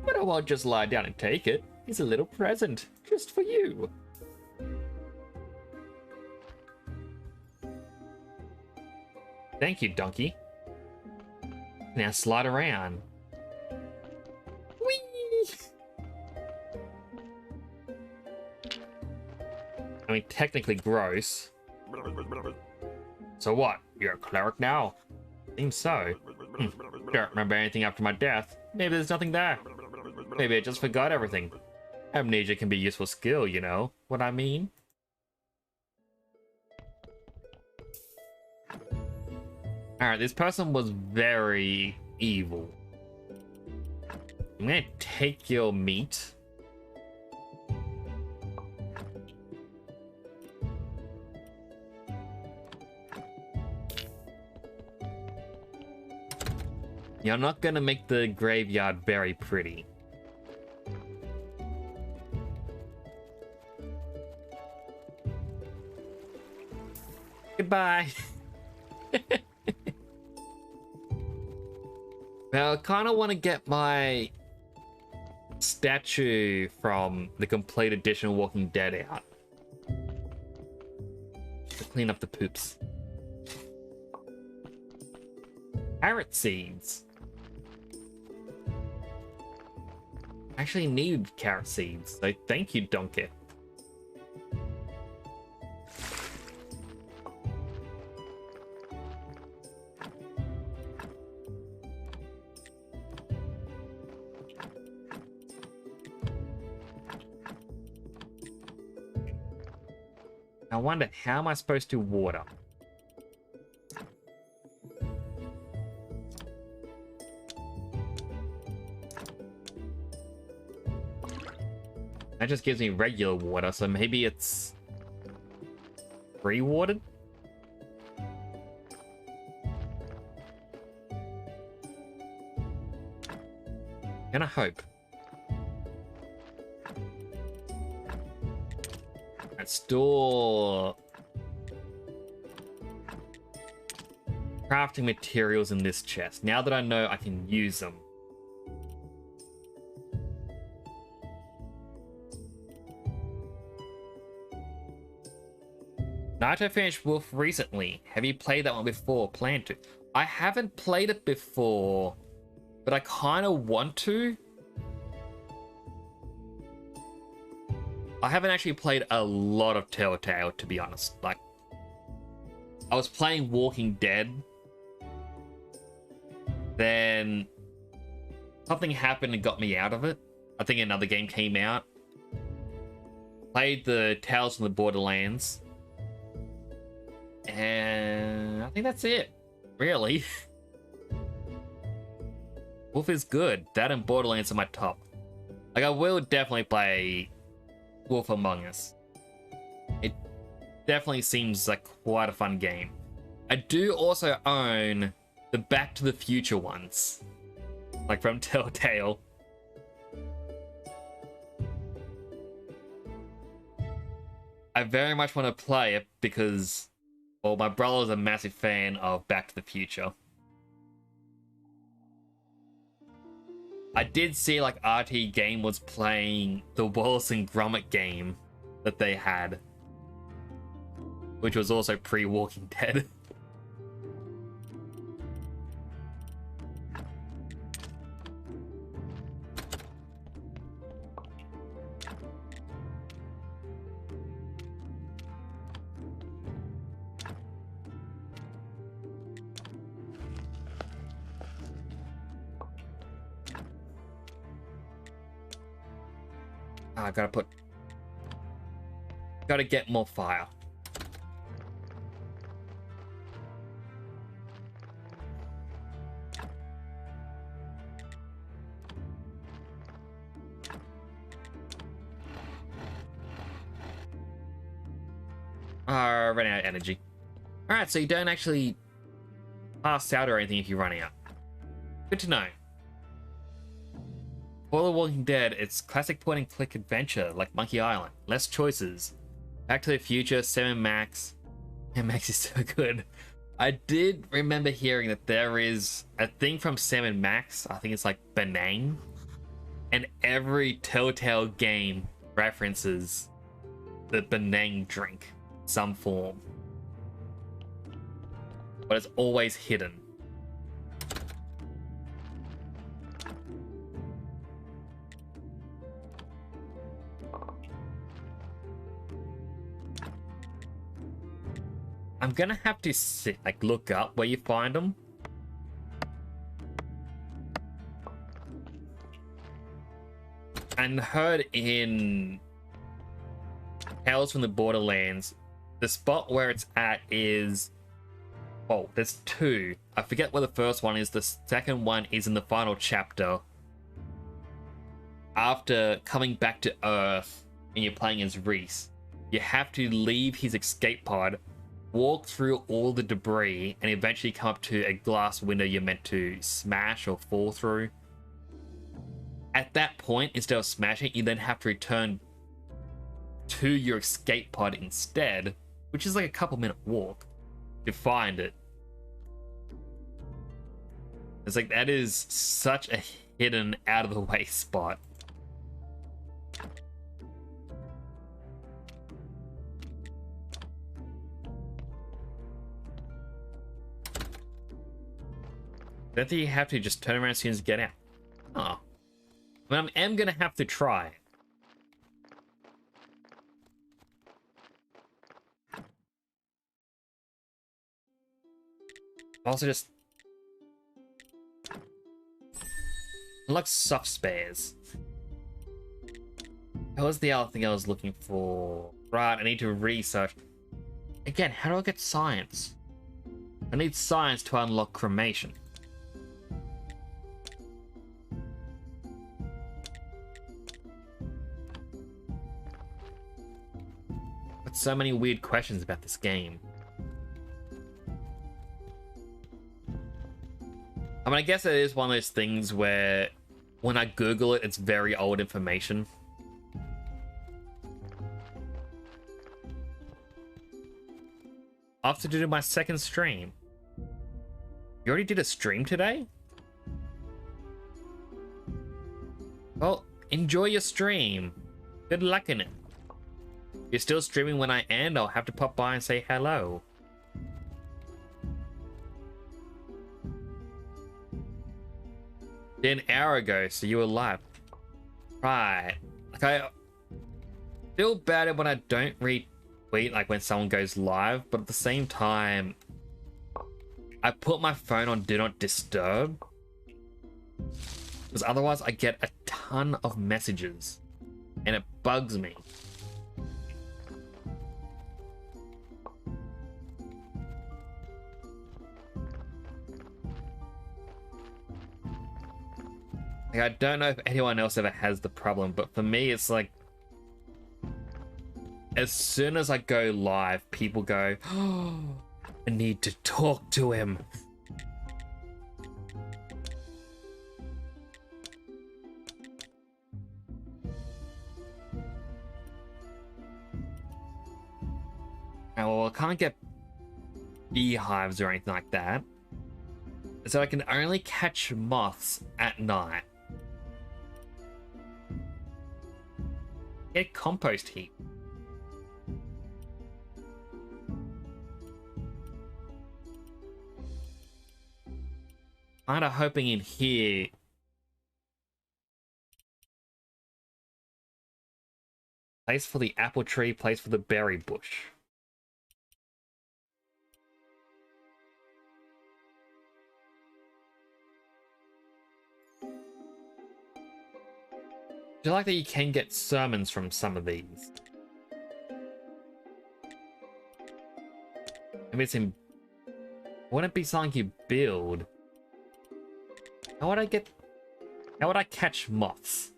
But I won't just lie down and take it. It's a little present, just for you. Thank you, donkey. Now slide around. Whee! I mean, technically gross. So what? You're a cleric now? Seems so. Don't remember anything after my death. Maybe there's nothing there. Maybe I just forgot everything. Amnesia can be a useful skill, you know what I mean? Alright, this person was very evil. I'm gonna take your meat. You're not gonna make the graveyard very pretty. Goodbye. Now, I kind of want to get my statue from the complete edition of Walking Dead out. To clean up the poops. Carrot seeds. I actually need carrot seeds, so thank you, Donkey. I wonder, how am I supposed to water? That just gives me regular water, so maybe it's pre-watered? Gonna hope. Let's store crafting materials in this chest. Now that I know I can use them. Naruto finished Wolf recently. Have you played that one before? Plan to? I haven't played it before, but I kind of want to. I haven't actually played a lot of Telltale, to be honest. Like, I was playing Walking Dead, then something happened and got me out of it. I think another game came out. Played the Tales from the Borderlands. And I think that's it, really. Wolf is good. That and Borderlands are my top. Like, I will definitely play Wolf Among Us. It definitely seems like quite a fun game. I do also own the Back to the Future ones, like from Telltale. I very much want to play it because, well, my brother's a massive fan of Back to the Future. I did see like RT Game was playing the Wallace and Gromit game that they had, which was also pre-Walking Dead. I gotta get more fire. Running out of energy. Alright, so you don't actually pass out or anything if you're running out. Good to know. For The Walking Dead, it's classic point-and-click adventure like Monkey Island. Less choices. Back to the Future, 7 Max. And Max is so good. I did remember hearing that there is a thing from 7 Max. I think it's like Benang. And every Telltale game references the Benang drink in some form. But it's always hidden. I'm gonna have to look up where you find them. And heard in Tales from the Borderlands, the spot where it's at is... Oh, there's two. I forget where the first one is. The second one is in the final chapter. After coming back to Earth and you're playing as Reese, you have to leave his escape pod, walk through all the debris, and eventually come up to a glass window you're meant to smash or fall through. At that point, instead of smashing, you then have to return to your escape pod instead, which is like a couple-minute walk to find it. It's like, that is such a hidden, out-of-the-way spot. Don't think you have to just turn around as soon as you get out. Oh. I mean, I am gonna have to try. Also just... unlock soft spares. That was the other thing I was looking for. Right, I need to research. Again, how do I get science? I need science to unlock cremation. Got so many weird questions about this game. I mean, I guess it is one of those things where when I Google it, it's very old information. I have to do my second stream. You already did a stream today? Well, enjoy your stream. Good luck in it. You're still streaming when I end, I'll have to pop by and say hello. An hour ago, so you were live. Right. Like, I feel bad when I don't retweet, like when someone goes live, but at the same time, I put my phone on Do Not Disturb. Because otherwise I get a ton of messages. And it bugs me. Like, I don't know if anyone else ever has the problem, but for me, it's like, as soon as I go live, people go, oh, I need to talk to him. Well, I can't get beehives or anything like that. So I can only catch moths at night. Get compost heap. Kinda hoping in here. Place for the apple tree, place for the berry bush. I feel like that you can get sermons from some of these. Maybe it's in... Wouldn't it be something you build? How would I catch moths?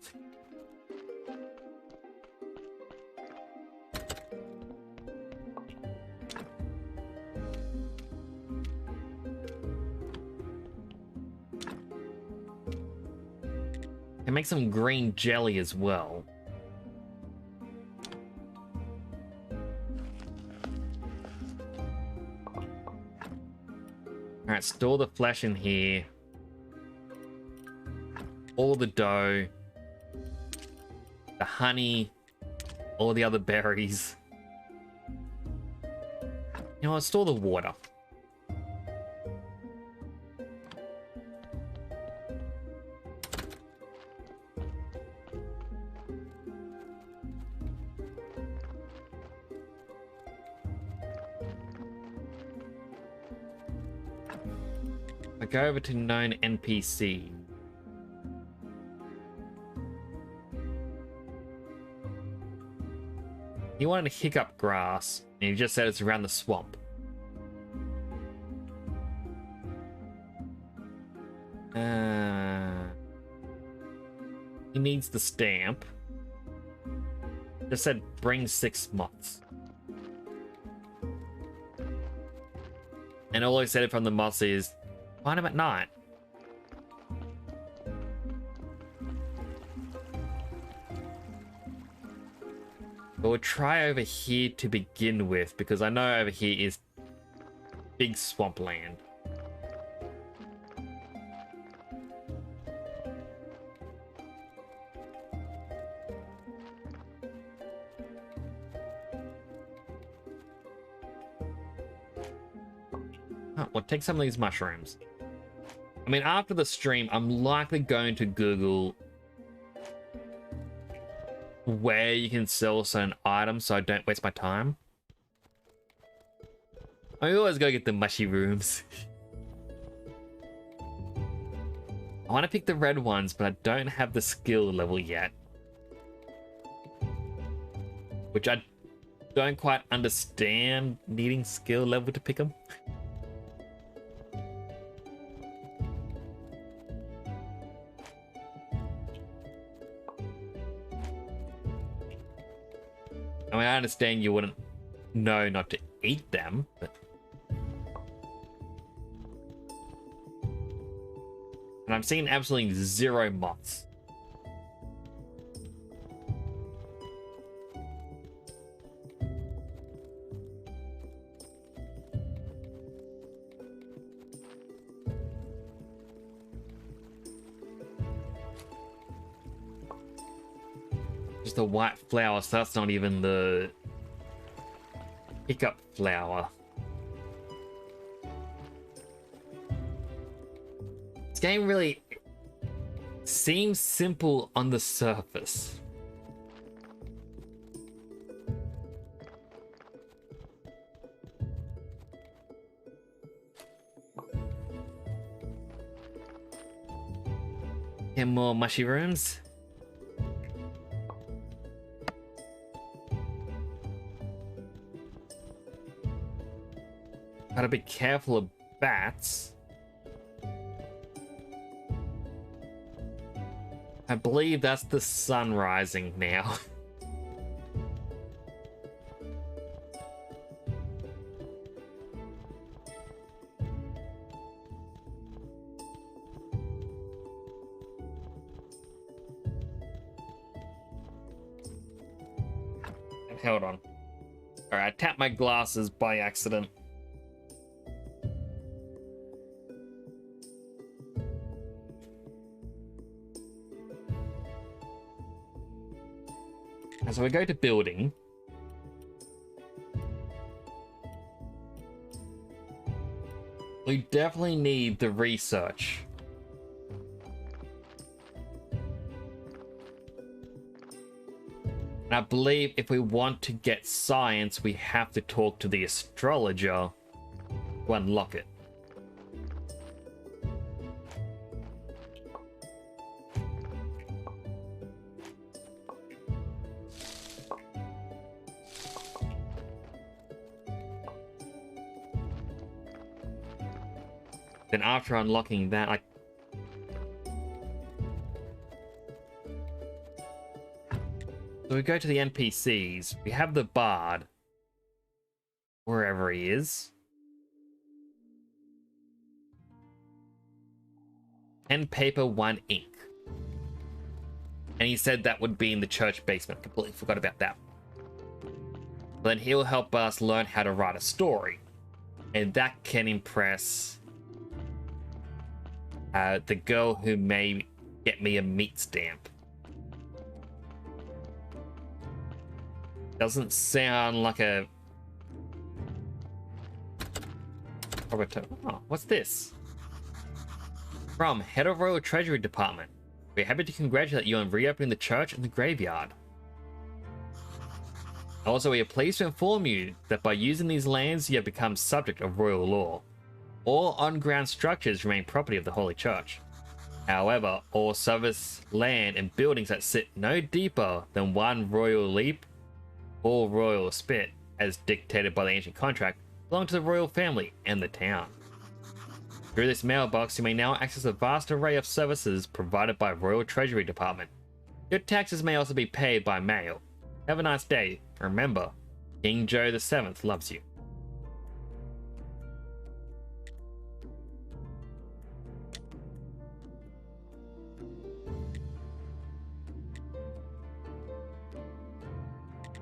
And make some green jelly as well. Alright, store the flesh in here. All the dough. The honey. All the other berries. You know what, store the water. I go over to known NPC. He wanted hiccup grass, and he just said it's around the swamp. He needs the stamp. Just said bring 6 moths. And all he said from the moths is, find him at night. But we'll try over here to begin with, because I know over here is big swampland. Oh, we'll take some of these mushrooms. I mean, after the stream, I'm likely going to Google where you can sell certain items so I don't waste my time. I always gotta get the mushy rooms. I want to pick the red ones, but I don't have the skill level yet. Which I don't quite understand needing skill level to pick them. I mean, I understand you wouldn't know not to eat them, but... And I'm seeing absolutely 0 moths. Just a white flower, so that's not even the Pick up flower. This game really seems simple on the surface. Get more mushrooms. Gotta be careful of bats. I believe that's the sun rising now. Hold on. Alright, I tapped my glasses by accident. So we go to building. We definitely need the research. And I believe if we want to get science, we have to talk to the astrologer to unlock it. Then after unlocking that, like, so we go to the NPCs. We have the bard, wherever he is. 10 paper, 1 ink. And he said that would be in the church basement. Completely forgot about that. Then he'll help us learn how to write a story. And that can impress the girl who may get me a meat stamp. Doesn't sound like a... Oh, what's this? From Head of Royal Treasury Department. We're happy to congratulate you on reopening the church and the graveyard. Also, we are pleased to inform you that by using these lands, you have become subject of royal law. All on-ground structures remain property of the Holy Church. However, all service land and buildings that sit no deeper than 1 royal leap or royal spit, as dictated by the ancient contract, belong to the royal family and the town. Through this mailbox, you may now access a vast array of services provided by Royal Treasury Department. Your taxes may also be paid by mail. Have a nice day. Remember, King Joe VII loves you.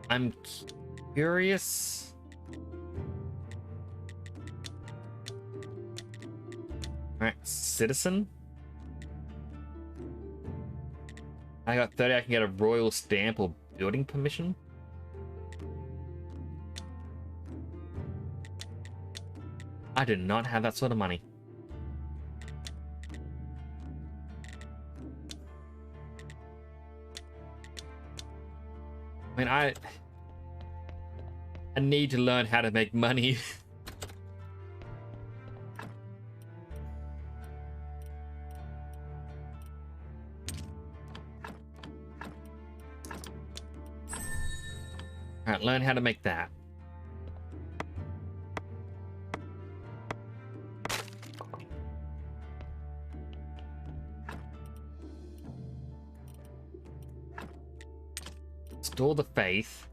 I'm curious. Alright, citizen. I got 30, I can get a royal stamp or building permission. I do not have that sort of money. I mean, I need to learn how to make money. Alright, learn how to make that. Store the faith.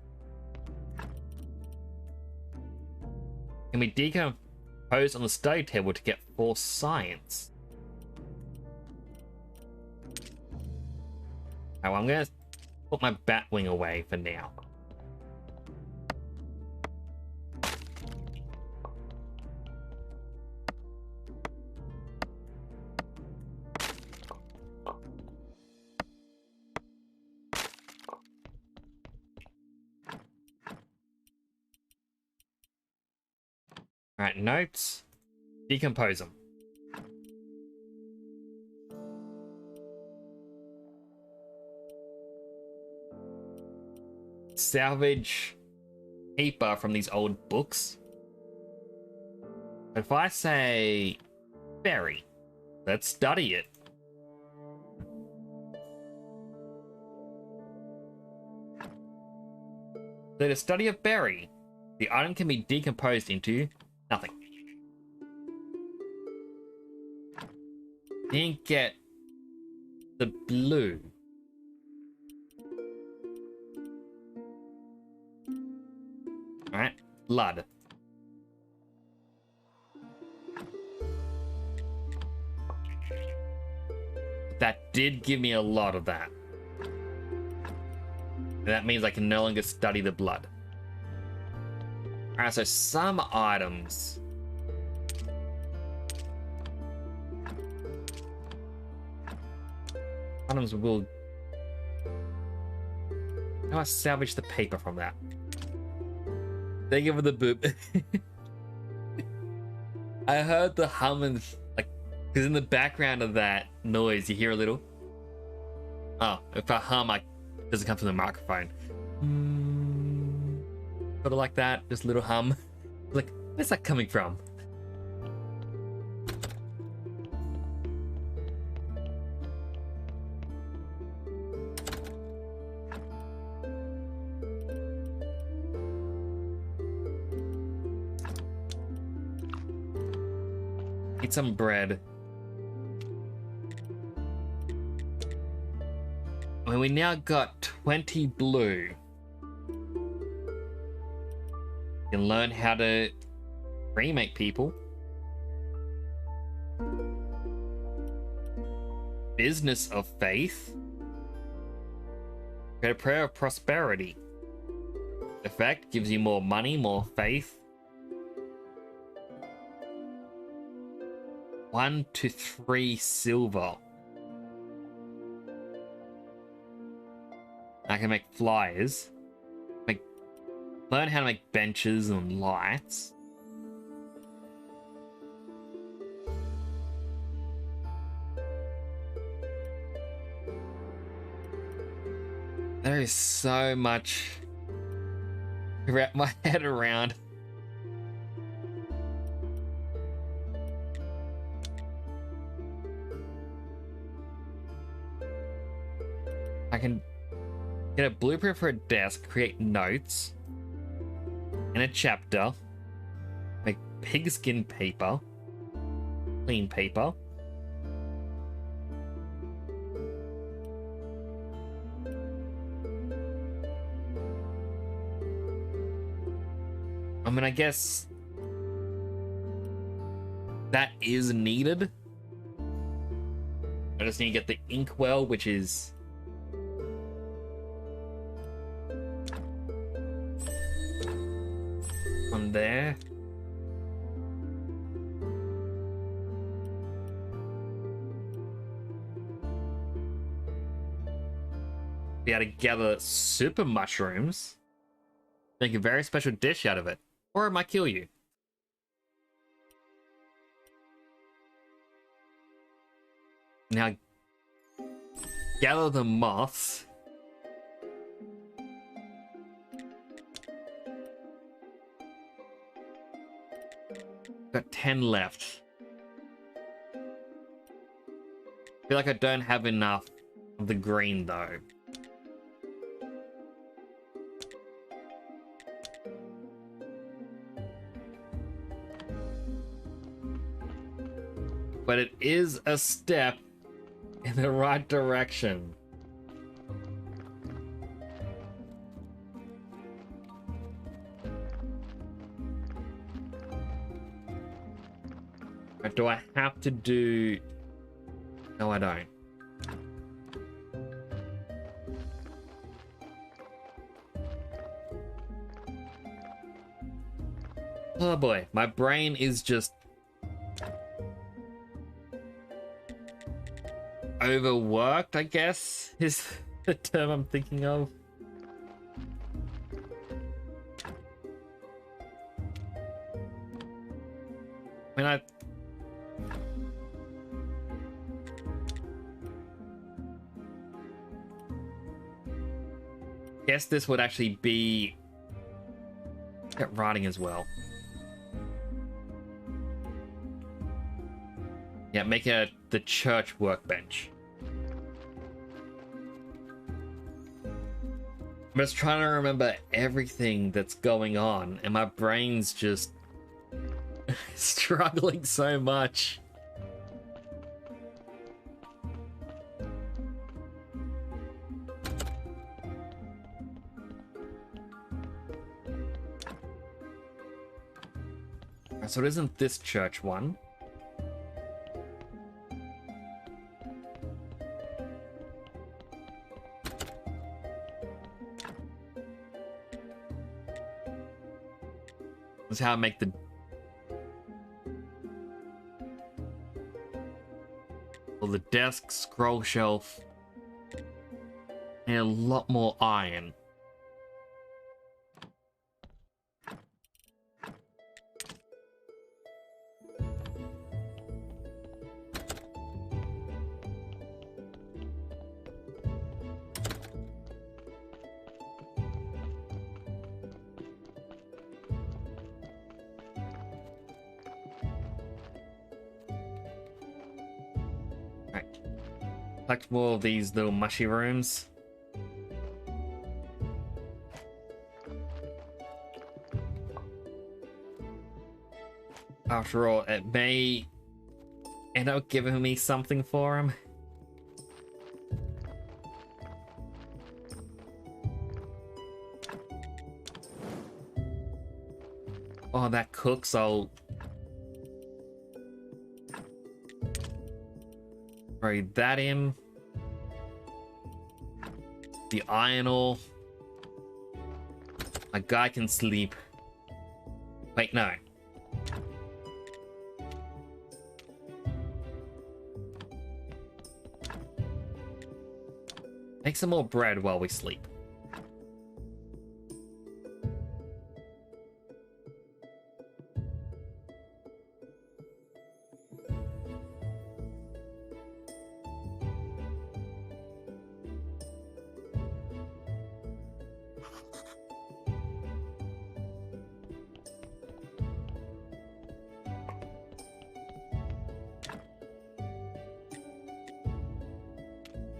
Can we decompose on the study table to get 4 science? Oh, I'm gonna put my bat wing away for now. Alright, notes. Decompose them. Salvage paper from these old books. If I say berry, let's study it. So to study a berry, the item can be decomposed into nothing. Didn't get the blue. Alright, blood. That did give me a lot of that. And that means I can no longer study the blood. Alright, so some items. Items will. How do I salvage the paper from that? Thank you for the boop. I heard the hum and like, because in the background of that noise, you hear a little. Oh, if I hum, it doesn't come from the microphone. Sort of like that, just a little hum. Like, where's that coming from? Eat some bread. I mean, we now got 20 blue. You can learn how to remake people. Business of faith. Create a prayer of prosperity. Effect gives you more money, more faith. 1 to 3 silver. I can make flyers. Learn how to make benches and lights. There is so much to wrap my head around. I can get a blueprint for a desk, create notes, and a chapter, make pigskin paper, clean paper. I mean, I guess that is needed. I just need to get the inkwell, which is on there. Be able to gather super mushrooms, make a very special dish out of it, or it might kill you. Now, gather the moths. Got 10 left. Feel like I don't have enough of the green though. But it is a step in the right direction. Or do I have to do... No, I don't. Oh boy, my brain is just overworked, I guess, is the term I'm thinking of. mean, I guess this would actually be get writing as well. Yeah, make it the church workbench. I'm just trying to remember everything that's going on, and my brain's just struggling so much. So it isn't this church one. This is how I make the... Well, the desk, scroll shelf, and a lot more iron. Collect more of these little mushy rooms. After all, it may end up giving me something for him. Oh, that cooks. I'll throw that in. The iron ore. My guy can sleep. Wait, no. Make some more bread while we sleep.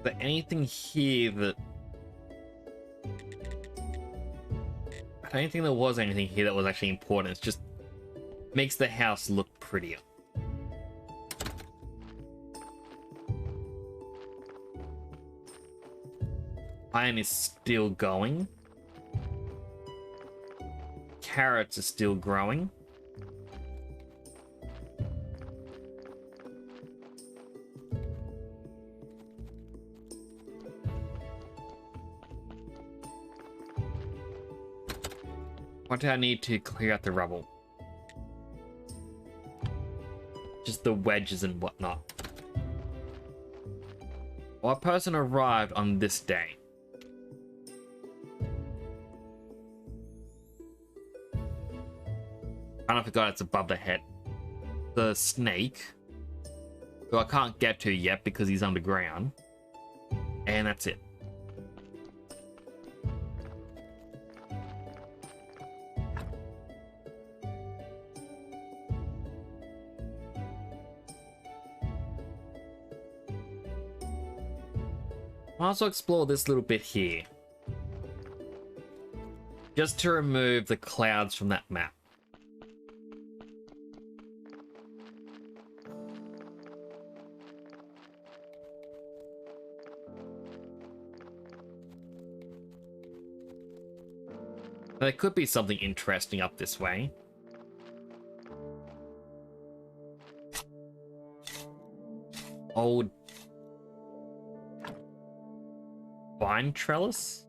Is there anything here that... I don't think there was anything here that was actually important. It's just makes the house look prettier. Iron is still going. Carrots are still growing. What do I need to clear out the rubble? Just the wedges and whatnot. What person arrived on this day? I forgot it's above the head. The snake, who I can't get to yet because he's underground. And that's it. I'll also explore this little bit here. Just to remove the clouds from that map. There could be something interesting up this way. Old vine trellis?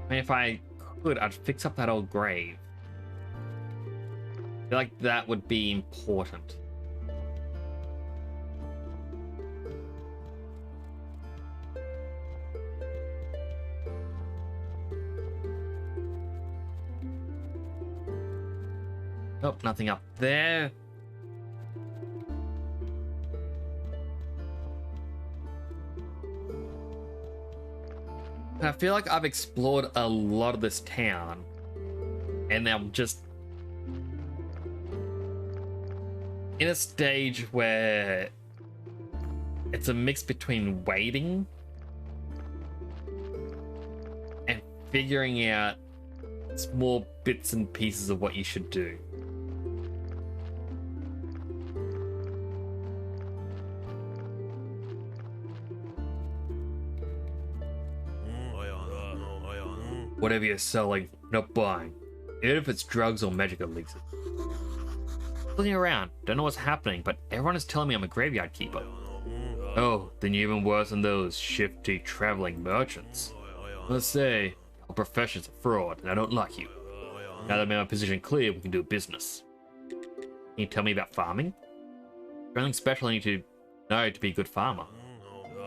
I mean, if I could, I'd fix up that old grave. I feel like that would be important. Nope, nothing up there. And I feel like I've explored a lot of this town, and I'm just in a stage where it's a mix between waiting and figuring out small bits and pieces of what you should do. Whatever you're selling, not buying. Even if it's drugs or magic elixirs. Looking around, don't know what's happening, but everyone is telling me I'm a graveyard keeper. Oh, then you're even worse than those shifty traveling merchants. Let's say, your profession's a fraud, and I don't like you. Now that I made my position clear, we can do business. Can you tell me about farming? Something special I need to know to be a good farmer.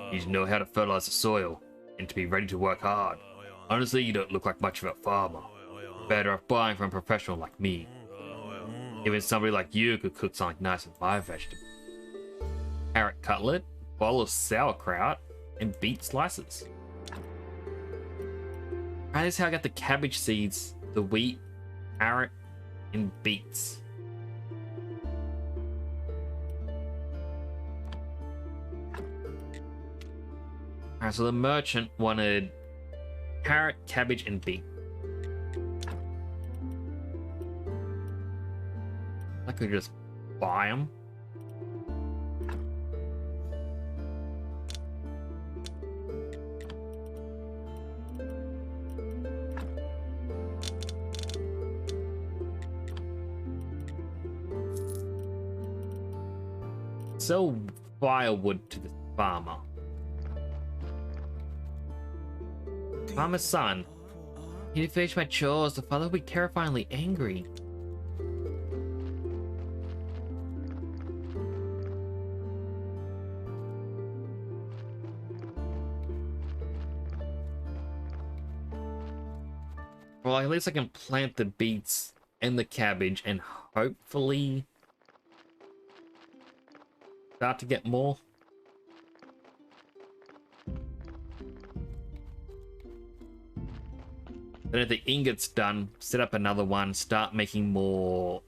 You need to know how to fertilize the soil, and to be ready to work hard. Honestly, you don't look like much of a farmer. Better off buying from a professional like me. Even somebody like you could cook something nice with my vegetables. Carrot cutlet, bowl of sauerkraut, and beet slices. Right, this is how I got the cabbage seeds, the wheat, carrot, and beets. Alright, so the merchant wanted carrot, cabbage, and beet. I could just buy them. Sell firewood to the farmer. Farmer's son. You need to finish my chores. The father will be terrifyingly angry. Well, at least I can plant the beets and the cabbage and hopefully start to get more. Then if the ingot's done, set up another one, start making more.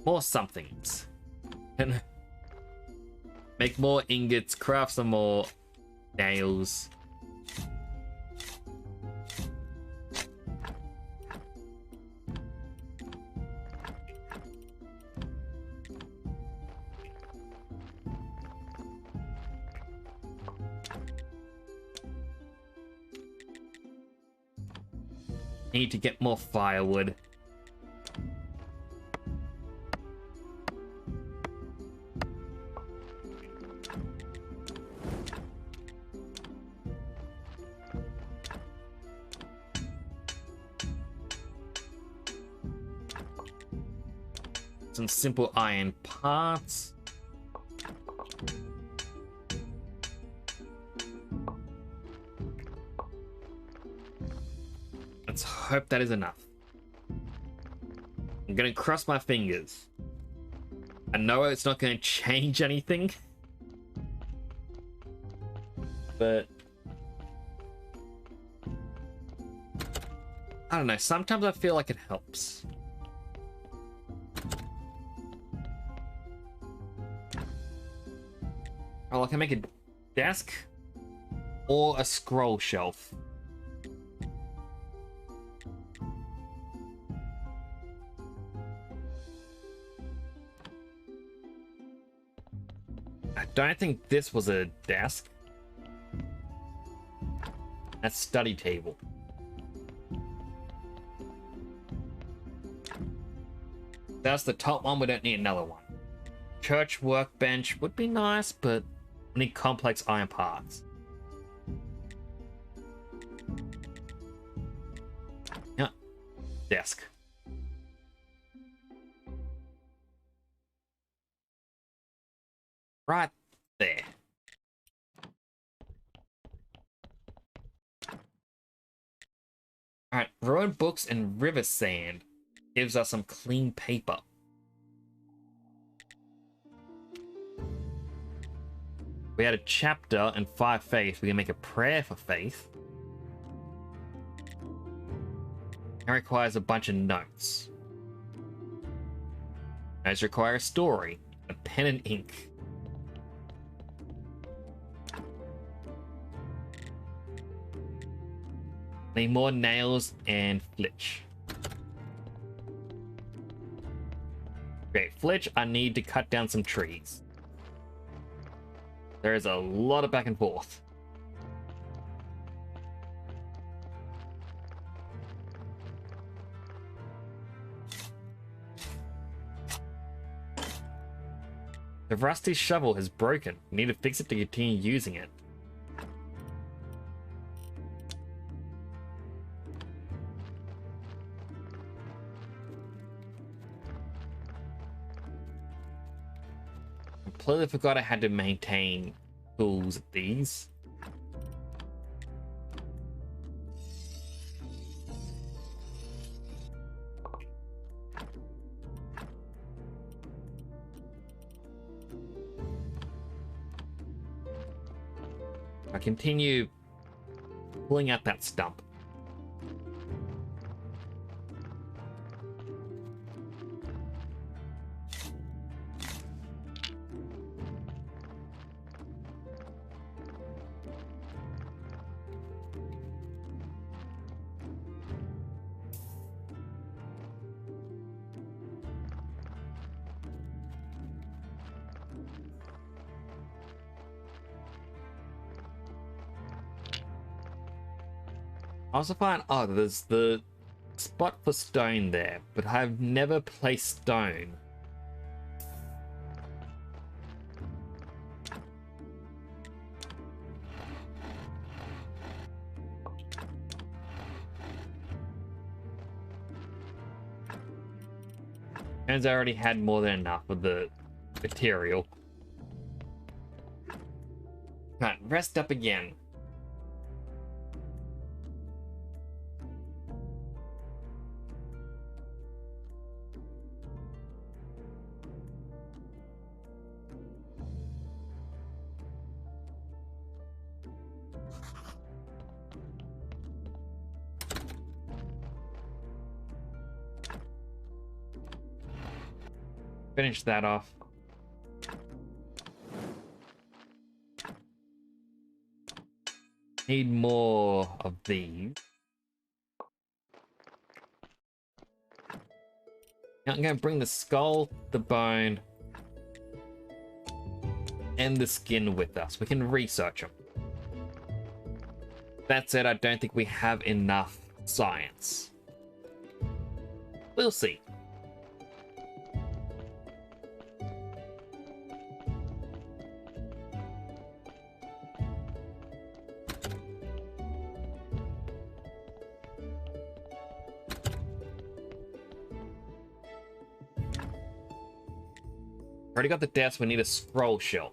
More somethings. And make more ingots, craft some more nails. Need to get more firewood. Some simple iron parts. Let's hope that is enough. I'm gonna cross my fingers. I know it's not gonna change anything, but I don't know. Sometimes I feel like it helps. Oh, I can make a desk or a scroll shelf. I don't think this was a desk. That's study table. That's the top one. We don't need another one. Church workbench would be nice, but We need complex iron parts. Yeah. Desk. Right there. Alright, ruined books and river sand gives us some clean paper. We had a chapter and 5 faith. We can make a prayer for faith. It requires a bunch of notes. Notes require a story, a pen and ink. Need more nails and flitch. Great, flitch, I need to cut down some trees. There is a lot of back and forth. The rusty shovel has broken. We need to fix it to continue using it. Completely forgot I had to maintain tools at these. I continue pulling out that stump. I also find, oh, there's the spot for stone there, but I've never placed stone. Turns out I already had more than enough of the material. Right, rest up again. Finish that off. Need more of these. Now I'm going to bring the skull, the bone, and the skin with us. We can research them. That said, I don't think we have enough science. We'll see. Already got the desk, we need a scroll shelf.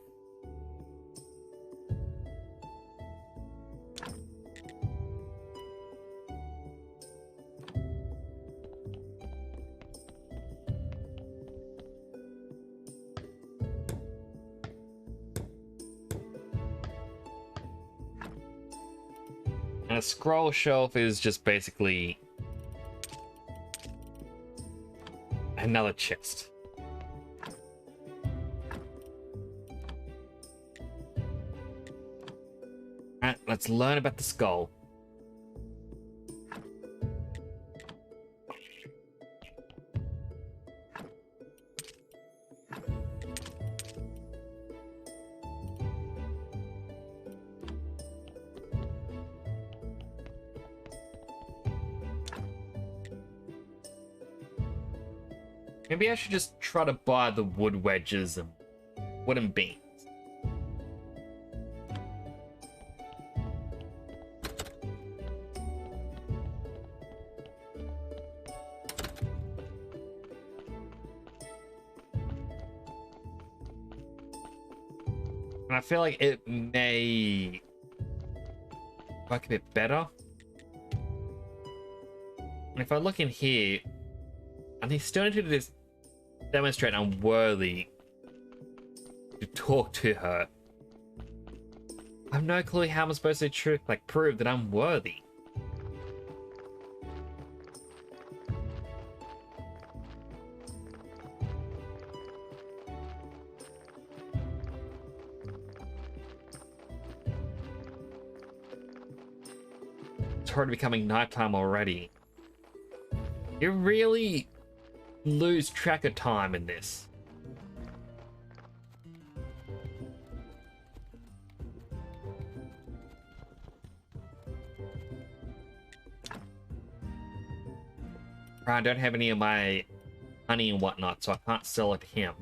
And a scroll shelf is just basically another chest. Alright, let's learn about the skull. Maybe I should just try to buy the wood wedges and wooden beams. And I feel like it may work a bit better. And if I look in here, and they still need to just demonstrate I'm worthy to talk to her. I have no clue how I'm supposed to prove that I'm worthy. It's already becoming nighttime already. You really lose track of time in this. I don't have any of my honey and whatnot, so I can't sell it to him.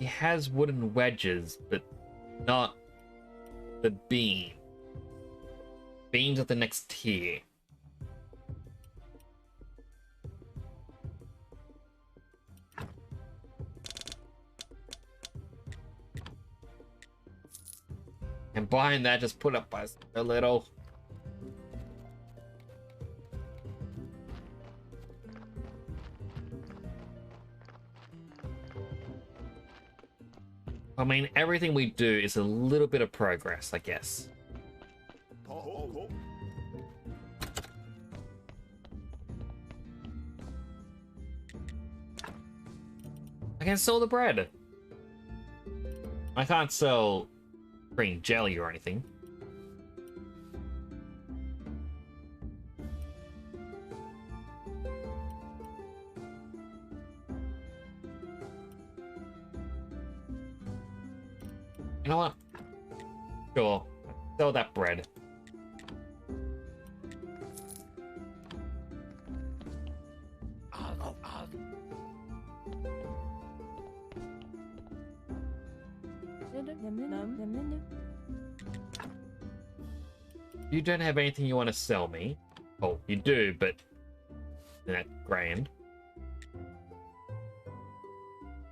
He has wooden wedges, but not the beam. Beams at the next tier. And behind that, just put up by a little. I mean, everything we do is a little bit of progress, I guess. I can sell the bread. I can't sell green jelly or anything. You know what? Sure. Sell that bread. You don't have anything you want to sell me. Oh, you do, but that's grand. I'm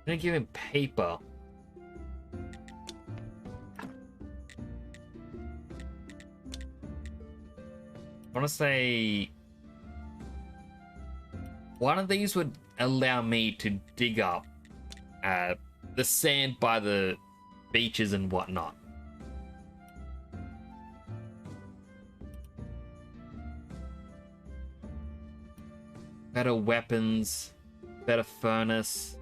gonna give him paper. I want to say one of these would allow me to dig up the sand by the beaches and whatnot. Better weapons, better furnace.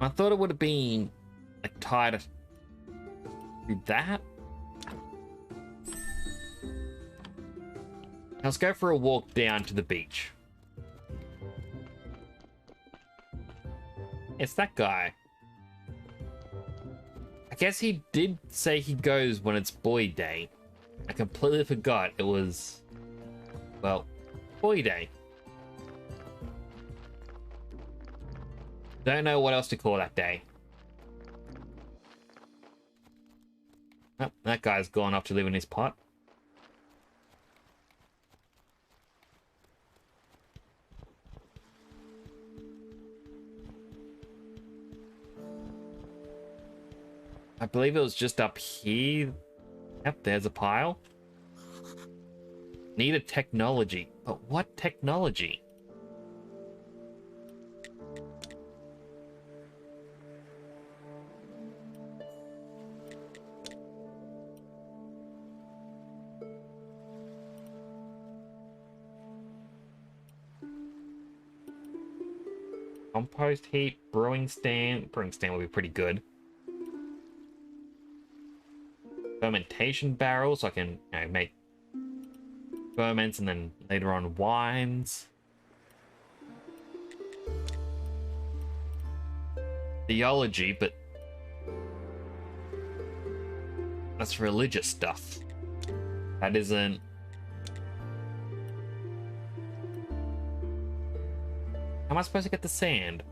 I thought it would have been like tied to that. Let's go for a walk down to the beach. It's that guy. I guess he did say he goes when it's boy day. I completely forgot it was, well, boy day. Don't know what else to call that day. Oh, that guy's gone off to live in his pot. I believe it was just up here. Yep, there's a pile. Need a technology. But what technology? Compost heap, brewing stand. Brewing stand will be pretty good. Fermentation barrel, so I can, you know, make ferments and then later on wines. theology, but that's religious stuff. That isn't. How am I supposed to get the sand?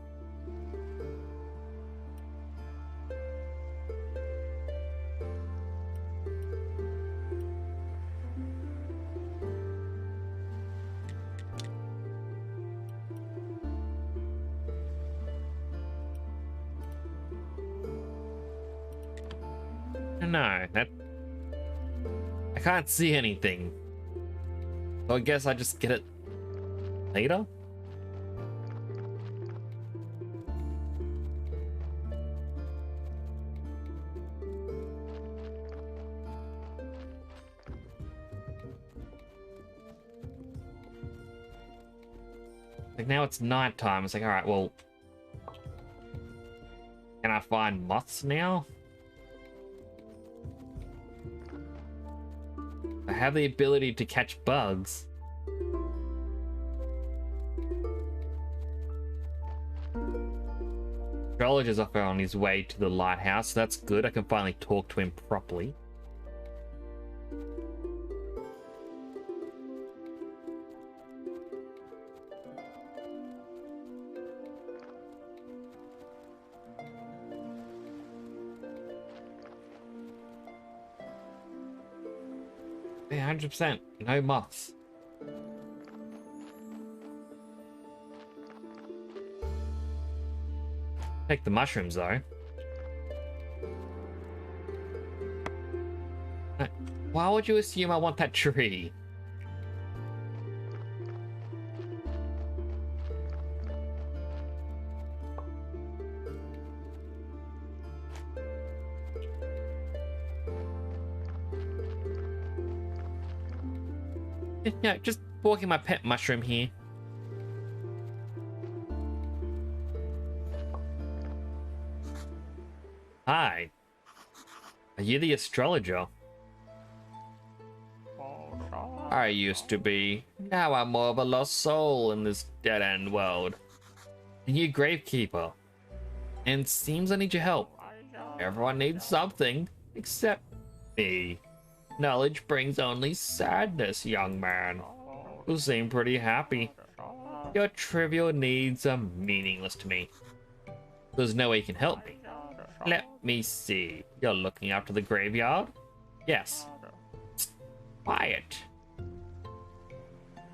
No, that I can't see anything. So I guess I just get it later. Like now it's nighttime. It's like, all right, well, can I find moths now? I have the ability to catch bugs. Astrologer's off on his way to the lighthouse, so that's good. I can finally talk to him properly. Yeah, 100%. No moths. Take the mushrooms, though. Why would you assume I want that tree? Yeah, just walking my pet mushroom here. Hi. Are you the astrologer? I used to be. Now I'm more of a lost soul in this dead-end world. A new gravekeeper. And seems I need your help. Everyone needs something, except me. Knowledge brings only sadness, young man. You seem pretty happy. Your trivial needs are meaningless to me. There's no way you can help me. Let me see. You're looking after the graveyard? Yes. Quiet.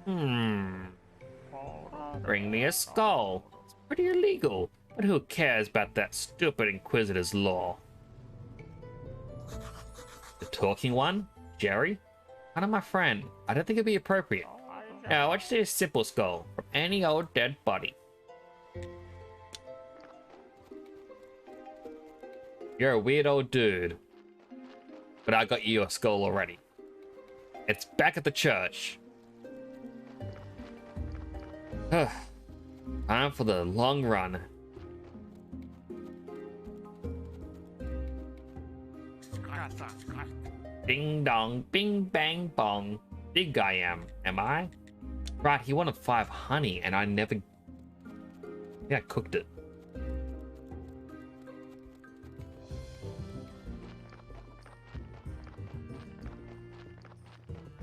Bring me a skull. It's pretty illegal, but who cares about that stupid Inquisitor's law? The talking one? Jerry? Kind of my friend. I don't think it'd be appropriate. Now, I just need a simple skull from any old dead body. You're a weird old dude. But I got you a skull already. It's back at the church. Time for the long run. Ding dong, bing bang bong. Big I am I? Right, he wanted 5 honey and I never... Yeah, I cooked it.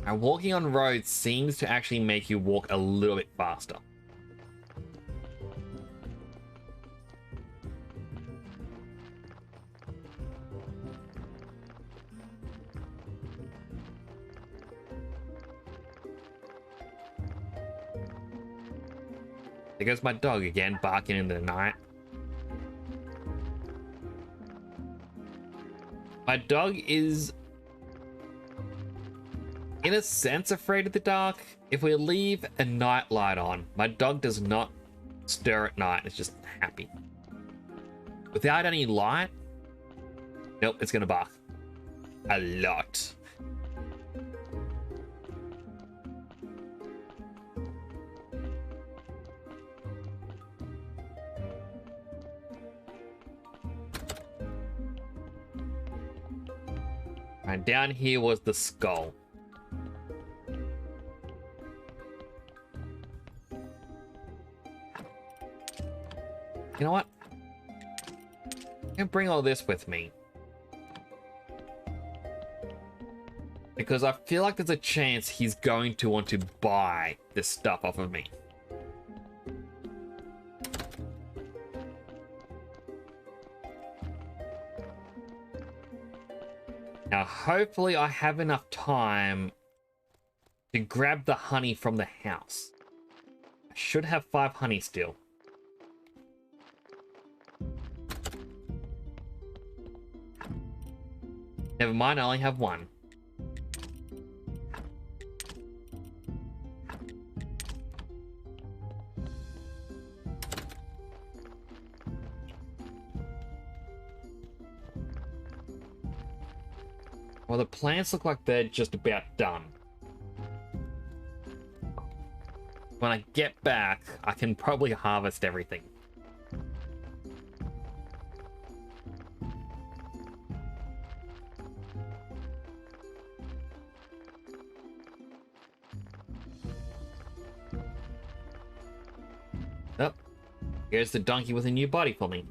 Now, walking on roads seems to actually make you walk a little bit faster. There goes my dog again, barking in the night. My dog is, in a sense, afraid of the dark. If we leave a night light on, my dog does not stir at night. It's just happy. Without any light, nope, it's gonna bark. A lot. And down here was the skull. You know what? can bring all this with me. Because I feel like there's a chance he's going to want to buy this stuff off of me. Now, hopefully I have enough time to grab the honey from the house. I should have 5 honey still. Never mind, I only have 1. Well, the plants look like they're just about done. When I get back, I can probably harvest everything. Oh, here's the donkey with a new body for me.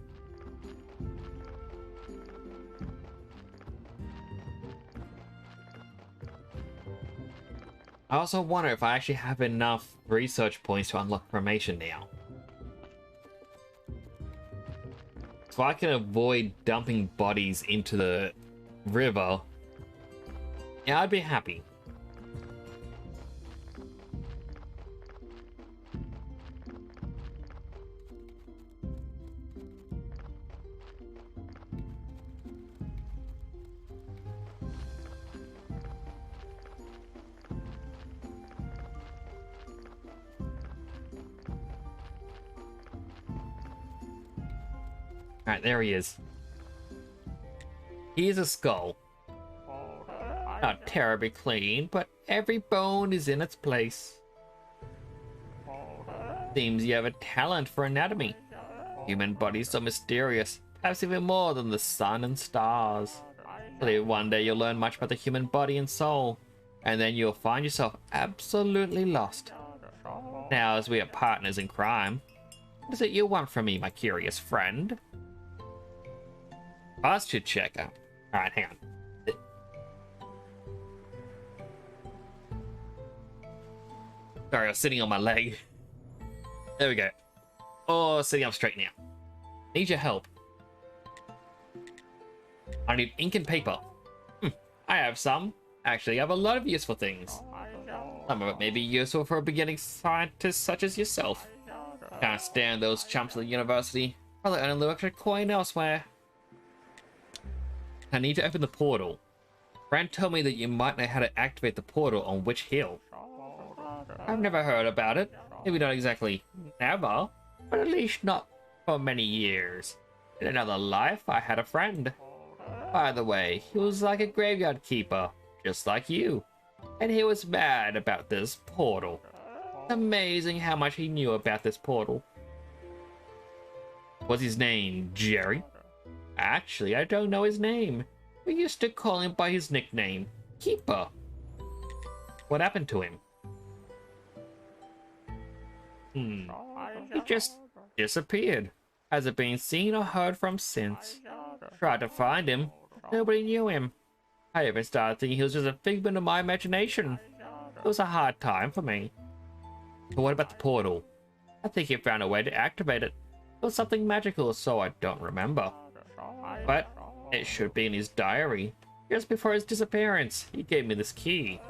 I also wonder if I actually have enough research points to unlock formation now. So I can avoid dumping bodies into the river. Yeah, I'd be happy. Alright, there he is. Here's a skull. Not terribly clean, but every bone is in its place. Seems you have a talent for anatomy. Human bodies are mysterious, perhaps even more than the sun and stars. Believe one day you'll learn much about the human body and soul, and then you'll find yourself absolutely lost. Now, as we are partners in crime, what is it you want from me, my curious friend? Posture checker. Alright, hang on. Sorry, I was sitting on my leg. There we go. Oh, sitting up straight now. Need your help. I need ink and paper. I have some. Actually, I have a lot of useful things. Some of it may be useful for a beginning scientist such as yourself. Can't stand those chumps at the university. Probably earn a little extra coin elsewhere. I need to open the portal. Brand told me that you might know how to activate the portal on Witch Hill. I've never heard about it. Maybe not exactly never, but at least not for many years. In another life, I had a friend. By the way, he was like a graveyard keeper, just like you. And he was mad about this portal. It's amazing how much he knew about this portal. What's his name, Jerry? Actually, I don't know his name. We used to call him by his nickname, Keeper. What happened to him? He just disappeared. Hasn't been seen or heard from since. Tried to find him. Nobody knew him. I even started thinking he was just a figment of my imagination. It was a hard time for me. But what about the portal? I think he found a way to activate it. It was something magical, so I don't remember. But it should be in his diary. Just before his disappearance, he gave me this key.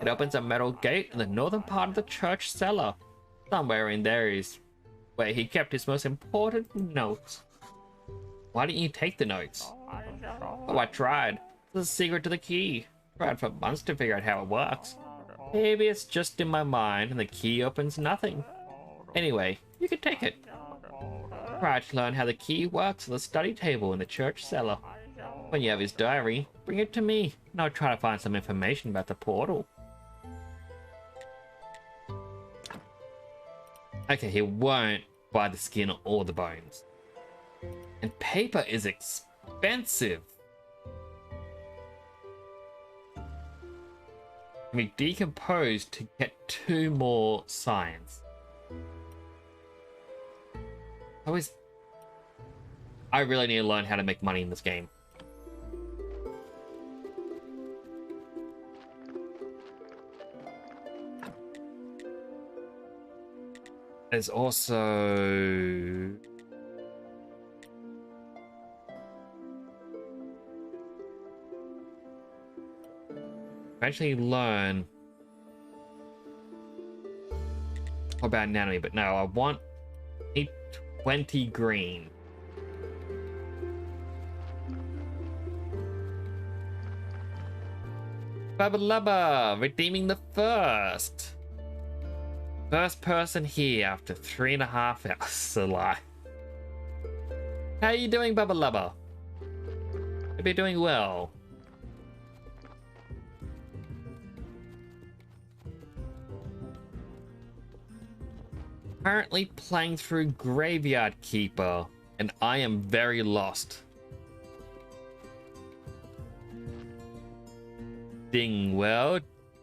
It opens a metal gate in the northern part of the church cellar. Somewhere in there is where he kept his most important notes. Why didn't you take the notes? Oh, I tried. It's a secret to the key. Tried for months to figure out how it works. Maybe it's just in my mind and the key opens nothing. Anyway, you can take it. Try to learn how the key works on the study table in the church cellar. When you have his diary, bring it to me, and I'll try to find some information about the portal. Okay, he won't buy the skin or the bones. And paper is expensive. We decompose to get 2 more science. How is... I really need to learn how to make money in this game. There's also... eventually learn about anatomy, but no, I want a 20 green. Bubba Lubba, redeeming the first person here after 3.5 hours. A lie. How are you doing, Bubba Lubba? Hope you're doing well. Currently playing through Graveyard Keeper, and I am very lost. Dingwell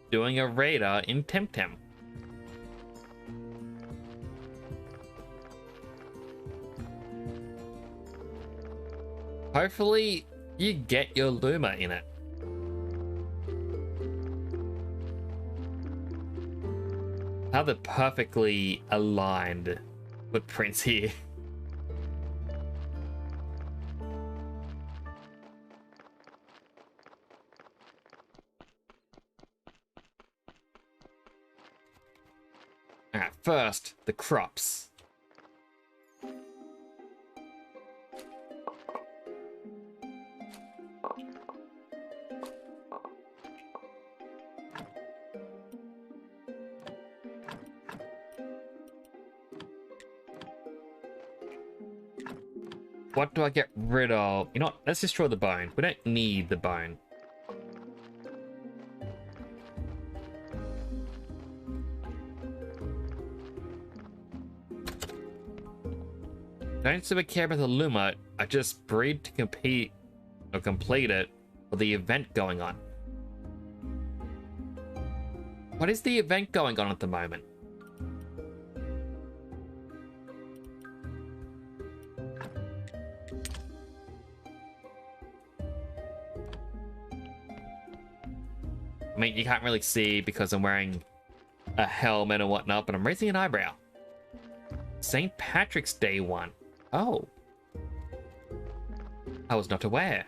doing a radar in Temtem. Hopefully you get your Luma in it. How the perfectly aligned footprints here. Alright, first, the crops. What do I get rid of? You know what? Let's destroy the bone. We don't need the bone. Don't super care about the Luma. I just breed to compete or complete it for the event going on. What is the event going on at the moment? I mean, you can't really see because I'm wearing a helmet and whatnot, but I'm raising an eyebrow. St. Patrick's Day 1. Oh. I was not aware.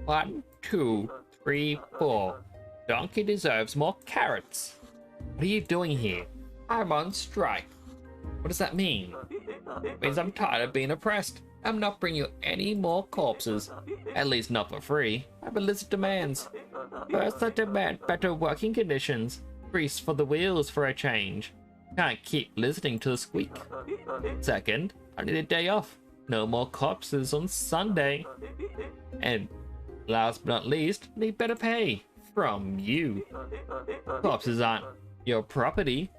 1, 2, 3, 4. Donkey deserves more carrots. What are you doing here? I'm on strike. What does that mean? It means I'm tired of being oppressed. I'm not bringing you any more corpses. At least not for free. I have a list of demands. First, I demand better working conditions. Grease for the wheels for a change. Can't keep listening to the squeak. Second, I need a day off. No more corpses on Sunday. And last but not least, need better pay. From you. Corpses aren't your property.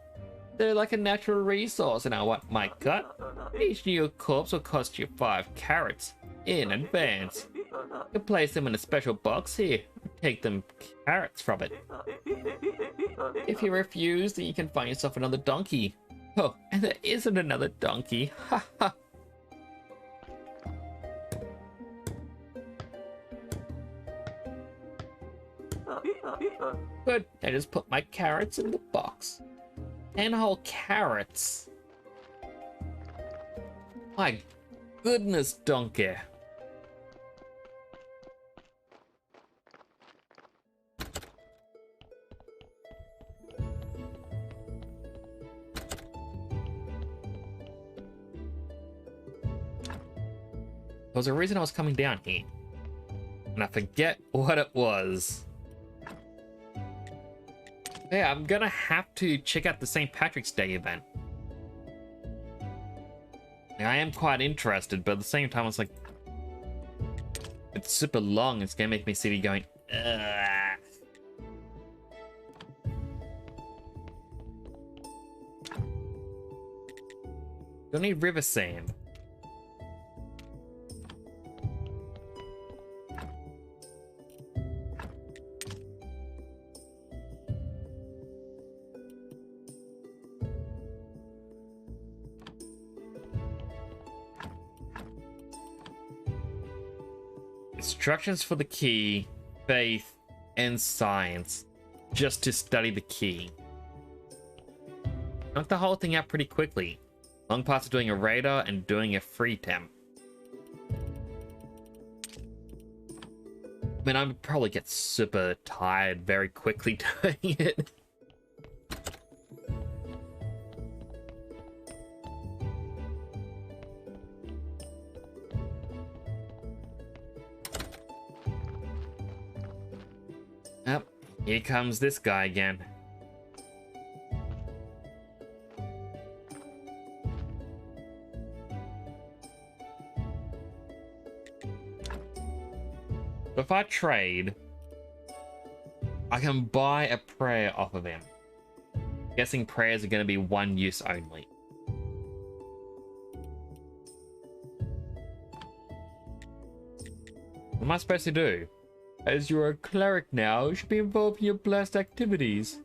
They're like a natural resource, and I want my cut. Each new corpse will cost you 5 carrots in advance. You can place them in a special box here. Take them carrots from it. If you refuse, then you can find yourself another donkey. Oh, and there isn't another donkey. Ha ha. Good. I just put my carrots in the box. 10 whole carrots. My goodness, donkey. There was a reason I was coming down here, and I forget what it was. Yeah, I'm gonna have to check out the St. Patrick's Day event. I am quite interested, but at the same time, it's like, it's super long. It's gonna make me silly going, ugh. Don't need river sand. Instructions for the key, faith, and science. Just to study the key. Knocked the whole thing out pretty quickly. Long parts of doing a radar and doing a free temp. I mean, I'd probably get super tired very quickly doing it. Yep, here comes this guy again. If I trade, I can buy a prayer off of him. Guessing prayers are going to be one use only. What am I supposed to do? As you're a cleric now, you should be involved in your blessed activities.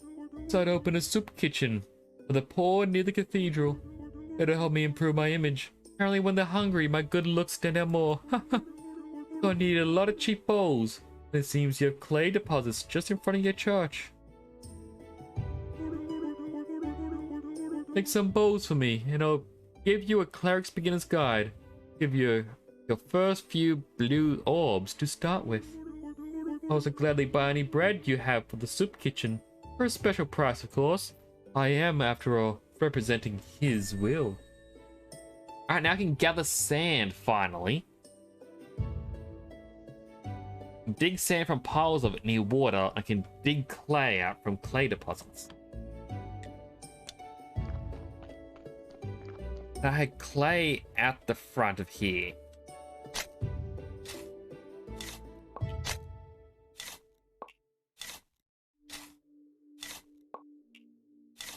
So I'd open a soup kitchen for the poor near the cathedral. It'll help me improve my image. Apparently when they're hungry, my good looks stand out more. Gonna need a lot of cheap bowls. It seems you have clay deposits just in front of your church. Make some bowls for me, and I'll give you a cleric's beginner's guide. Give you your first few blue orbs to start with. I'll also gladly buy any bread you have for the soup kitchen. For a special price, of course. I am, after all, representing his will. Alright, now I can gather sand, finally. Dig sand from piles of it near water. I can dig clay out from clay deposits. I had clay at the front of here.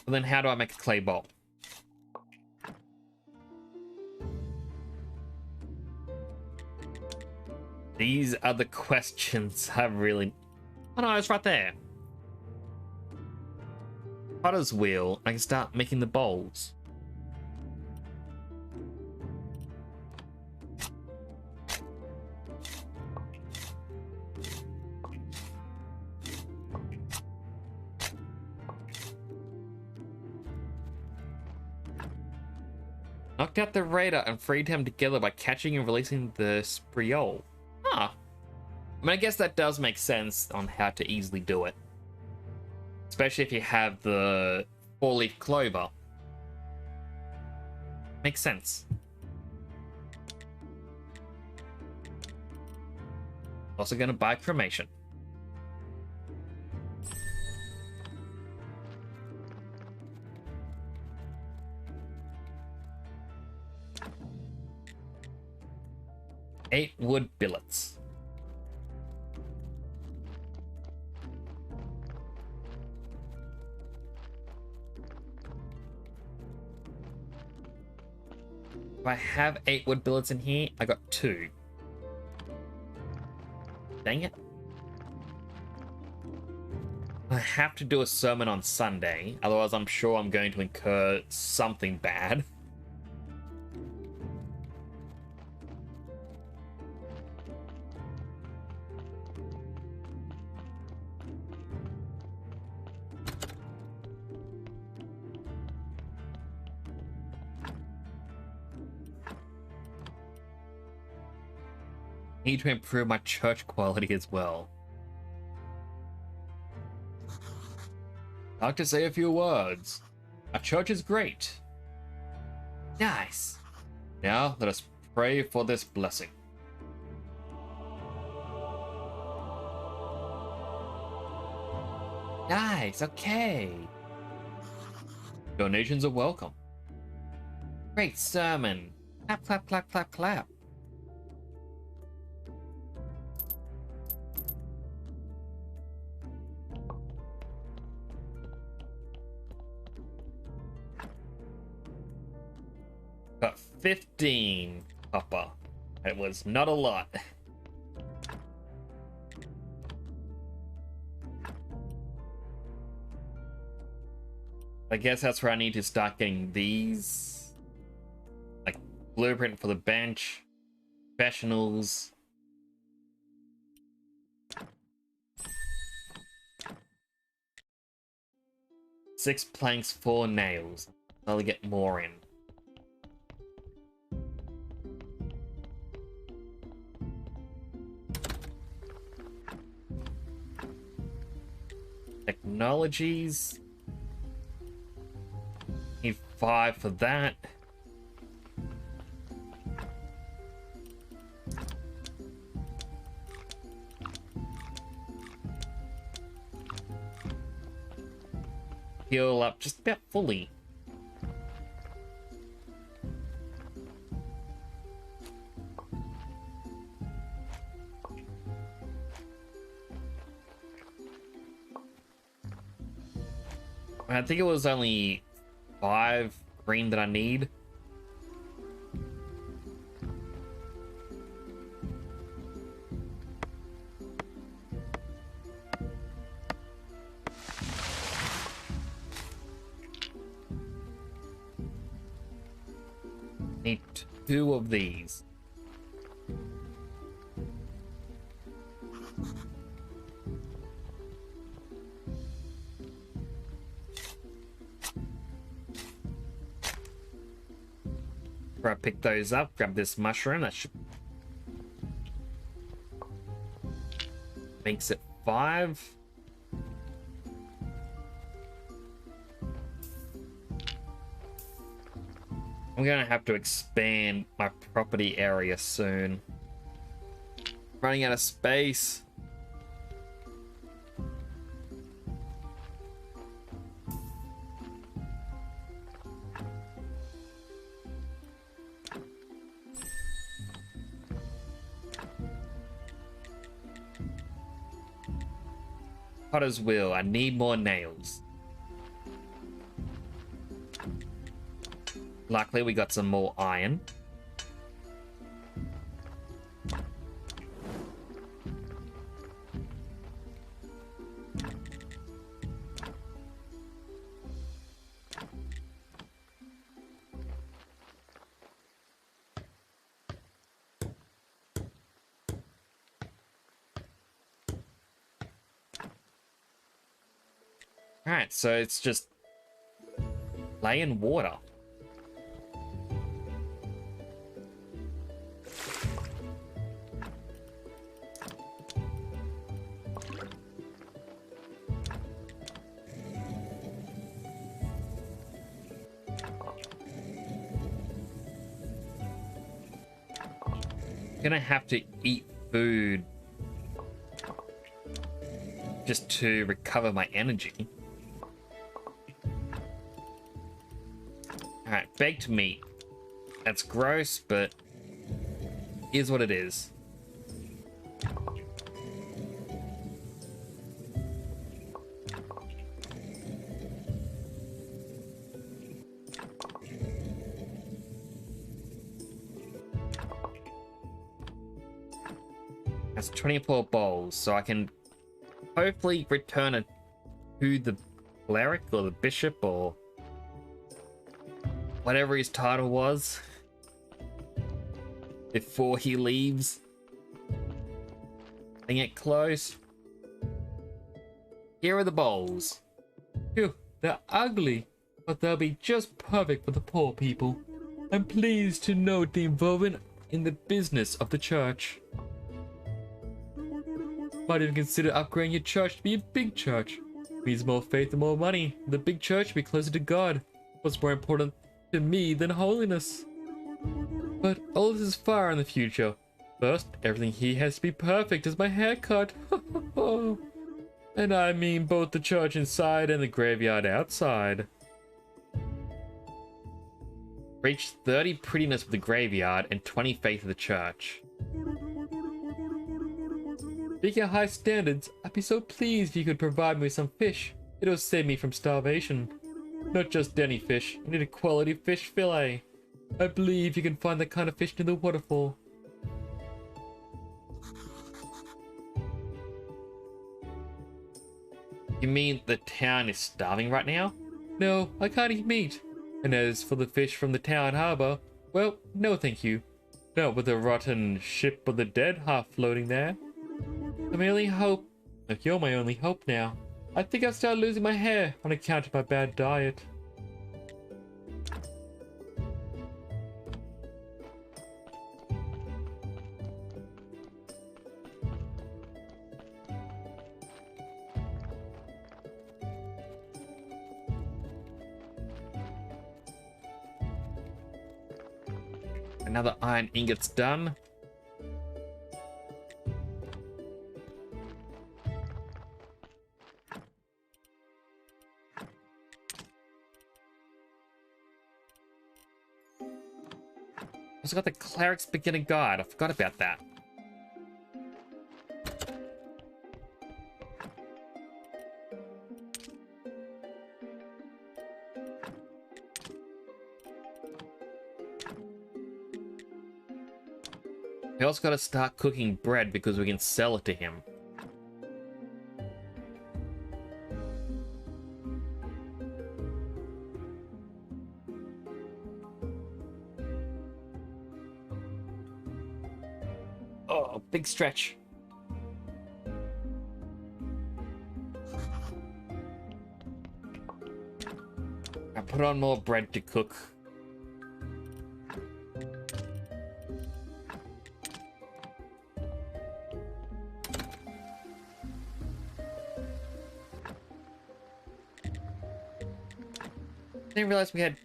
And then how do I make a clay bowl? These are the questions I really... Oh no, it's right there. Potter's wheel. I can start making the bowls. Knocked out the raider and freed him together by catching and releasing the Spriol. Huh. I mean, I guess that does make sense on how to easily do it. Especially if you have the 4-leaf clover. Makes sense. Also gonna buy cremation. Eight wood billets. If I have 8 wood billets in here, I got 2. Dang it. I have to do a sermon on Sunday, otherwise I'm sure I'm going to incur something bad. Need to improve my church quality as well. I'd like to say a few words. Our church is great. Nice. Now let us pray for this blessing. Nice, okay. Donations are welcome. Great sermon. Clap, clap, clap, clap, clap. Got 15 copper. It was not a lot. I guess that's where I need to start getting these. Like, blueprint for the bench. Professionals. 6 planks, 4 nails. I'll get more in. Technologies. Need 5 for that. Heal up just about fully. I think it was only 5 green that I need. Need 2 of these. Before I pick those up, grab this mushroom. That should makes it 5. I'm gonna have to expand my property area soon. Running out of space. Potter's wheel. I need more nails. Luckily, we got some more iron. Alright, so it's just lay in water. Gonna have to eat food just to recover my energy. Alright, baked meat. That's gross, but is what it is. That's 24 bowls, so I can hopefully return it to the cleric or the bishop or whatever his title was before he leaves. Bring it close. Here are the bowls. Phew, they're ugly, but they'll be just perfect for the poor people. I'm pleased to note the involvement in the business of the church. Might even consider upgrading your church to be a big church. Means more faith and more money. The big church will be closer to God. What's more important to me than holiness? But all this is far in the future. First, everything here has to be perfect as my haircut. And I mean both the church inside and the graveyard outside. Reach 30 prettiness with the graveyard and 20 faith of the church. Speaking of high standards, I'd be so pleased if you could provide me with some fish. It'll save me from starvation. Not just any fish, I need a quality fish fillet. I believe you can find that kind of fish near the waterfall. You mean the town is starving right now? No, I can't eat meat. And as for the fish from the town harbor, well, no thank you. Not with a rotten ship of the dead half floating there. I'm my only hope. Look, you're my only hope now. I think I've started losing my hair on account of my bad diet. Another iron ingot's done. Also got the Cleric's Beginner Guide. I forgot about that. We also got to start cooking bread because we can sell it to him. Oh, big stretch. I put on more bread to cook. Didn't realize we had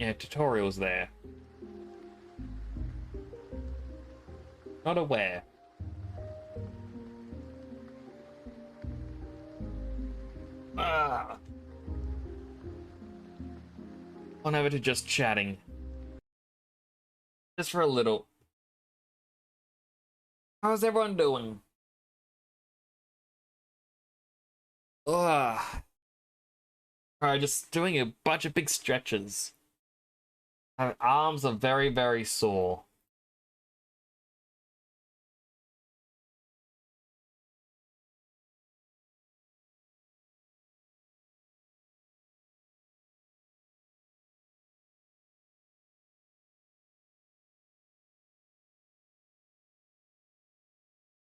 tutorials there. Not aware. On over to just chatting. Just for a little. How's everyone doing? Ugh. Alright, just doing a bunch of big stretches. My arms are very, very sore.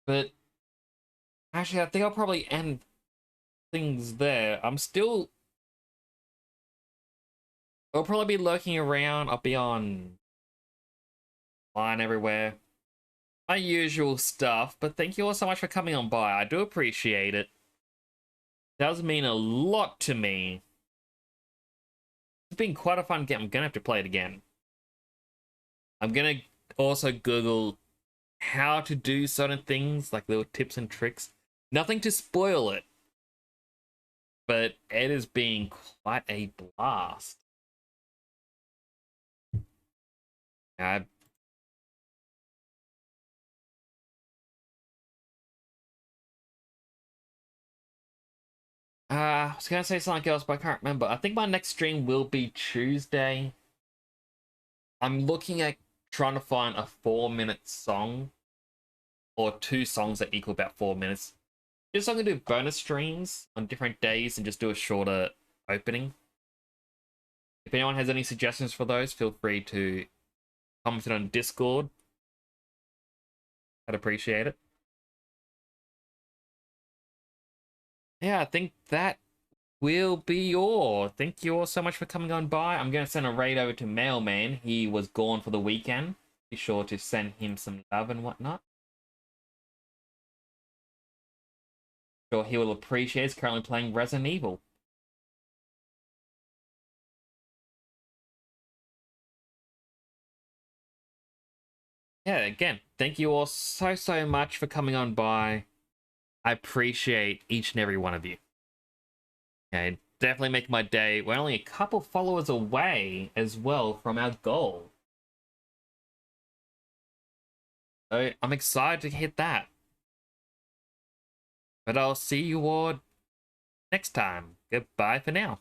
But actually, I think I'll probably end things there. I'll probably be lurking around. I'll be on line everywhere. My usual stuff, but thank you all so much for coming on by. I do appreciate it. It does mean a lot to me. It's been quite a fun game. I'm gonna have to play it again. I'm gonna also Google how to do certain things, like little tips and tricks. Nothing to spoil it, but it is being quite a blast. I was gonna say something else, but I can't remember. I think my next stream will be Tuesday. I'm looking at trying to find a 4-minute song, or 2 songs that equal about 4 minutes. Just so I can do bonus streams on different days and just do a shorter opening. If anyone has any suggestions for those, feel free to comment it on Discord. I'd appreciate it. Yeah, I think that will be all. Thank you all so much for coming on by. I'm going to send a raid over to Mailman. He was gone for the weekend. Be sure to send him some love and whatnot. Sure he will appreciate. He's currently playing Resident Evil. Yeah, again, thank you all so much for coming on by. I appreciate each and every one of you. Okay, definitely make my day. We're only a couple followers away as well from our goal. So I'm excited to hit that. But I'll see you all next time. Goodbye for now.